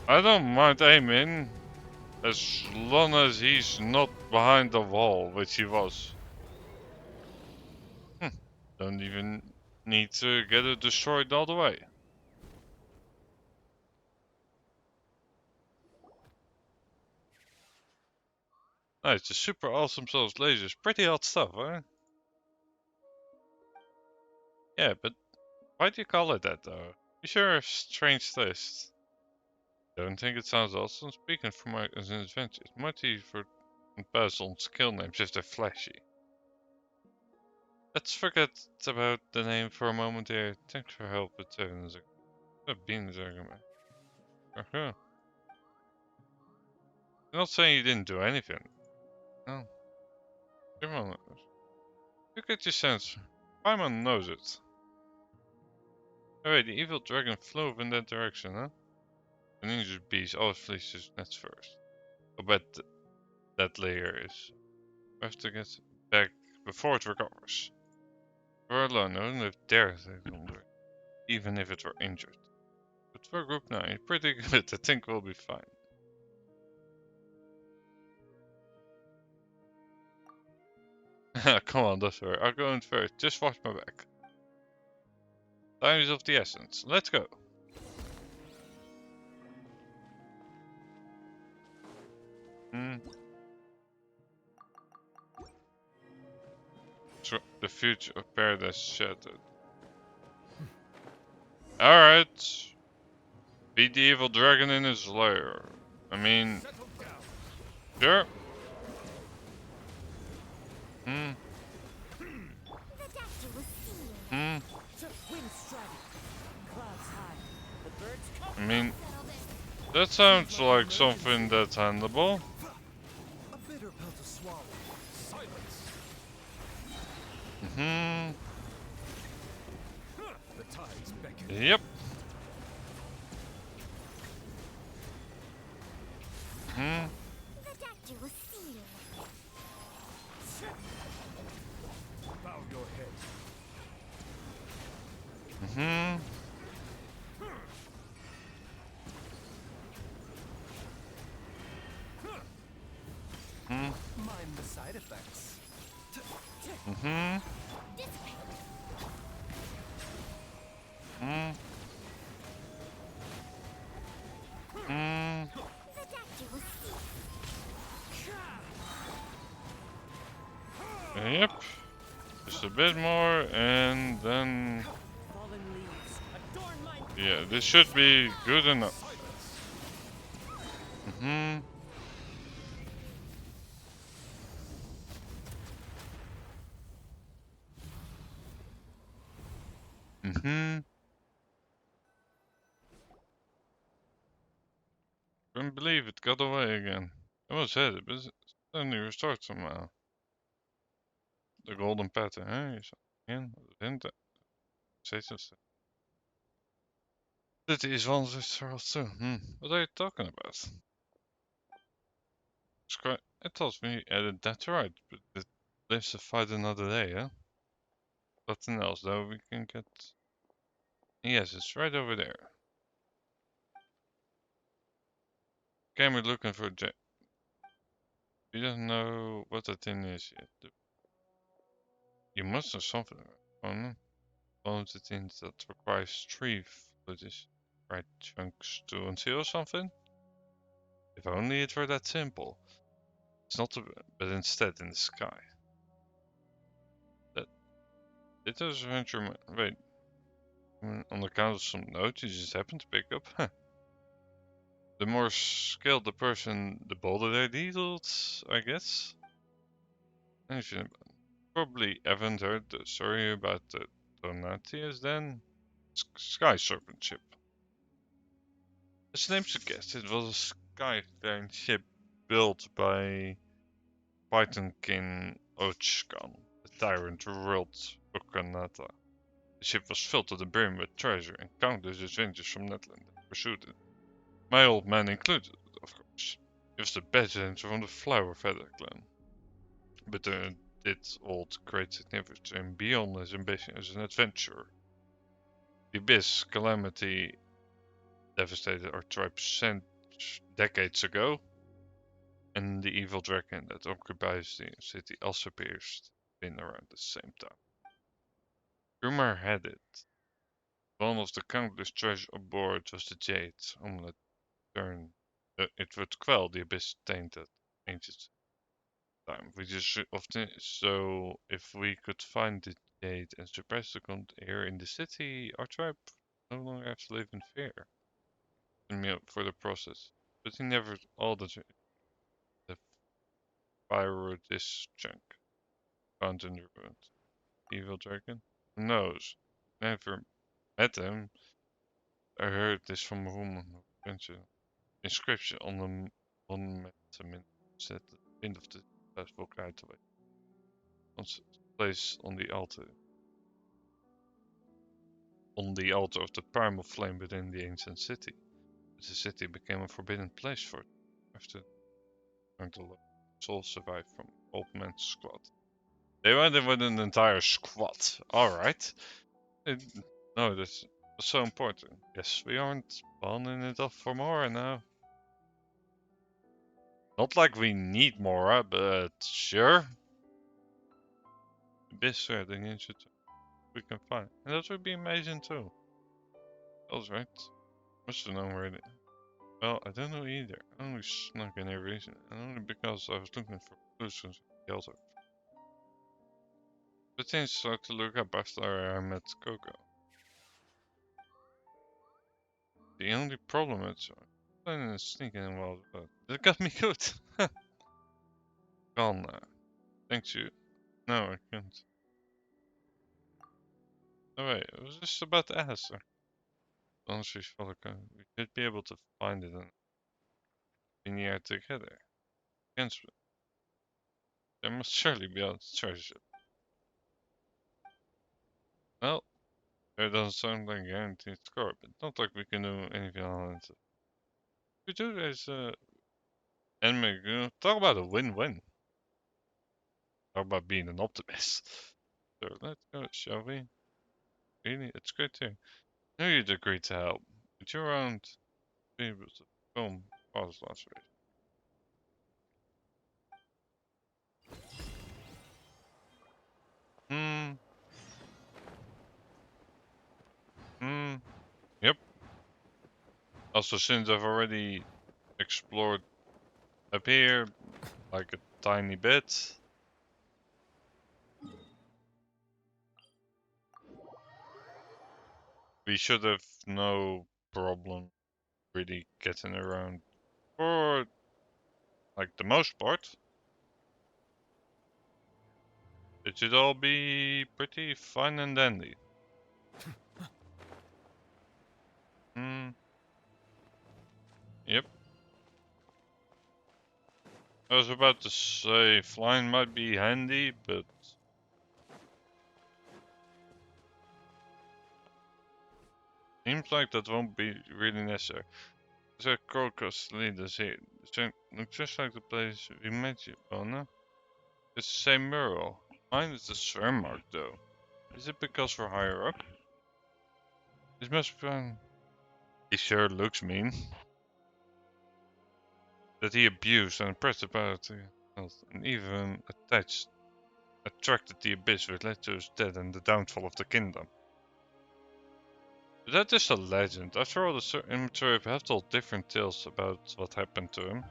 Speaker 1: I don't mind aiming as long as he's not behind the wall, which he was. Don't even need to get it destroyed all the way. Nice, the super awesome souls lasers. Pretty hot stuff, huh? Yeah, but why do you call it that though? You sure have strange taste. Don't think it sounds awesome. Speaking from my adventure, it's much easier for pass on skill names if they're flashy. Let's forget about the name for a moment here. Thanks for help with 7 seconds. Beans argument. Okay. I'm not saying you didn't do anything. No. Come on. You get your sense. Paimon knows it. Oh wait, the evil dragon flew in that direction, huh? The ninja beast always flees his nets first. I bet that layer is. We have to get back before it recovers. We're alone, I wouldn't have dared to wander, even if it were injured. But for a group now, you're pretty good. I think we'll be fine. Come on, that's right. I'll go in first. Just watch my back. Time is of the essence. Let's go. The future of paradise shattered. Alright. Beat the evil dragon in his lair. I mean... Sure. I mean... That sounds like something that's handleable. Yep.
Speaker 4: Bow your head. Mind the side effects.
Speaker 1: Yep. Just a bit more and then... Yeah, this should be good enough. Couldn't believe it got away again. I almost had it, but it suddenly restored somehow. The golden pattern, hè? Je zag in, winter. Steeds als Dit is one too. What are you talking about? Sky, it tells me added that right, but it lives to fight another day, huh? Nothing else though we can get. Yes, it's right over there. Came we looking for Jack. We don't know what that thing is yet. You must know something about it. One of the things that requires 3 footage, right chunks to unseal something? If only it were that simple. It's not, but instead in the sky. That it does venture. Wait, on account of some notes you just happened to pick up. The more skilled the person, the bolder their deeds, I guess. And you probably haven't heard the story about the Donatius then? Sky Serpent ship. As the name suggests, it was a skyfaring ship built by Python King Ochkan, the tyrant who ruled Okanata. The ship was filled to the brim with treasure and countless adventures from Netland pursued it. My old man included, of course. He was the best dancer from the Flower Feather clan. But did hold great significance beyond his ambition as an adventurer. The Abyss calamity devastated our tribe decades ago, and the evil dragon that occupies the city also appears to been around the same time. Rumor had it one of the countless treasures aboard was the jade omelet turn. It would quell the abyss tainted ancient time. We just often so if we could find the jade and suppress the count here in the city, our tribe no longer have to live in fear. And me up for the process, but he never all the fire this chunk found in the ruins. Evil dragon? Who knows? Never met him. I heard this from a woman who mentioned inscription on the monument said the end of the festival guide away. Once placed on the altar. On the altar of the primal flame within the ancient city. But the city became a forbidden place for it after the soul survived from Old Man's squad. They went in with an entire squad. Alright. No, that's so important. Yes, we aren't spawning it off for Mora now. Not like we need Mora, but sure. Abyss thing into we can find. And that would be amazing too. That was right. Must have known already. Well, I don't know either. I only snuck in every reason. And only because I was looking for clues from the altar. But things started to look up after I met Coco. The only problem is playing and sneaking in wild, but it got me good. Gone now. Thanks you. No, I can't. Oh wait, I was just about to ask her. Honestly, we should be able to find it and be here together. Against it. There must surely be other treasure. Well, it doesn't sound like a guaranteed score, but not like we can do anything on it. We do is and make talk about a win-win. Talk about being an optimist. So let's go, shall we? Really, it's great to know you'd agree to help. But you're around be able to film Father's last race. Yep. Also, since I've already explored up here, like a tiny bit. We should have no problem really getting around for like the most part. It should all be pretty fun and dandy. Yep. I was about to say flying might be handy, but seems like that won't be really necessary. There's a crocus leaders here. Looks just like the place we met you, Bona. It's the same mural. Mine is the swear mark though. Is it because we're higher up? This must be... He sure looks mean. That he abused and oppressed the powerful and even attracted the abyss which led to his death and the downfall of the kingdom. But that is a legend. After all, the immature have told different tales about what happened to him.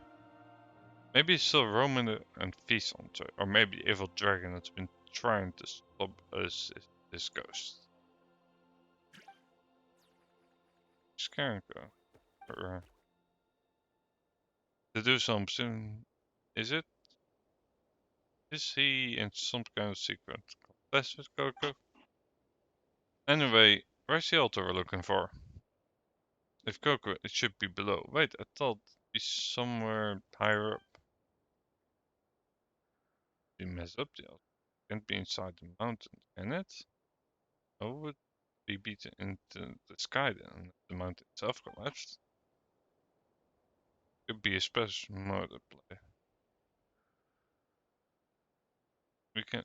Speaker 1: Maybe he's still roaming and feasts on it, or maybe the evil dragon has been trying to stop us, his ghost. Scarecrow. To do something, is it? Is he in some kind of secret contest with Coco? Anyway, where's the altar we're looking for? If Coco, it should be below. Wait, I thought it'd be somewhere higher up. We mess up the altar. Can't be inside the mountain, can it? How would we beat it into the sky then? The mountain itself collapsed. Could be a special mode to play. We can.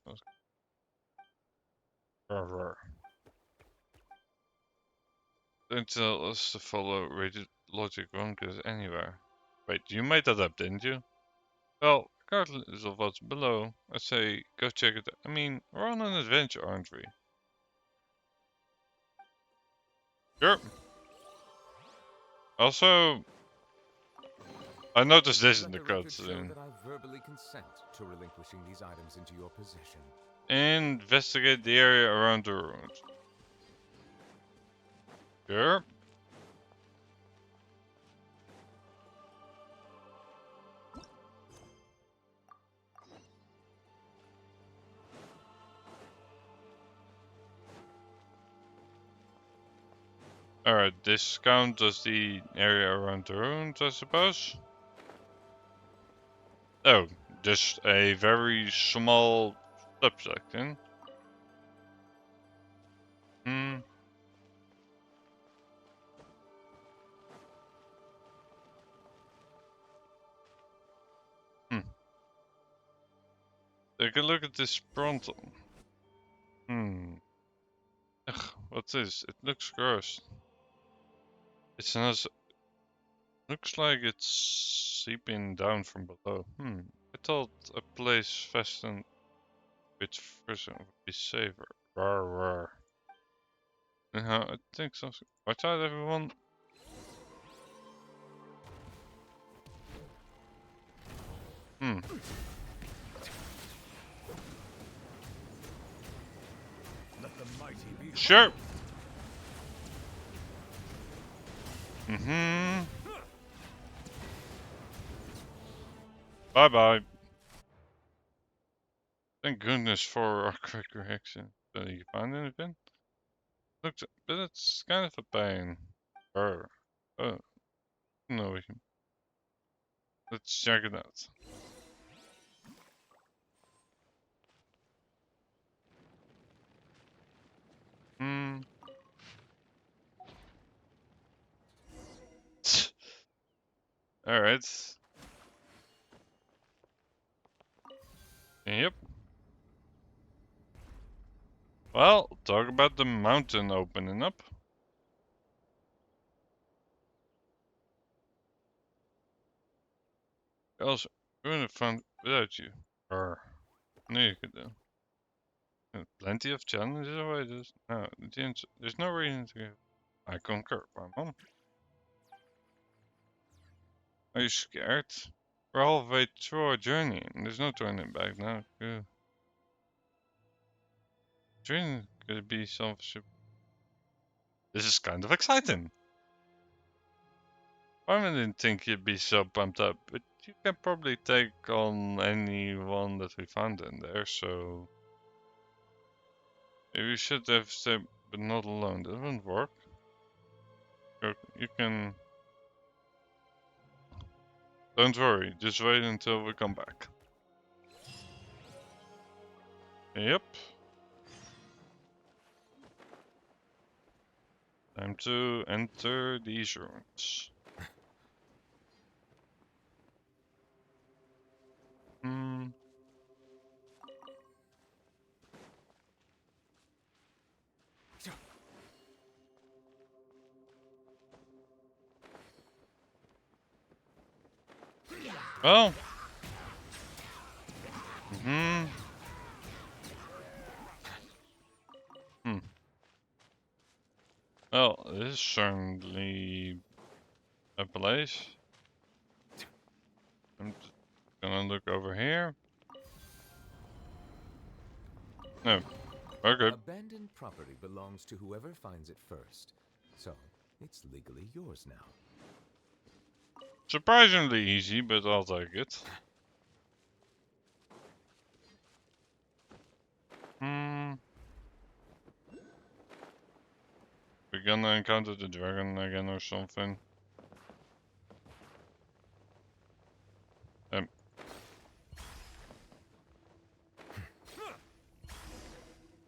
Speaker 1: Don't tell us to follow rigid logic wrongers anywhere. Wait, you made that up, didn't you? Well, regardless of what's below, I say go check it out. I mean, we're on an adventure, aren't we? Sure. Also, I noticed this in the cutscene.
Speaker 9: That I verbally consent to relinquishing these items into your possession.
Speaker 1: Investigate the area around the ruins. Sure. Alright, this counts as the area around the ruins, I suppose. Oh, just a very small subsection. Hmm. Take a look at this frontal. Ugh, what's this? It looks gross. It's not. Looks like it's seeping down from below. I thought a place fastened with frozen would be safer. Rawr, rawr. I think so. Watch out, everyone.
Speaker 6: Let the mighty be.
Speaker 1: Sure. Bye bye. Thank goodness for our quick reaction. Did you find anything? Looks, but it's kind of a pain. Oh, no, we can. Let's check it out. Alright. Yep. Well, talk about the mountain opening up. Also, we're gonna fun without you. Or, no, you could do. Plenty of challenges awaited. No, there's no reason to give. I concur, Mom. Are you scared? We're halfway through our journey, and there's no turning back now. Good. Training could be self-ship. This is kind of exciting. I didn't think you'd be so pumped up, but you can probably take on anyone that we found in there, so... Maybe we should have stayed, but not alone. That wouldn't work. You can... Don't worry, just wait until we come back. Yep. Time to enter these ruins. Well. Well, this is certainly a place. I'm just gonna look over here. No. Okay.
Speaker 9: Abandoned property belongs to whoever finds it first. So, it's legally yours now.
Speaker 1: Surprisingly easy, but I'll take it. We're gonna encounter the dragon again or something. That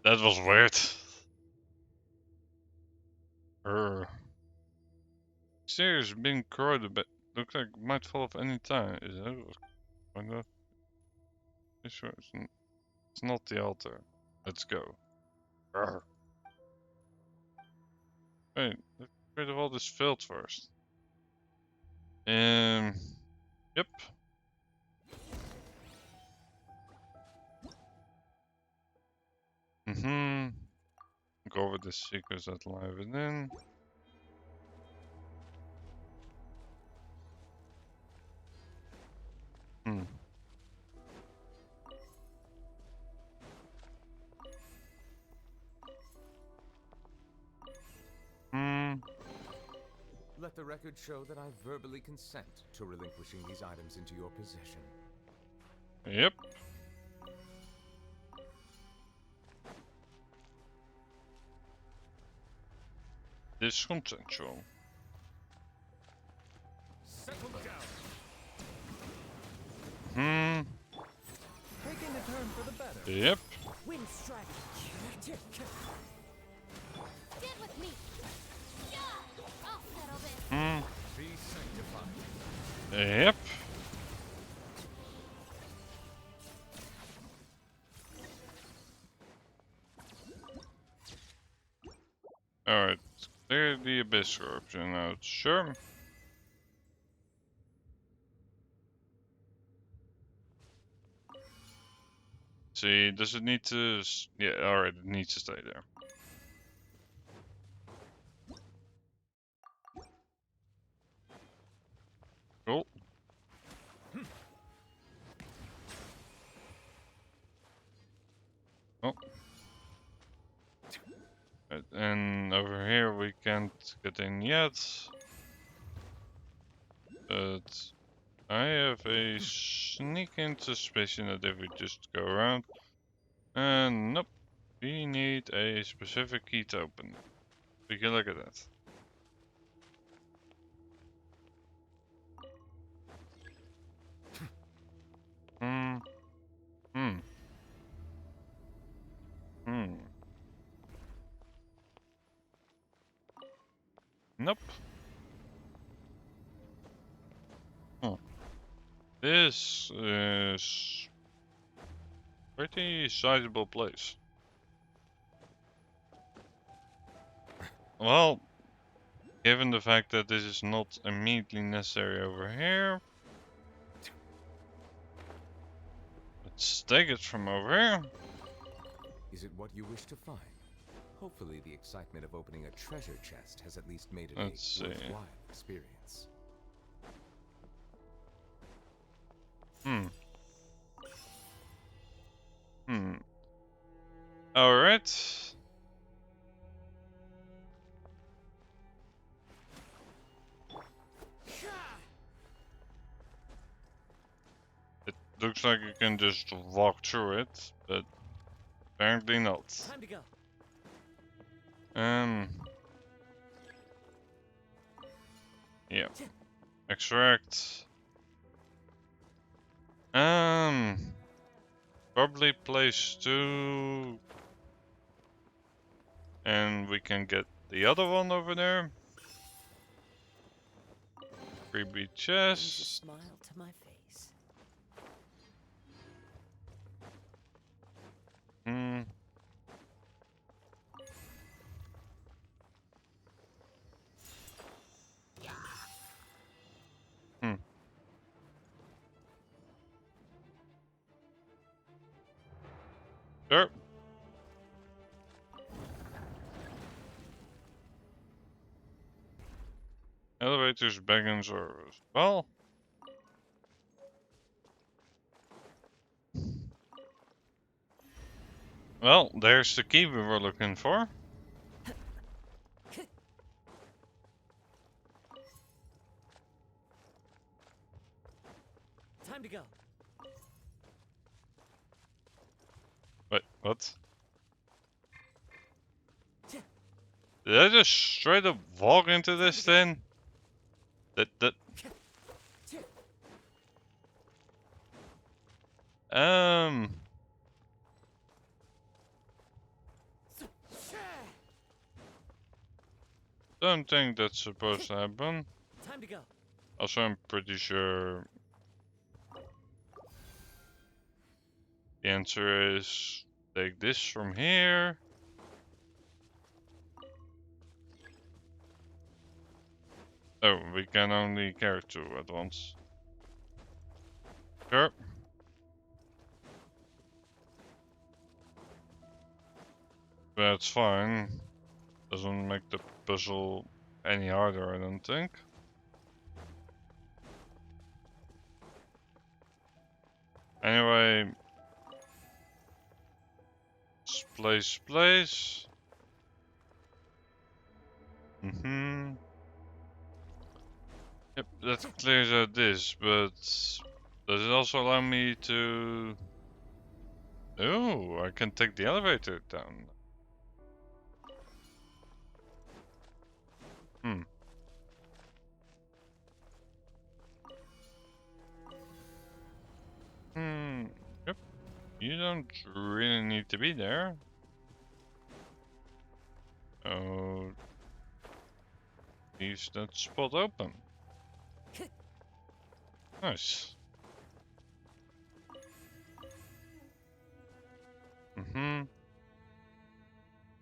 Speaker 1: was weird. Stairs being corroded, but looks like it might fall off any time. Is it? Why not? Sure, it's not the altar. Let's go. Arr. Wait, let's get rid of all this filth first. Yep. Go over the secrets that lie within.
Speaker 9: Let the record show that I verbally consent to relinquishing these items into your possession.
Speaker 1: Yep. This is consensual.
Speaker 7: Settle down.
Speaker 8: Taking a turn for the better.
Speaker 1: Yep.
Speaker 8: Wind strike. Stick with me. Yeah, I'll settle this.
Speaker 9: Be sanctified.
Speaker 1: Yep. Alright, clear the abyss corruption out, sure. See, does it need to... Yeah, alright, it needs to stay there. Cool. Oh. Right, and over here we can't get in yet. But I have a sneaking suspicion that if we just go around... And nope. We need a specific key to open. We can look at that. Nope. This is pretty sizable place. Well, given the fact that this is not immediately necessary over here, let's take it from over here.
Speaker 9: Is it what you wish to find? Hopefully the excitement of opening a treasure chest has at least made it
Speaker 1: Let's see.
Speaker 9: a worthwhile experience.
Speaker 1: Alright. It looks like you can just walk through it, but apparently not.
Speaker 8: Time to go.
Speaker 1: Yeah. Extract. Probably place 2. And we can get the other one over there. Freebie chest.
Speaker 2: Smile to my face.
Speaker 1: Sure. Elevators, beacons, or well. Well, there's the key we were looking for.
Speaker 8: Time to go.
Speaker 1: Wait, what? Did I just straight up walk into this thing? That don't think that's supposed to happen.
Speaker 8: Time to go.
Speaker 1: Also, I'm pretty sure the answer is take this from here. Oh, we can only carry 2 at once. Sure. That's fine. Doesn't make the puzzle any harder, I don't think. Anyway, place. Yep, that clears out this, but does it also allow me to... Oh, I can take the elevator down. Yep, you don't really need to be there. Oh, leaves that spot open. Nice.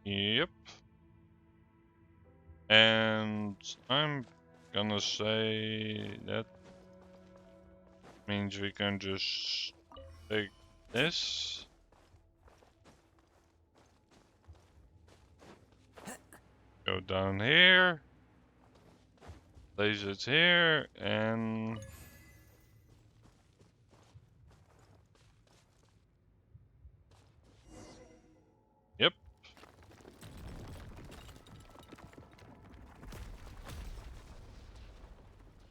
Speaker 1: Yep. And I'm gonna say that means we can just take this. Go down here. Place it here and... Yep.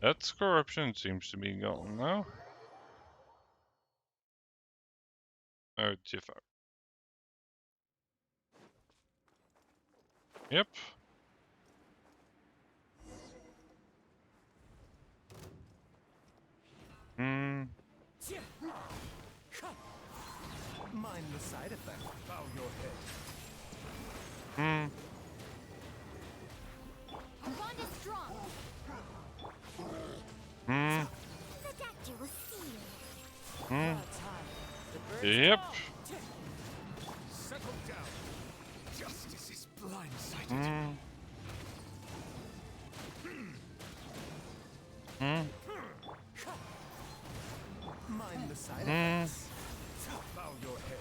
Speaker 1: That's corruption seems to be gone now. Oh, Jiffa. Yep.
Speaker 7: Mind the side effect. Bow your head.
Speaker 3: Bond is strong. The doctor will see you.
Speaker 1: Yep.
Speaker 4: Settle down. Justice is blindsided.
Speaker 7: Mind the side effects. Bow your head.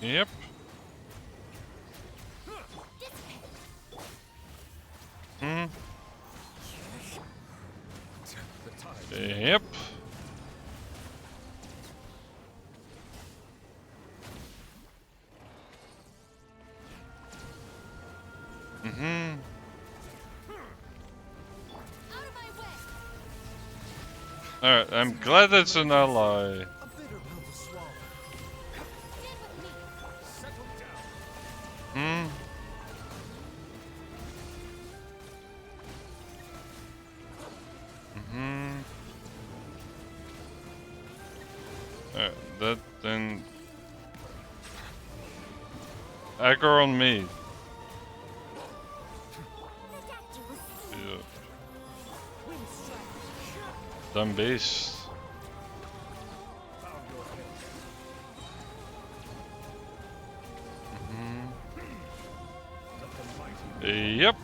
Speaker 1: Yep. Yep. Alright, I'm glad it's an ally.
Speaker 7: A bitter pill to swallow.
Speaker 4: Settle
Speaker 1: Hmm.
Speaker 4: down.
Speaker 1: Alright, that then... Aggro on me.
Speaker 3: The doctor will see you.
Speaker 1: Yeah. Dumb beast.
Speaker 4: Bow your head. Let the mighty
Speaker 1: Yep.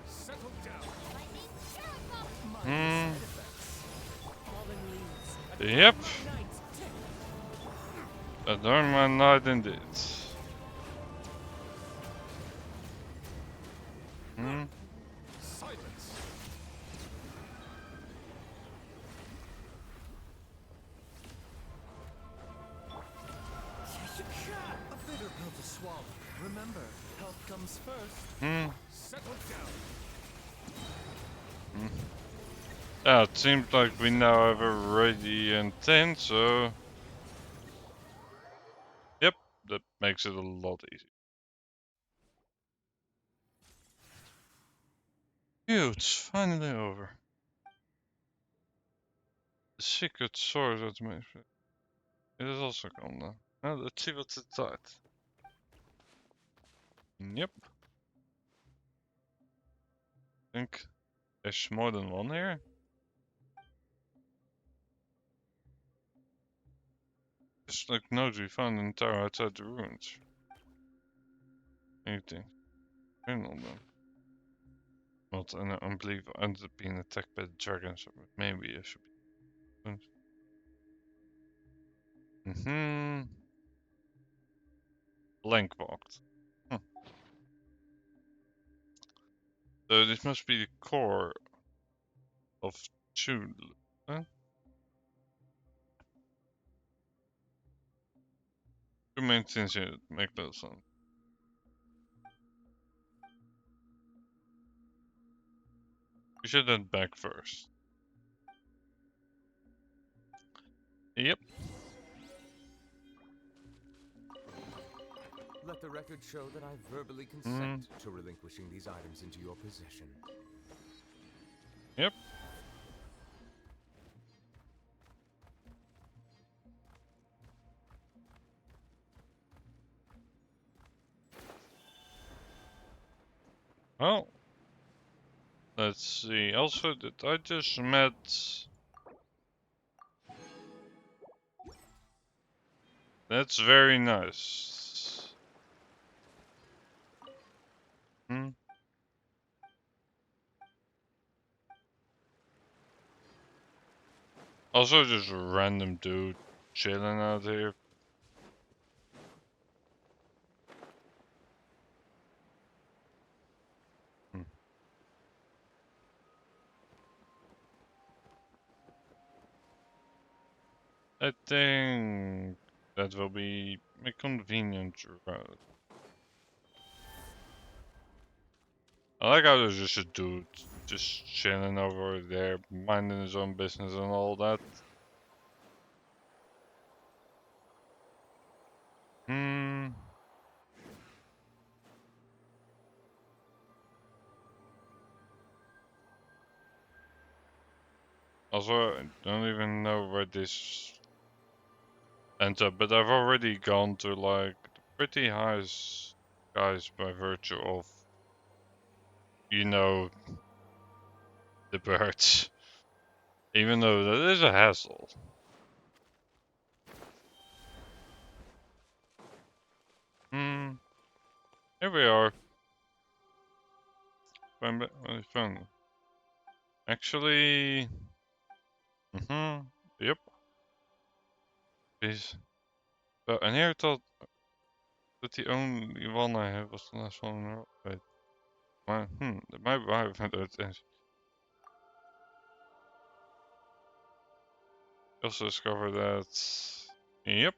Speaker 4: settle down.
Speaker 3: Lightning, miracle.
Speaker 2: Fallen leaves.
Speaker 1: Yep. Adorn my night indeed.
Speaker 4: Silence.
Speaker 7: A bitter pill to swallow. Remember, health comes first.
Speaker 4: Settle down.
Speaker 1: Yeah, it seems like we now have a radiant 10, so... Yep, that makes it a lot easier. Phew, it's finally over. The secret source automation. It is also gone now. Now let's see what's inside. Yep. I think there's more than one here. Just like notes we found in the tower outside the ruins. Anything. Criminal them. Not an unbelievable ended up being attacked by the dragons. Maybe it should be. Blank walked. So this must be the core of Chul. Huh? Two main things here that make little sense. We should head back first. Yep.
Speaker 9: Let the record show that I verbally consent to relinquishing these items into your possession.
Speaker 1: Yep. Well, let's see. Also, did I just met? That's very nice. Also, just a random dude chilling out here. I think that will be a convenient route. I like how there's just a dude just chilling over there, minding his own business and all that. Also, I don't even know where this ends up, but I've already gone to like pretty high skies by virtue of, you know, the birds. Even though that is a hassle. Here we are. Fun. Actually, yep. Please. And here I thought that the only one I had was the last one in a row. Wait. That might be why I found out. Also discovered that. Yep.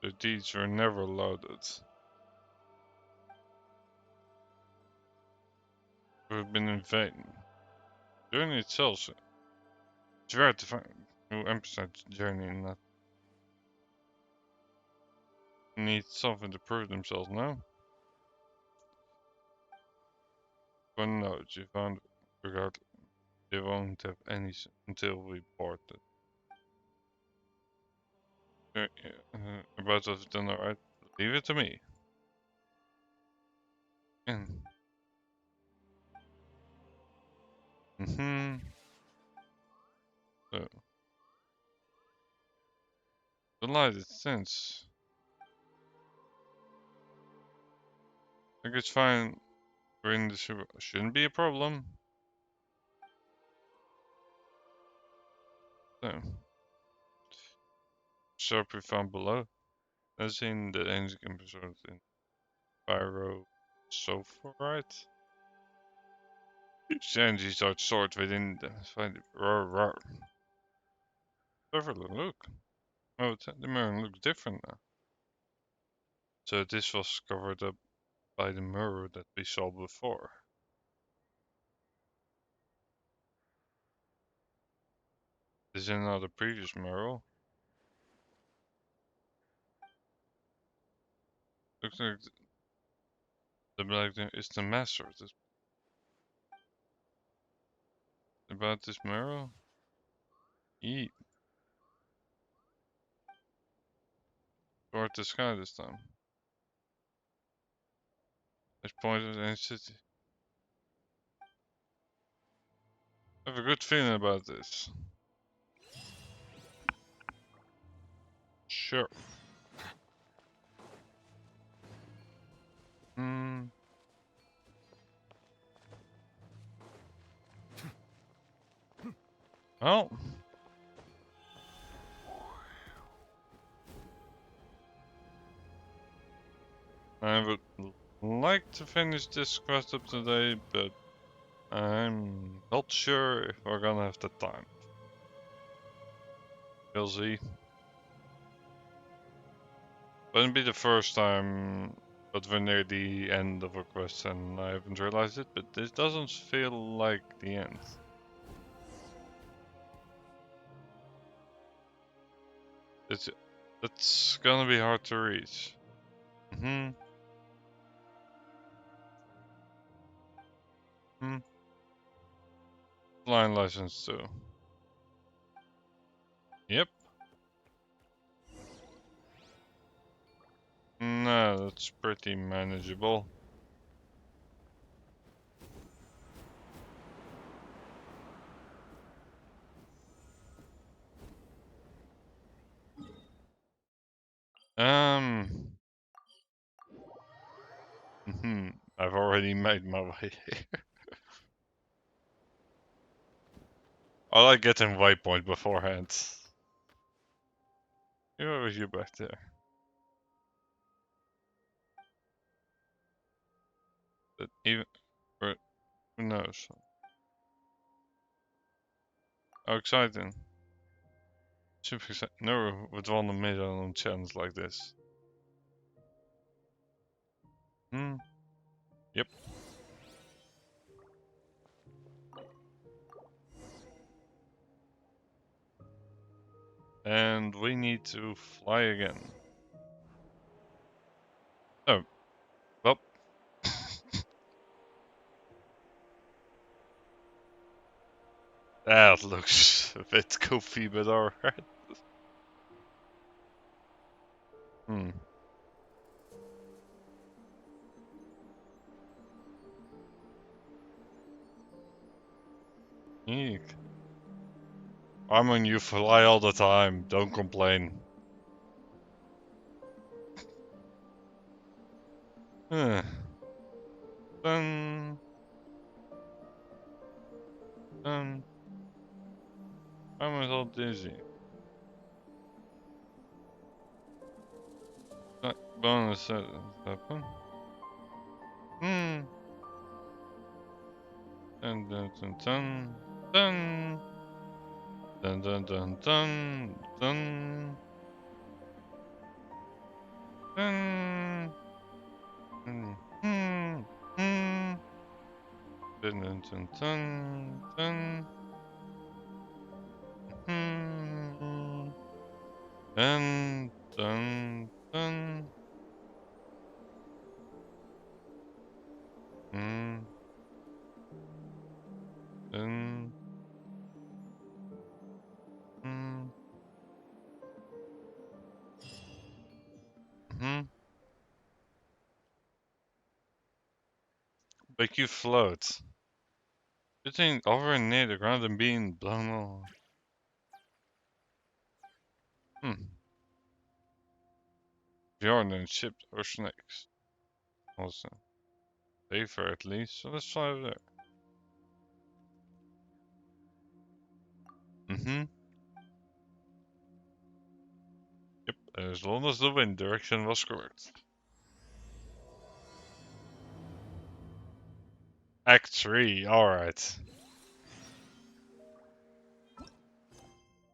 Speaker 1: The deeds were never loaded. We've been in vain. Journey itself. It's rare to find who emphasized journey and not need something to prove themselves now. One note you found regardless. They won't have any until we board it. About to have done alright. Leave it to me. So. Delighted since. I think it's fine. We're in the super. Shouldn't be a problem. So. Sharp we found below. As in the engine can be preserved in pyro sulfurite. Each energy starts stored within the look. Oh, the mirror looks different now. So this was covered up by the mirror that we saw before. This is another previous mirror. Looks like the black there is the master of this. About this marrow? Eat. Toward the sky this time. Let's point at any city. I have a good feeling about this. Sure. Hmm. Oh. I would like to finish this quest up today, but I'm not sure if we're gonna have the time. We'll see. Wouldn't be the first time that we're near the end of a quest and I haven't realized it, but this doesn't feel like the end. It's gonna be hard to reach. Flying license too. Yep. No, that's pretty manageable. I've already made my way here. I like getting waypoint beforehand. Where was you back there? But even, or, who knows? How exciting. Super exciting. Never would want to meet on a chance like this. Yep. And we need to fly again. Oh. Well. That looks a bit goofy, but alright. Eek. I'm on you fly all the time, don't complain. I'm all dizzy. Bonus happen. Dun dun dun dun dun dun dun dun dun dun dun dun dun dun dun dun dun dun dun Make you float. Sitting over and near the ground and being blown off. Bjorn and shipped Ocean X. Also. Safer at least, so let's fly over there. Yep, as long as the wind direction was correct. Act 3, alright.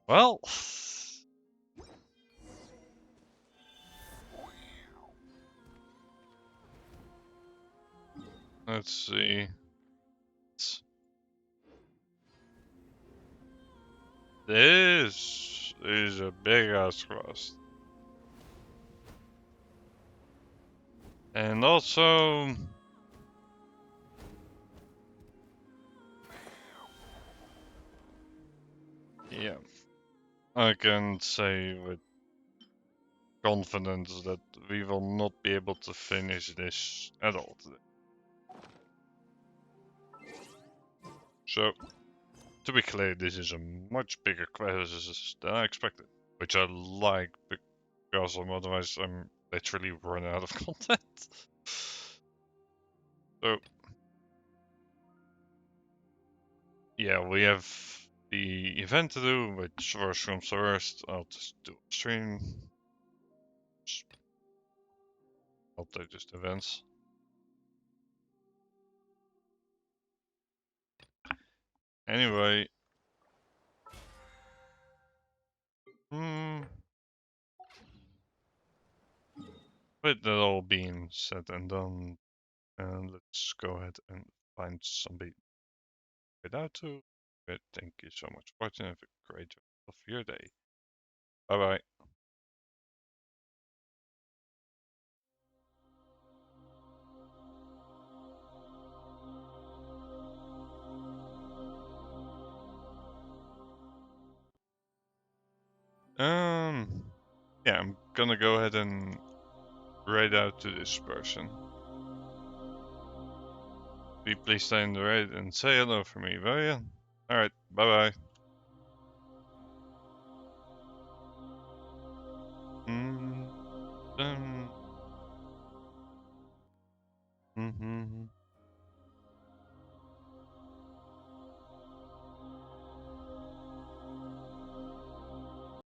Speaker 1: Well. Let's see. This is a big ass quest. And also, yeah, I can say with confidence that we will not be able to finish this at all today. So, to be clear, this is a much bigger quest than I expected, which I like because otherwise I'm literally run out of content. So, yeah, we have the event to do, which first comes first. I'll just do a stream. I'll do just events. Anyway. With that all being said and done, let's go ahead and find somebody without to. But thank you so much for watching. Have a great rest of your day. Bye bye. Yeah, I'm gonna go ahead and raid out to this person. Please stay in the raid and say hello for me, will ya? Alright, bye bye.